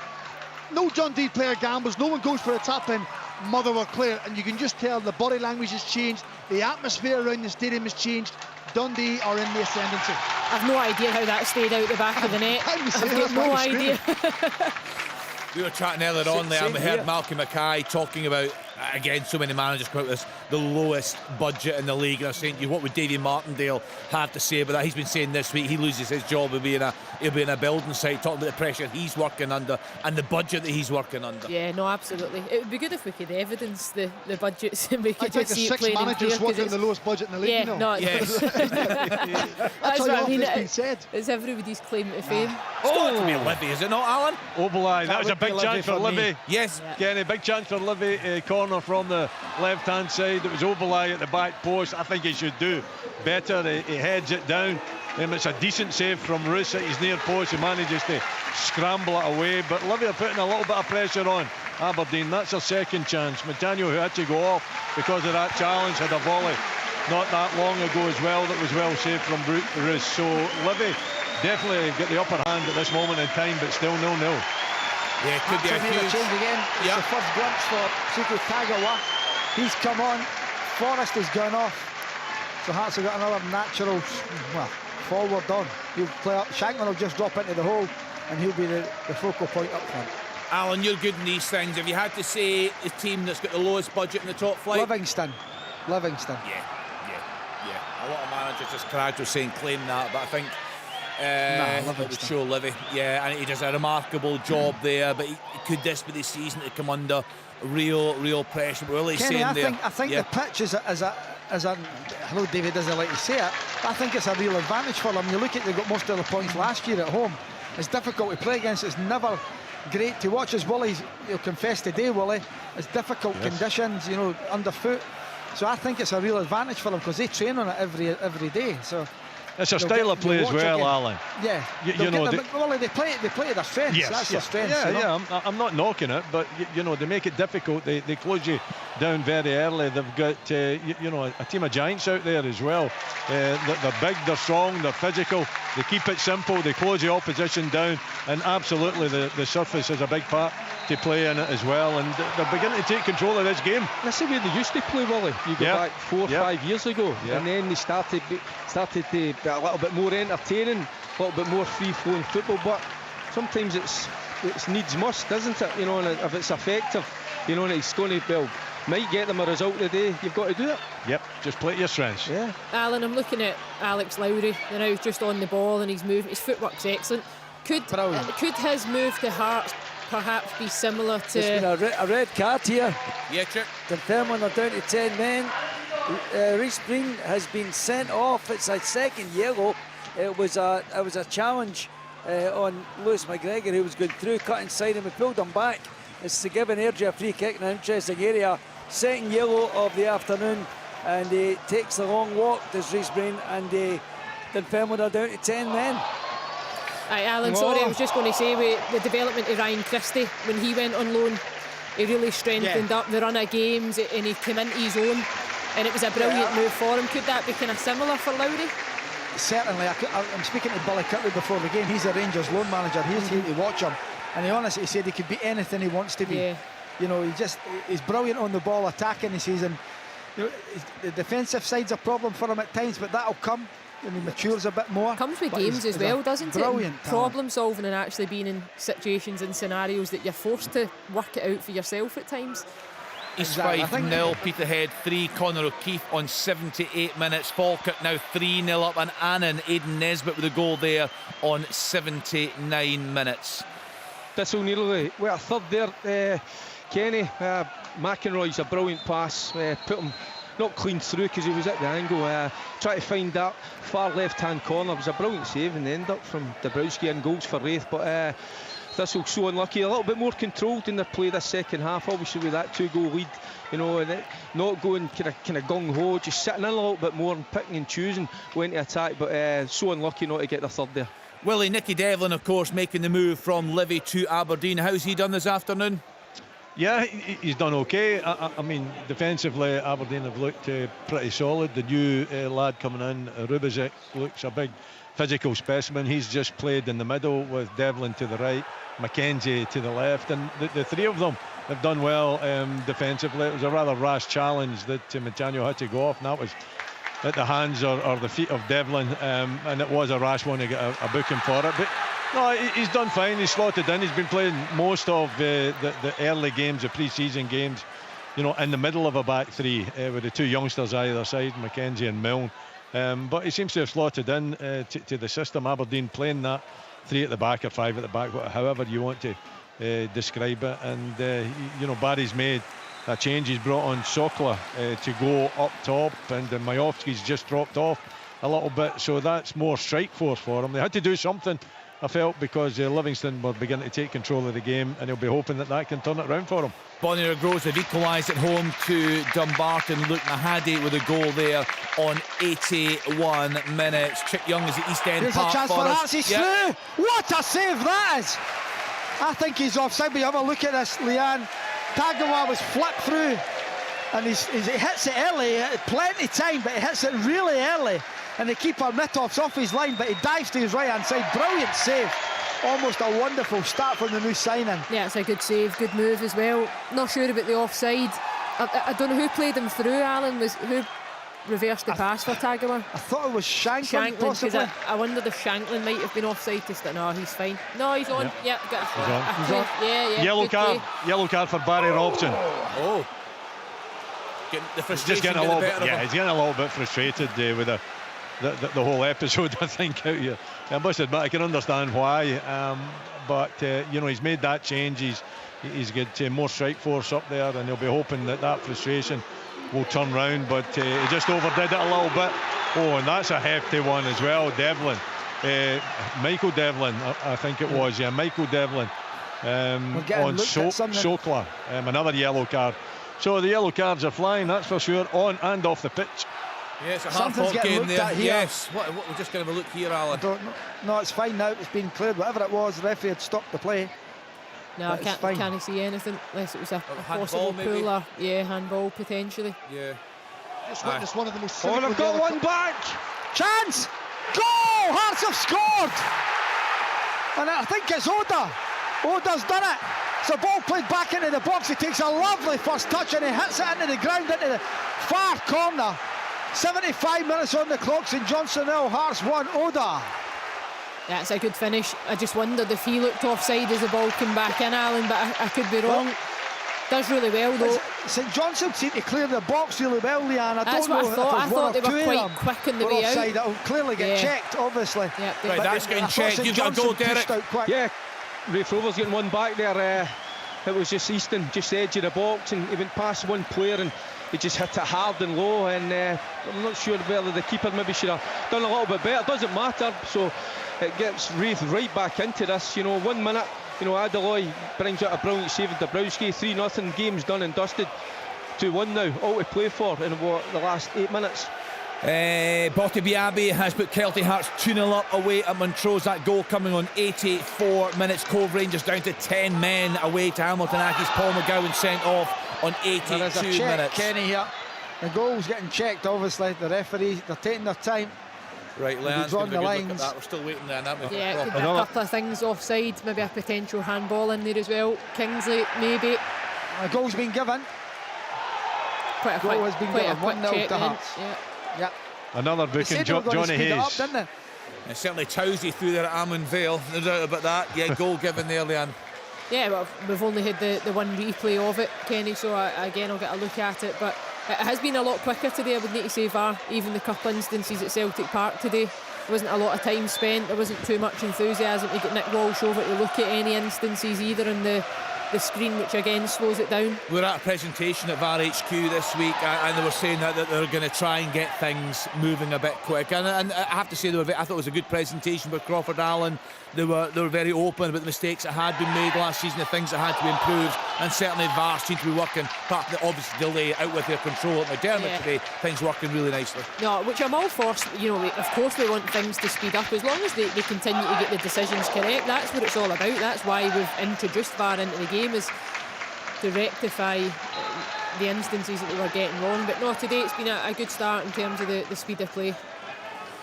No Dundee player gambles. No one goes for a tap-in. Motherwell clear, and you can just tell the body language has changed, the atmosphere around the stadium has changed. Dundee are in the ascendancy. I've no idea how that stayed out the back of the net. I've got no idea. We were chatting earlier on there, and we heard Malcolm Mackay talking about, again, so many managers come out with this, the lowest budget in the league. And I was saying, what would Davy Martindale have to say about that? He's been saying this week he loses his job, he'll be in a building site, talking about the pressure he's working under and the budget that he's working under. Yeah, no, absolutely. It would be good if we could evidence the budgets and we could just see it playing in clear. 6 managers working the lowest budget in the league. Yeah, you know? no, yes. That's what I mean. It's everybody's claim to fame. It's got to be Livy, is it not, Alan? Obalai, that was a big chance for Livy. Yes. Kenny, big chance for Livy. Corner from the left-hand side. It was Obalai at the back post. I think he should do better. He heads it down. It's a decent save from Roos at his near post. He manages to scramble it away. But Livy are putting a little bit of pressure on Aberdeen. That's their second chance. McDaniel, who had to go off because of that challenge, had a volley not that long ago as well that was well saved from Roos. So Livy definitely get the upper hand at this moment in time, but still 0-0. Yeah, could be a huge change again. It's the first glimpse for Suki Tagawa. He's come on. Forrest has gone off. So Hearts have got another natural, forward on. He'll play up. Shanklin will just drop into the hole, and he'll be the focal point up front. Alan, you're good in these things. If you had to say the team that's got the lowest budget in the top flight, Livingston. Yeah. A lot of managers, as Craggs was saying, claim that, but I think It would show Livy, yeah, and he does a remarkable job there. But could this be the season to come under real pressure? Well, he's Kenny, saying I think the pitch is a I know David doesn't like to say it, but I think it's a real advantage for them. You look at, they got most of the points last year at home. It's difficult to play against. It's never great to watch. As Willie, you'll confess today, Willie, it's difficult conditions, you know, underfoot. So I think it's a real advantage for them because they train on it every day. So it's a style of play as well, again. Alan. Yeah, you know, they play to their strengths. Yes, that's their strengths. Yeah, you know? yeah. I'm not knocking it, but you know, they make it difficult. They close you down very early. They've got you know, a team of giants out there as well. They're big, they're strong, they're physical. They keep it simple. They close the opposition down, and absolutely the surface has a big part to play in it as well. And they're beginning to take control of this game. That's the way they used to play, Willie. You go back 4 or 5 years ago, and then they started to be a little bit more entertaining, a little bit more free-flowing football. But sometimes it's needs must, isn't it? You know, and if it's effective, you know, and it's going to might get them a result today, you've got to do it. Yep, just play to your strengths. Yeah. Alan, I'm looking at Alex Lowry. You know, he's just on the ball and he's moving. His footwork's excellent. Could his move to Hearts perhaps be similar to... There's been a red card here. Yeah, Chip. Dunfermline are down to 10 men. Rhys Breen has been sent off. It's a second yellow. It was a challenge on Lewis McGregor, who was going through, cut inside him, and pulled him back. It's to give Energy a free kick in an interesting area. Second yellow of the afternoon, and he takes the long walk, does Rhys Breen, and Dunfermline are down to 10 men. Alan, sorry, I was just going to say, with the development of Ryan Christie, when he went on loan, he really strengthened up the run of games, and he came into his own, and it was a brilliant move for him. Could that be kind of similar for Lowry? Certainly. I'm speaking to Billy Kirtley before the game. He's a Rangers loan manager. He's here to watch him, and he honestly said he could be anything he wants to be. Yeah. You know, he's brilliant on the ball, attacking. He says, and you know, the defensive side's a problem for him at times, but that'll come when he matures a bit more. Comes with games as well, doesn't it? Brilliant problem solving and actually being in situations and scenarios that you're forced to work it out for yourself at times. East 5-0, Peterhead 3, Conor O'Keefe on 78 minutes. Falkirk now 3-0 up, and Annan, Aidan Nesbitt with a goal there on 79 minutes. Thistle nearly with a third there. Kenny, McEnroy's a brilliant pass, put him not clean through because he was at the angle, try to find that far left hand corner. It was a brilliant save in the end up from Dabrowski, and goals for Raith, but Thistle so unlucky. A little bit more controlled in their play this second half, obviously with that 2-goal lead, you know, and not going kind of gung-ho, just sitting in a little bit more and picking and choosing when to attack, but so unlucky not to get the third there. Willie, Nicky Devlin, of course, making the move from Livy to Aberdeen. How's he done this afternoon? Yeah, he's done okay. I mean, defensively, Aberdeen have looked pretty solid. The new lad coming in, Rubizic, looks a big physical specimen. He's just played in the middle with Devlin to the right, McKenzie to the left, and the three of them have done well defensively. It was a rather rash challenge that Matano had to go off, and that was at the hands or the feet of Devlin, and it was a rash one to get a booking for it. But no, he's done fine. He's slotted in. He's been playing most of the early games, the pre-season games, you know, in the middle of a back three with the two youngsters either side, McKenzie and Milne. But he seems to have slotted in to the system. Aberdeen playing that 3 at the back or 5 at the back, however you want to describe it. And you know, Barry's made a change. He's brought on Sokla to go up top, and Majowski's just dropped off a little bit, so that's more strike force for him. They had to do something, I felt, because Livingston were beginning to take control of the game, and he'll be hoping that can turn it around for him. Bonnyrigg Rose have equalised at home to Dumbarton. Luke Mahadi with a goal there on 81 minutes. Chip Young is at East End Here's Park a chance for us. He's through. What a save that is! I think he's offside, but you have a look at this, Leanne. Tagawa was flipped through, and he hits it early, plenty time, but he hits it really early, and the keeper Mitoff's off his line, but he dives to his right hand side. Brilliant save. Almost a wonderful start from the new signing. Yeah, it's a good save, good move as well. Not sure about the offside. I don't know who played him through, Alan. Who reversed the pass for Tagawa? I thought it was Shanklin possibly. I wondered if Shanklin might have been offside. No, he's fine. No, he's on. Yep. Got a he's on. He's on. Yeah. Yellow card for Barry Robson. Oh. The frustration he's getting a little bit frustrated with the whole episode, I think, out here. I must admit, I can understand why, but you know, he's made that change. He's got more strike force up there, and he'll be hoping that frustration will turn round, but he just overdid it a little bit. Oh, and that's a hefty one as well. Devlin, Michael Devlin, I think it was, yeah, Michael Devlin on Sokla, another yellow card. So the yellow cards are flying, that's for sure, on and off the pitch. Yeah, it's a hard-fought game there. Yes. What, we're just going to have a look here, Alan. I don't know. No, it's fine now. It's been cleared. Whatever it was, the referee had stopped the play. No, I can't see anything unless it was a possible pull or handball potentially. Yeah. Just witnessed one of the most. Oh, they've got one back. Chance. Goal! Hearts have scored. And I think it's Oda. Oda's done it. It's a ball played back into the box. He takes a lovely first touch and he hits it into the ground, into the far corner. 75 minutes on the clock. St Johnstone 0, Hearts 1. Oda. Yeah, it's a good finish. I just wondered if he looked offside as the ball came back in, Alan, but I could be wrong. Does really well though. St Johnstone seem to clear the box really well, Leanne. That's what I thought. I thought they were quite quick on the way out. It'll clearly get checked, obviously. Yeah, right, that's getting checked. You've got to go, Derek. Yeah, Raith Rovers getting one back there. It was just Easton, just the edge of the box, and he went past one player and he just hit it hard and low, and I'm not sure whether the keeper maybe should have done a little bit better. It doesn't matter, so it gets Raith right back into this. You know, 1 minute, you know, Adeloy brings out a brilliant save of Dabrowski. 3-0, game's done and dusted. 2-1 now, all to play for in the last 8 minutes. Botibiabi has put Kelty Hearts 2-0 up away at Montrose. That goal coming on 84 minutes. Cove Rangers down to 10 men away to Hamilton Accies. Paul McGowan sent off on 82 there's a check, minutes. Kenny here. The goal's getting checked, obviously. The referees, they're taking their time. Right, Leanne's going to the look at lines. that. We're still waiting there. That yeah, could be a couple of things offside. Maybe a potential handball in there as well. Kingsley, maybe. A goal's been given. Quite a goal has been given. 1-0 to Hearts. Yeah. Another booking, Johnny Hayes. Up, didn't they? And certainly Towsey through there at Amon Vale. No doubt about that. Yeah, goal given there, Leanne. Yeah, well, we've only had the one replay of it, Kenny, so again I'll get a look at it, but it has been a lot quicker today, I would need to say, VAR. Even the couple instances at Celtic Park today, there wasn't a lot of time spent, there wasn't too much enthusiasm to get Nick Walsh over to look at any instances either on the screen, which again slows it down. We were at a presentation at VAR HQ this week, and they were saying that they're going to try and get things moving a bit quick. And I have to say, I thought it was a good presentation with Crawford Allen. They were very open about the mistakes that had been made last season, the things that had to be improved, and certainly VAR seemed to be working. Apart from the obvious delay out with their control at McDermott today, things working really nicely. No, which I'm all for. You know, of course we want things to speed up as long as they continue to get the decisions correct. That's what it's all about. That's why we've introduced VAR into the game, is to rectify the instances that they were getting wrong. But no, today it's been a good start in terms of the speed of play.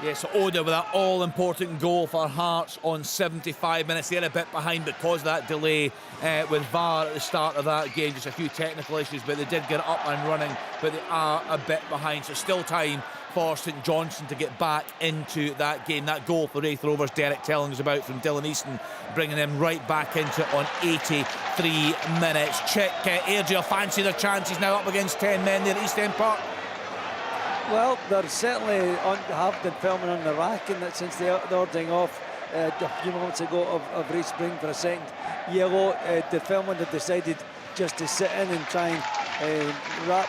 Yeah, so Oda with that all-important goal for Hearts on 75 minutes. They're a bit behind because of that delay with VAR at the start of that game. Just a few technical issues, but they did get it up and running, but they are a bit behind. So still time for St Johnstone to get back into that game. That goal for Raith Rovers, Derek telling us about, from Dylan Easton, bringing them right back into it on 83 minutes. Check Airdrie fancy their chances now up against 10 men there at East End Park. Well, they're certainly have been filming on the rack in that since the ordering off a few moments ago of Reece Spring for a second yellow. The filming have decided just to sit in and try and wrap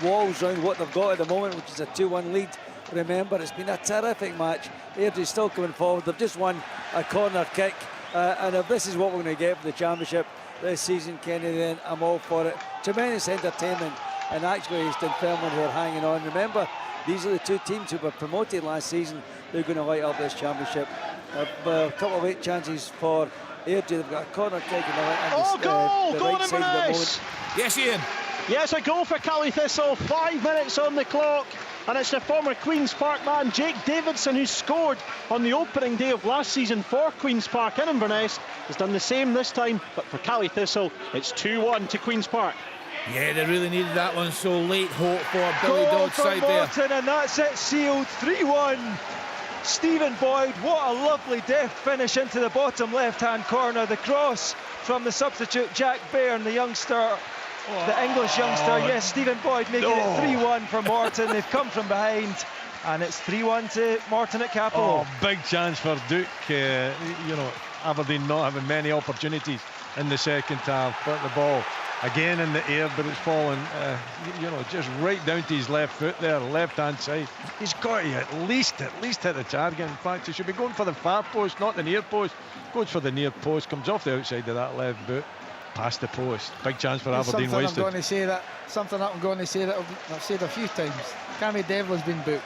walls around what they've got at the moment, which is a 2-1 lead. Remember, it's been a terrific match. Airdrie's still coming forward. They've just won a corner kick, and if this is what we're going to get for the championship this season, Kenny, then I'm all for it. Tremendous entertainment. And actually, it's Dunfermline who are hanging on. Remember, these are the two teams who were promoted last season. They're going to light up this championship. A couple of 8 chances for Airdrie. They've got a corner kick and goal! The Goal right side of the moment. Yes, Ian. Yes, a goal for Cali Thistle. 5 minutes on the clock. And it's the former Queen's Park man, Jake Davidson, who scored on the opening day of last season for Queen's Park in Inverness. Has done the same this time, but for Cali Thistle, it's 2-1 to Queen's Park. Yeah, they really needed that one, so late hope for Billy Dodd's side there. Morton, and that's it, sealed 3-1. Stephen Boyd, what a lovely deft finish into the bottom left-hand corner. The cross from the substitute Jack Bairn, the youngster, the English youngster. Yes, Stephen Boyd making it 3-1 for Morton. They've come from behind. And it's 3-1 to Morton at Capel. Oh, big chance for Duke. Aberdeen not having many opportunities in the second half, but the ball again in the air, but it's fallen, just right down to his left foot there, left-hand side. He's got to at least hit the target. In fact, he should be going for the far post, not the near post. Goes for the near post, comes off the outside of that left boot, past the post. Big chance for Aberdeen wasted. Something I'm going to say that I've said a few times. Cammy Devlin's been booked.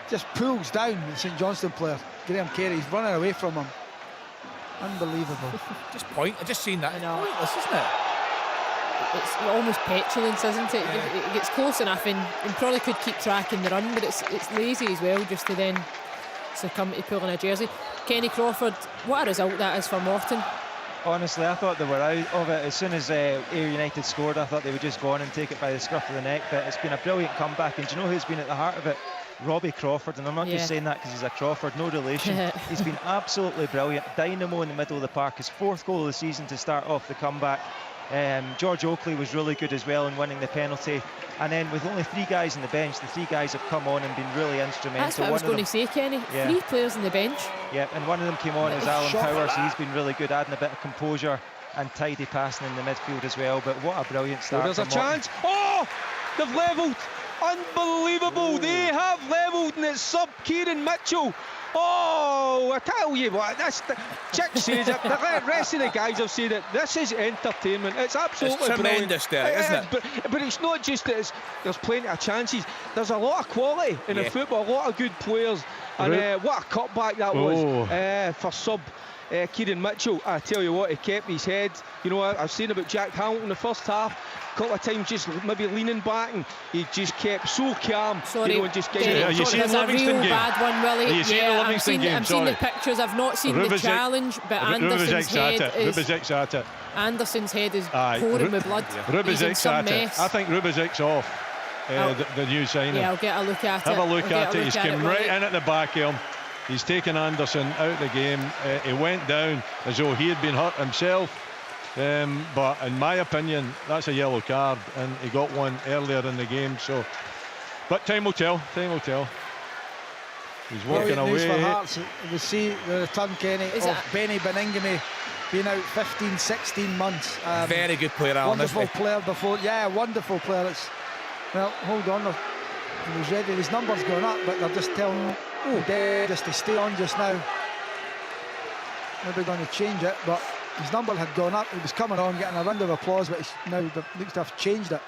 Just pulls down the St Johnstone player, Graham Carey. He's running away from him. Unbelievable. I just seen that. Pointless, isn't it? It's almost petulance, isn't it? Yeah. It gets close enough and probably could keep tracking the run, but it's lazy as well just to then succumb to pulling a jersey. Kenny Crawford, what a result that is for Morton. Honestly, I thought they were out of it. As soon as Ayr United scored, I thought they would just go on and take it by the scruff of the neck, but it's been a brilliant comeback, and do you know who's been at the heart of it? Robbie Crawford, and I'm not just saying that because he's a Crawford, no relation. He's been absolutely brilliant. Dynamo in the middle of the park, his 4th goal of the season to start off the comeback. George Oakley was really good as well in winning the penalty, and then with only 3 guys on the bench, the 3 guys have come on and been really instrumental. That's what I was going to say, Kenny. 3 players on the bench. Yeah, and one of them came on as Alan Powers. He's been really good, adding a bit of composure and tidy passing in the midfield as well. But what a brilliant start. There's a chance. Oh, they've levelled. Unbelievable. They have levelled, and it's sub Kieran Mitchell. Oh, I tell you what, Chick says it, the rest of the guys have said it. This is entertainment. It's absolutely tremendous, brilliant. Derek, isn't it? But it's not just that there's plenty of chances. There's a lot of quality in the football, a lot of good players. And what a cutback that was for sub Kieran Mitchell. I tell you what, he kept his head. You know, I've seen about Jack Hamilton in the first half, a couple of times just maybe leaning back, and he just kept so calm. Sorry, you know, and just there's a real bad one, Willie. I'm seen the pictures. I've not seen the challenge, but Anderson's head is pouring with blood. He's in some mess. I think Rubicek's off. The new signing. Yeah, I'll get a look at it. Have a look at it. He's come right in at the back of him. He's taken Anderson out of the game. He went down as though he had been hurt himself. But in my opinion, that's a yellow card, and he got one earlier in the game. So, but time will tell. Time will tell. He's walking away. News for Hearts. We see the return, Kenny, of Benny Beningame, been out 15, 16 months. Very good player, Alan. Wonderful player before. Yeah, wonderful player. Well, hold on. He was ready. His number's going up, but they're just telling him just to stay on just now. Maybe going to change it, but his number had gone up. He was coming on, getting a round of applause, but he's now looks to have changed it.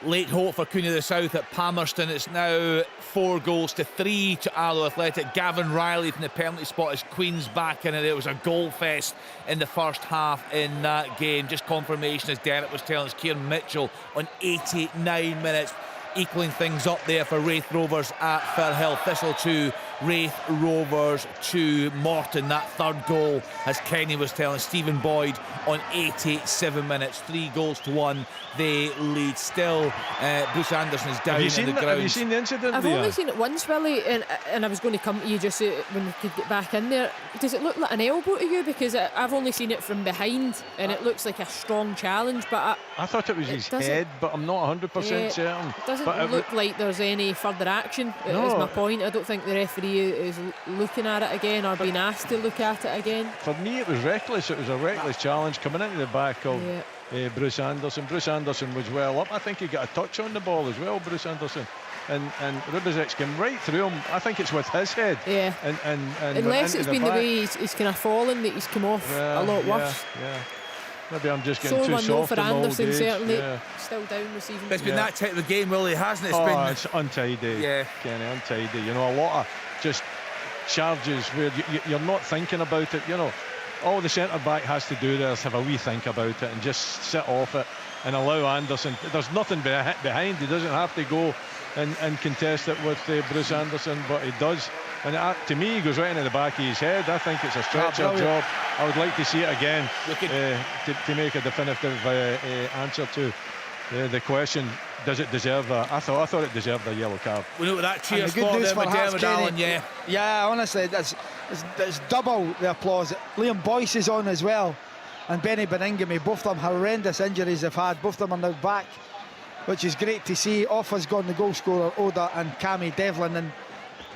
Late hope for Queen of the South at Palmerston. It's now 4-3 to Arlo Athletic. Gavin Riley from the penalty spot as Queen's back in it. It was a goal fest in the first half in that game. Just confirmation, as Derek was telling us, Kieran Mitchell on 89 minutes, equaling things up there for Raith Rovers at Firhill. Thistle 2, Raith Rovers 2. Morton, that third goal, as Kenny was telling Stephen Boyd, on 87 minutes. 3-1. They lead still. Bruce Anderson is down in the ground. Have you seen the incident? I've only seen it once, Willie, and I was going to come to you just when we could get back in there. Does it look like an elbow to you? Because I've only seen it from behind, and it looks like a strong challenge. But I thought it was his head, but I'm not 100% certain. It doesn't look like there's any further action. No. Is my point. I don't think the referee is looking at it again or being asked to look at it again. For me, it was reckless. It was a reckless challenge coming into the back of Bruce Anderson. Bruce Anderson was well up. I think he got a touch on the ball as well, Bruce Anderson. And Rubicek came right through him. I think it's with his head. Yeah. And unless it's been the way he's kind of fallen, that he's come off a lot worse. Yeah. Maybe I'm just getting too soft for Anderson, certainly. Still down this evening. It's been that type of game, really, hasn't it? It's untidy. Yeah. Kenny, untidy. You know, a lot of just charges where you're not thinking about it. You know, all the centre back has to do there is have a wee think about it and just sit off it and allow Anderson. There's nothing behind. He doesn't have to go and contest it with Bruce Anderson, but he does. And to me, he goes right into the back of his head. I think it's a stretcher job. I would like to see it again to make a definitive answer to the question. Does it deserve that? I thought it deserved a yellow card. We know that cheer spot there with Dermot Allen, Yeah, honestly, it's double the applause. Liam Boyce is on as well, and Benny Beningame. Both of them horrendous injuries they've had. Both of them are now back. which is great to see. Off has gone the goal scorer Oda and Cammy Devlin, and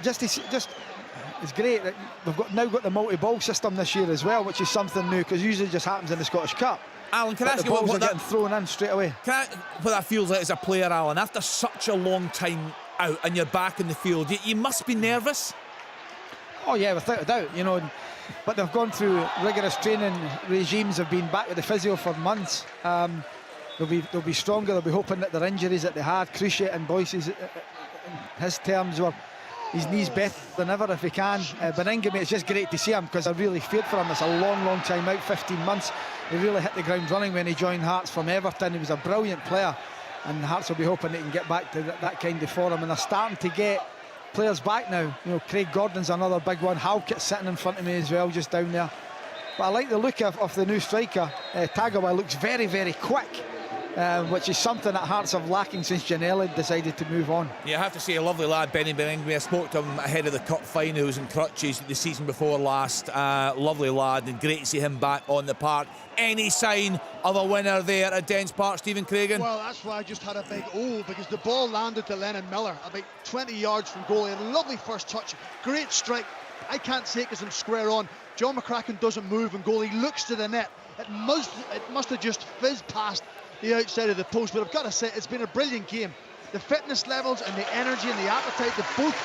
just it's great that we've now got the multi-ball system this year as well, which is something new, because usually it just happens in the Scottish Cup. Alan, can I ask you what that, getting thrown in straight away? What that feels like as a player, Alan, after such a long time out and you're back in the field, you must be nervous. Oh yeah, without a doubt, you know. But they've gone through rigorous training regimes. Have been back with the physio for months. They'll be stronger. They'll be hoping that their injuries that they had, cruciate and Boyce's, in his terms, were his knees better than ever if he can. Beningame, it's just great to see him, because I really feared for him. It's a long time out, 15 months. He really hit the ground running when he joined Hearts from Everton. He was a brilliant player, and Hearts will be hoping they can get back to that kind of form. And they're starting to get players back now. You know, Craig Gordon's another big one. Halkett's sitting in front of me as well, just down there. But I like the look of the new striker. Tagawa looks very quick, which is something that Hearts have lacking since Janela decided to move on. Yeah, I have to say, a lovely lad, Benny Beningame. I spoke to him ahead of the cup final. He was in crutches the season before last. Lovely lad, and great to see him back on the park. Any sign of a winner there at Dens Park, Stephen Craigan? Well, that's why I just had a big O, because the ball landed to Lennon Miller about 20 yards from goal. He had a lovely first touch, great strike. I can't say it because I'm square on. John McCracken doesn't move in goal. He looks to the net. It must have just fizzed past the outside of the post, but I've got to say, it's been a brilliant game. The fitness levels and the energy and the appetite that both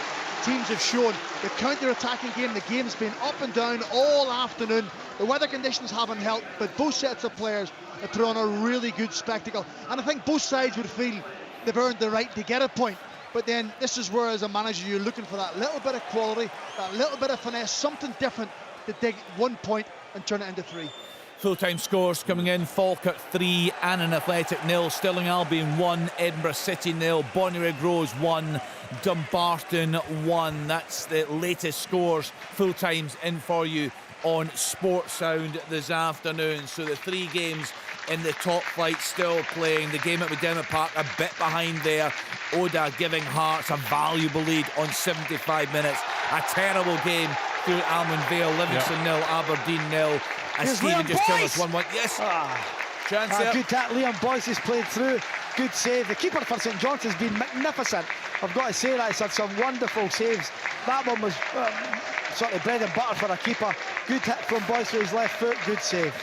teams have shown. The counter-attacking game, the game's been up and down all afternoon. The weather conditions haven't helped, but both sets of players have put on a really good spectacle. And I think both sides would feel they've earned the right to get a point. But then this is where, as a manager, you're looking for that little bit of quality, that little bit of finesse, something different to dig 1 point and turn it into 3. Full-time scores coming in: Falkirk 3, Annan Athletic 0, Stirling Albion 1, Edinburgh City 0, Bonnyrigg Rose 1, Dumbarton 1. That's the latest scores. Full-times in for you on Sports Sound this afternoon. So the 3 games in the top flight still playing. The game at McDermott Park a bit behind there. Oda giving Hearts a valuable lead on 75 minutes. A terrible game through Almond Vale. Livingston 0, Aberdeen 0. And Stephen just telling us 1-1. Yes. Chance there. Good that. Liam Boyce has played through. Good save. The keeper for St John's has been magnificent. I've got to say that. He's had some wonderful saves. That one was sort of bread and butter for a keeper. Good hit from Boyce with his left foot. Good save.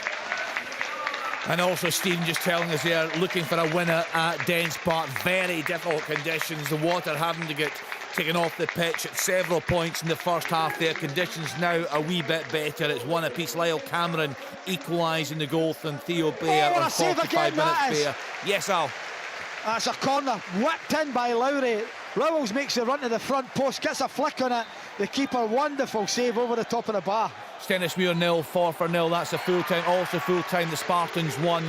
And also Stephen just telling us here, looking for a winner at Dens Park. Very difficult conditions. The water having to get taken off the pitch at several points in the first half there. Conditions now a wee bit better. It's one apiece. Lyle Cameron equalising the goal from Theo Blair on 45 minutes there. Yes, Al. That's a corner whipped in by Lowry. Rowells makes the run to the front post, gets a flick on it. The keeper, wonderful save over the top of the bar. Stennismuir 0, Forfar 0. That's a full-time. Also full-time, the Spartans 1,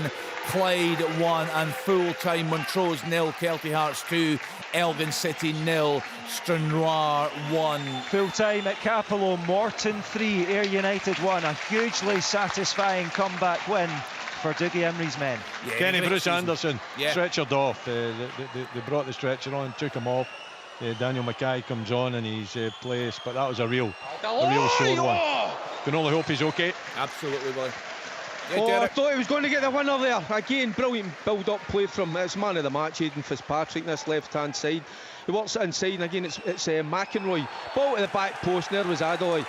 Clyde 1, and full-time Montrose 0, Kelty Hearts 2, Elgin City 0, Stranraer 1. Full-time at Capello, Morton 3, Ayr United 1. A hugely satisfying comeback win for Dougie Emery's men. Yeah, Kenny Bruce Anderson stretchered off. They brought the stretcher on, took him off. Daniel Mackay comes on in his place, but that was a real sore one. Can only hope he's okay. Absolutely, boy. Yeah, I thought he was going to get the winner there. Again, brilliant build-up play from his man of the match, Aidan Fitzpatrick, this left-hand side. He works it inside, and again, it's McInroy. Ball to the back post, and there was Adoy.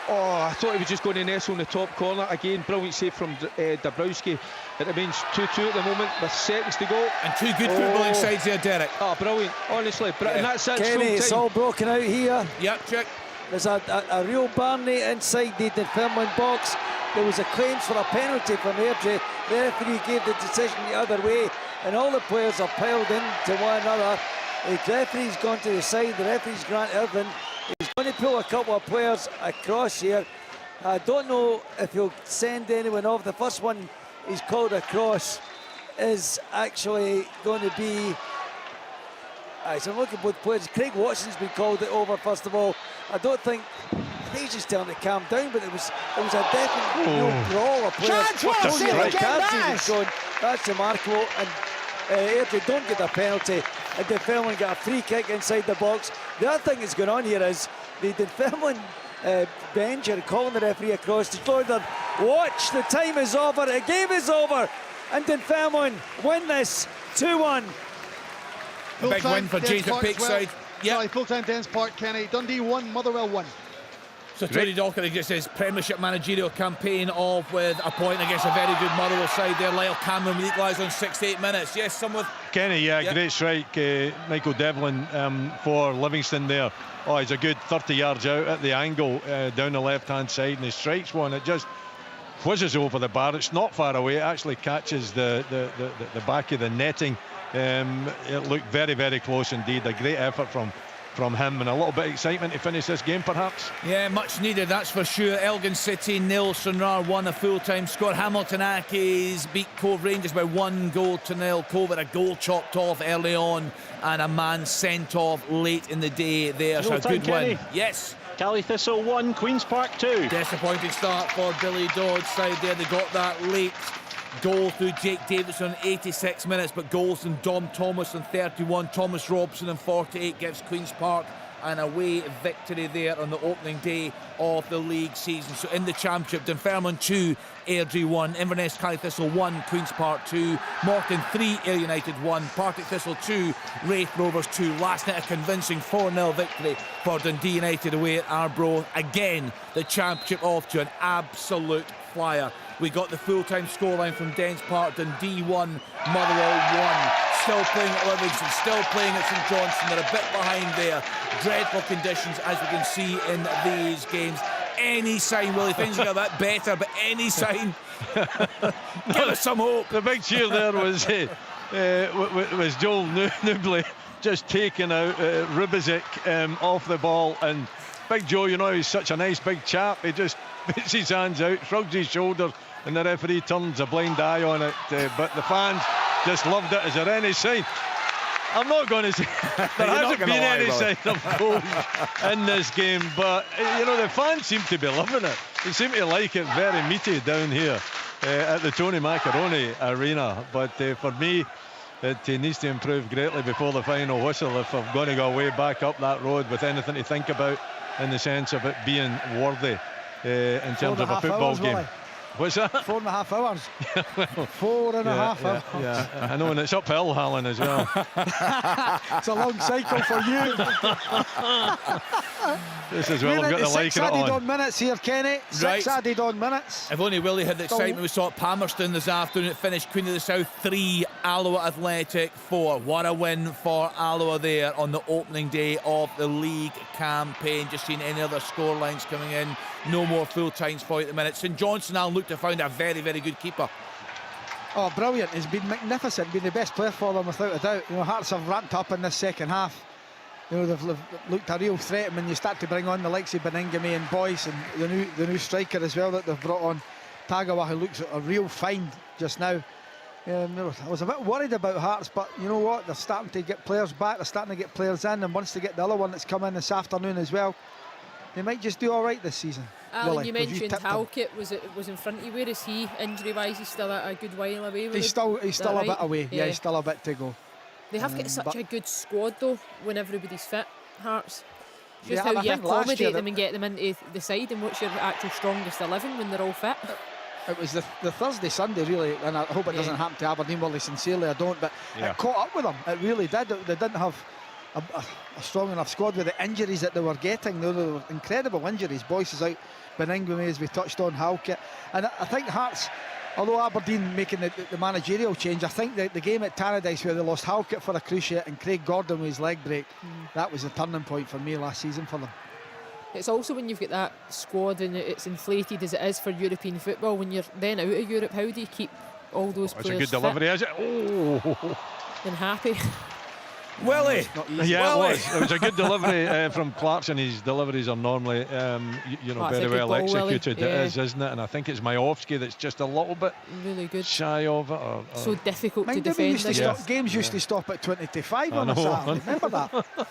Oh, I thought he was just going to nestle in the top corner. Again, brilliant save from Dabrowski. It remains 2-2 at the moment with seconds to go. And 2 good footballing sides there, Derek. Oh, brilliant, honestly. And that's it. Kenny, it's all broken out here. Yep, check. There's a real Barney inside the Dunfermline box. There was a claim for a penalty from Airdrie. The referee gave the decision the other way, and all the players are piled into one another. The referee's gone to the side. The referee's Grant Irvin. He's going to pull a couple of players across here. I don't know if he'll send anyone off. The first one he's called across is actually going to be... so I'm looking at both players. Craig Watson's been called it over first of all. I think he's just telling him to calm down, but it was a definite brawl of players. Chance, what a save again, that's remarkable, and Airdrie don't get a penalty, and Dunfermline get a free kick inside the box. The other thing that's going on here is the Dunfermline bench are calling the referee across the border. Watch, the time is over, the game is over, and Dunfermline win this 2-1. big win for James McPake's side. Full-time Dens Park, Kenny. Dundee 1, Motherwell 1. So Tony Docherty gets his Premiership managerial campaign off with a point against a very good Motherwell side there. Lyle Cameron equalised on 68 minutes. Yes, someone. Kenny, great strike. Michael Devlin for Livingston there. Oh, he's a good 30 yards out at the angle down the left-hand side, and he strikes one. It just whizzes over the bar. It's not far away. It actually catches the back of the netting. It looked very, very close indeed. A great effort from him, and a little bit of excitement to finish this game, perhaps. Yeah, much needed, that's for sure. Elgin City 0, Stranraer 1, a full-time score. Hamilton Accies beat Cove Rangers by 1-0. Cove had a goal chopped off early on and a man sent off late in the day there. So a good win. Yes. Cali Thistle 1, Queen's Park 2. Disappointing start for Billy Dodd's side there. They got that late goal through Jake Davidson in 86 minutes, but goals from Dom Thomas in 31, Thomas Robson in 48 gives Queen's Park an away victory there on the opening day of the league season. So in the Championship, Dunfermline 2, Airdrie 1, Inverness Cali Thistle 1, Queen's Park 2, Morton 3, Ayr United 1, Partick Thistle 2, Wraith Rovers 2. Last night a convincing 4-0 victory for Dundee United away at Arbroath. Again, the Championship off to an absolute flyer. We got the full-time scoreline from Dens Park. Dundee 1, Motherwell 1. Still playing at Livingston, still playing at St Johnstone. They're a bit behind there. Dreadful conditions, as we can see in these games. Any sign, Willie, things get a bit better, but any sign, give us some hope. The big cheer there was Joel Nubley just taking out Rubizic off the ball, and Big Joe, you know, he's such a nice big chap. He just puts his hands out, shrugs his shoulders, and the referee turns a blind eye on it. But the fans just loved it. Is there any sign? I'm not going to say there hasn't been any sign of goals in this game, but you know, the fans seem to be loving it. They seem to like it very meaty down here at the Tony Macaroni Arena. But for me, it needs to improve greatly before the final whistle if I'm going to go way back up that road with anything to think about in the sense of it being worthy in terms of a football game. What's that? 4.5 hours. 4.5 hours. Yeah, I know, and it's uphill, Alan, as well. It's a long cycle for you. This is well, I've got the like it Six added on minutes here, Kenny. Six added on minutes. If only Willie had the excitement we saw at Palmerston this afternoon. It finished Queen of the South 3, Alloa Athletic 4. What a win for Alloa there on the opening day of the league campaign. Just seen any other score lines coming in. No more full times for you at the minute. St Johnstone, I'll look to find a very, very good keeper. Oh, brilliant. He's been magnificent, been the best player for them without a doubt. You know, Hearts have ramped up in this second half. You know, they've looked a real threat when you start to bring on the likes of Beningame and Boyce and the new striker as well that they've brought on, Tagawa, who looks a real find just now. I was a bit worried about Hearts, but you know what? They're starting to get players back, they're starting to get players in, and once they get the other one that's come in this afternoon as well, they might just do all right this season. Alan, you mentioned Halkett was in front of you. Where is he injury-wise? He's still a good while away. He's still a bit away. Yeah, he's still a bit to go. They have got such a good squad though when everybody's fit, Hearts. Just how you accommodate them and get them into the side, and what's your actual strongest 11 when they're all fit? It was the Thursday, Sunday really, and I hope it doesn't happen to Aberdeen, Willie, sincerely I don't, but it caught up with them. It really did. They didn't have a strong enough squad with the injuries that they were getting. They were incredible injuries. Boyce is out, Beningame, as we touched on, Halkett, and I think Hearts, although Aberdeen making the managerial change, I think the game at Tannadice where they lost Halkett for a cruciate and Craig Gordon with his leg break, that was a turning point for me last season for them. It's also when you've got that squad and it's inflated as it is for European football, when you're then out of Europe, how do you keep all those players It's a good delivery, is it? Oh. And happy. Willie! Yeah, Willie. It was a good delivery from Clarkson. His deliveries are normally very well executed. It is, isn't it? And I think it's Majowski that's just a little bit really good shy of it. So difficult to defend. Games used to stop at 20 to 5 on a Saturday. Remember that?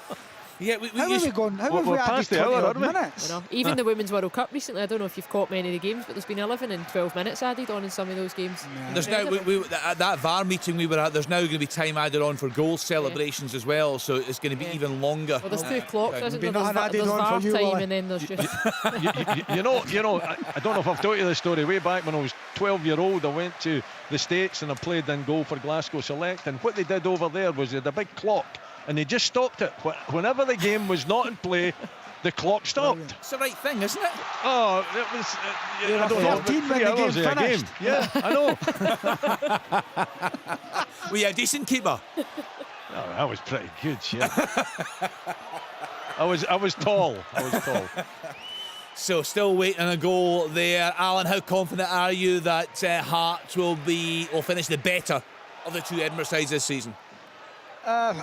Yeah, how have we gone? How have we added 20 minutes? Even the Women's World Cup recently, I don't know if you've caught many of the games, but there's been 11 and 12 minutes added on in some of those games. There's now at that VAR meeting we were at, there's now going to be time added on for goal celebrations as well, so it's going to be even longer. Well, there's two clocks, isn't there? There's VAR time and then there's just you know, I don't know if I've told you this story. Way back when I was 12-year-old, I went to the States and I played in goal for Glasgow Select, and what they did over there was they had a big clock and they just stopped it. Whenever the game was not in play, the clock stopped. It's the right thing, isn't it? Oh, it was. I don't know. 13 when the game finished. Yeah, I know. Were you a decent keeper? Oh, that was pretty good, yeah. I was tall. I was tall. So still waiting on a goal there. Alan, how confident are you that Hearts will finish the better of the two Edinburgh sides this season? I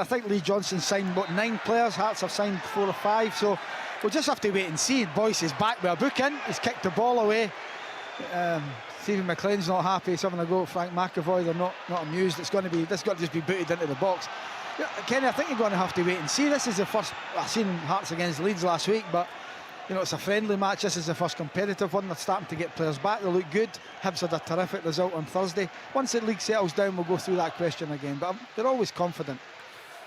think Lee Johnson signed about 9 players. Hearts have signed 4 or 5. So we'll just have to wait and see. Boyce is back with a book in. He's kicked the ball away. Stephen McLean's not happy. He's having a go at Frank McAvoy. They're not amused. This got to just be booted into the box. Yeah, Kenny, I think you're going to have to wait and see. This is the first. I've seen Hearts against Leeds last week, but it's a friendly match. This is the first competitive one. They're starting to get players back. They look good. Hibs had a terrific result on Thursday. Once the league settles down, we'll go through that question again. But they're always confident.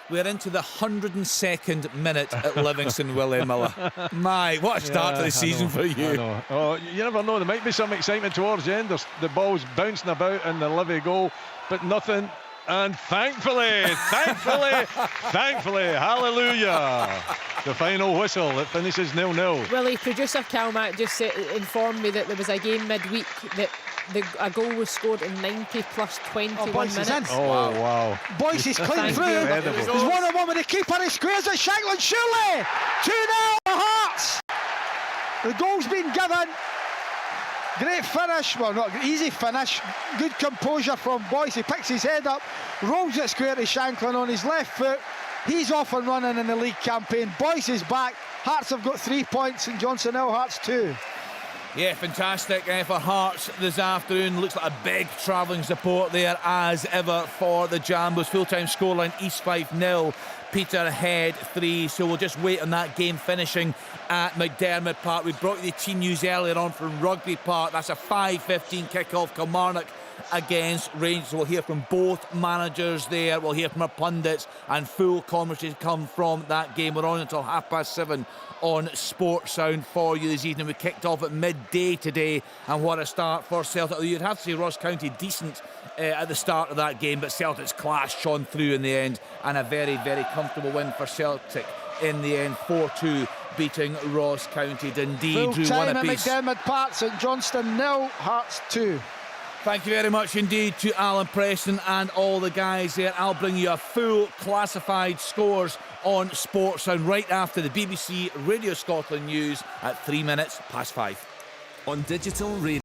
We're into the 102nd minute at Livingston, Willie Miller. My, what a start to the season for you. I know. Oh, you never know. There might be some excitement towards the end. The ball's bouncing about in the Livy goal, but nothing. And thankfully, hallelujah, the final whistle. It finishes 0-0. Willie, producer Calmac just informed me that there was a game midweek that a goal was scored in 90 plus 21 minutes. Oh, wow. Boyce is clean through. There's 1-on-1 with the keeper. He squares it. Shankland, surely 2-0 Hearts. The goal's been given. Great finish, well, not easy finish. Good composure from Boyce. He picks his head up, rolls it square to Shanklin on his left foot. He's off and running in the league campaign. Boyce is back. Hearts have got 3 points, St Johnstone now Hearts 2. Yeah, fantastic for Hearts this afternoon. Looks like a big travelling support there as ever for the Jambos. Full-time scoreline East 5-0. Peterhead 3. So we'll just wait on that game finishing at McDermott Park. We brought you the team news earlier on from Rugby Park. That's a 5:15 kick-off. Kilmarnock against Rangers. We'll hear from both managers there. We'll hear from our pundits, and full commentary come from that game. We're on until 7:30 on Sports Sound for you this evening. We kicked off at midday today, and what a start for Celtic. You'd have to say Ross County decent at the start of that game, but Celtic's class shone through in the end, and a very, very comfortable win for Celtic in the end. 4-2 beating Ross County. Dundee drew one apiece. Full time at McDermott Park, St Johnstone 0, Hearts 2. Thank you very much indeed to Alan Preston and all the guys there. I'll bring you a full classified scores on Sports Sound right after the BBC Radio Scotland news at 5:03. On digital radio.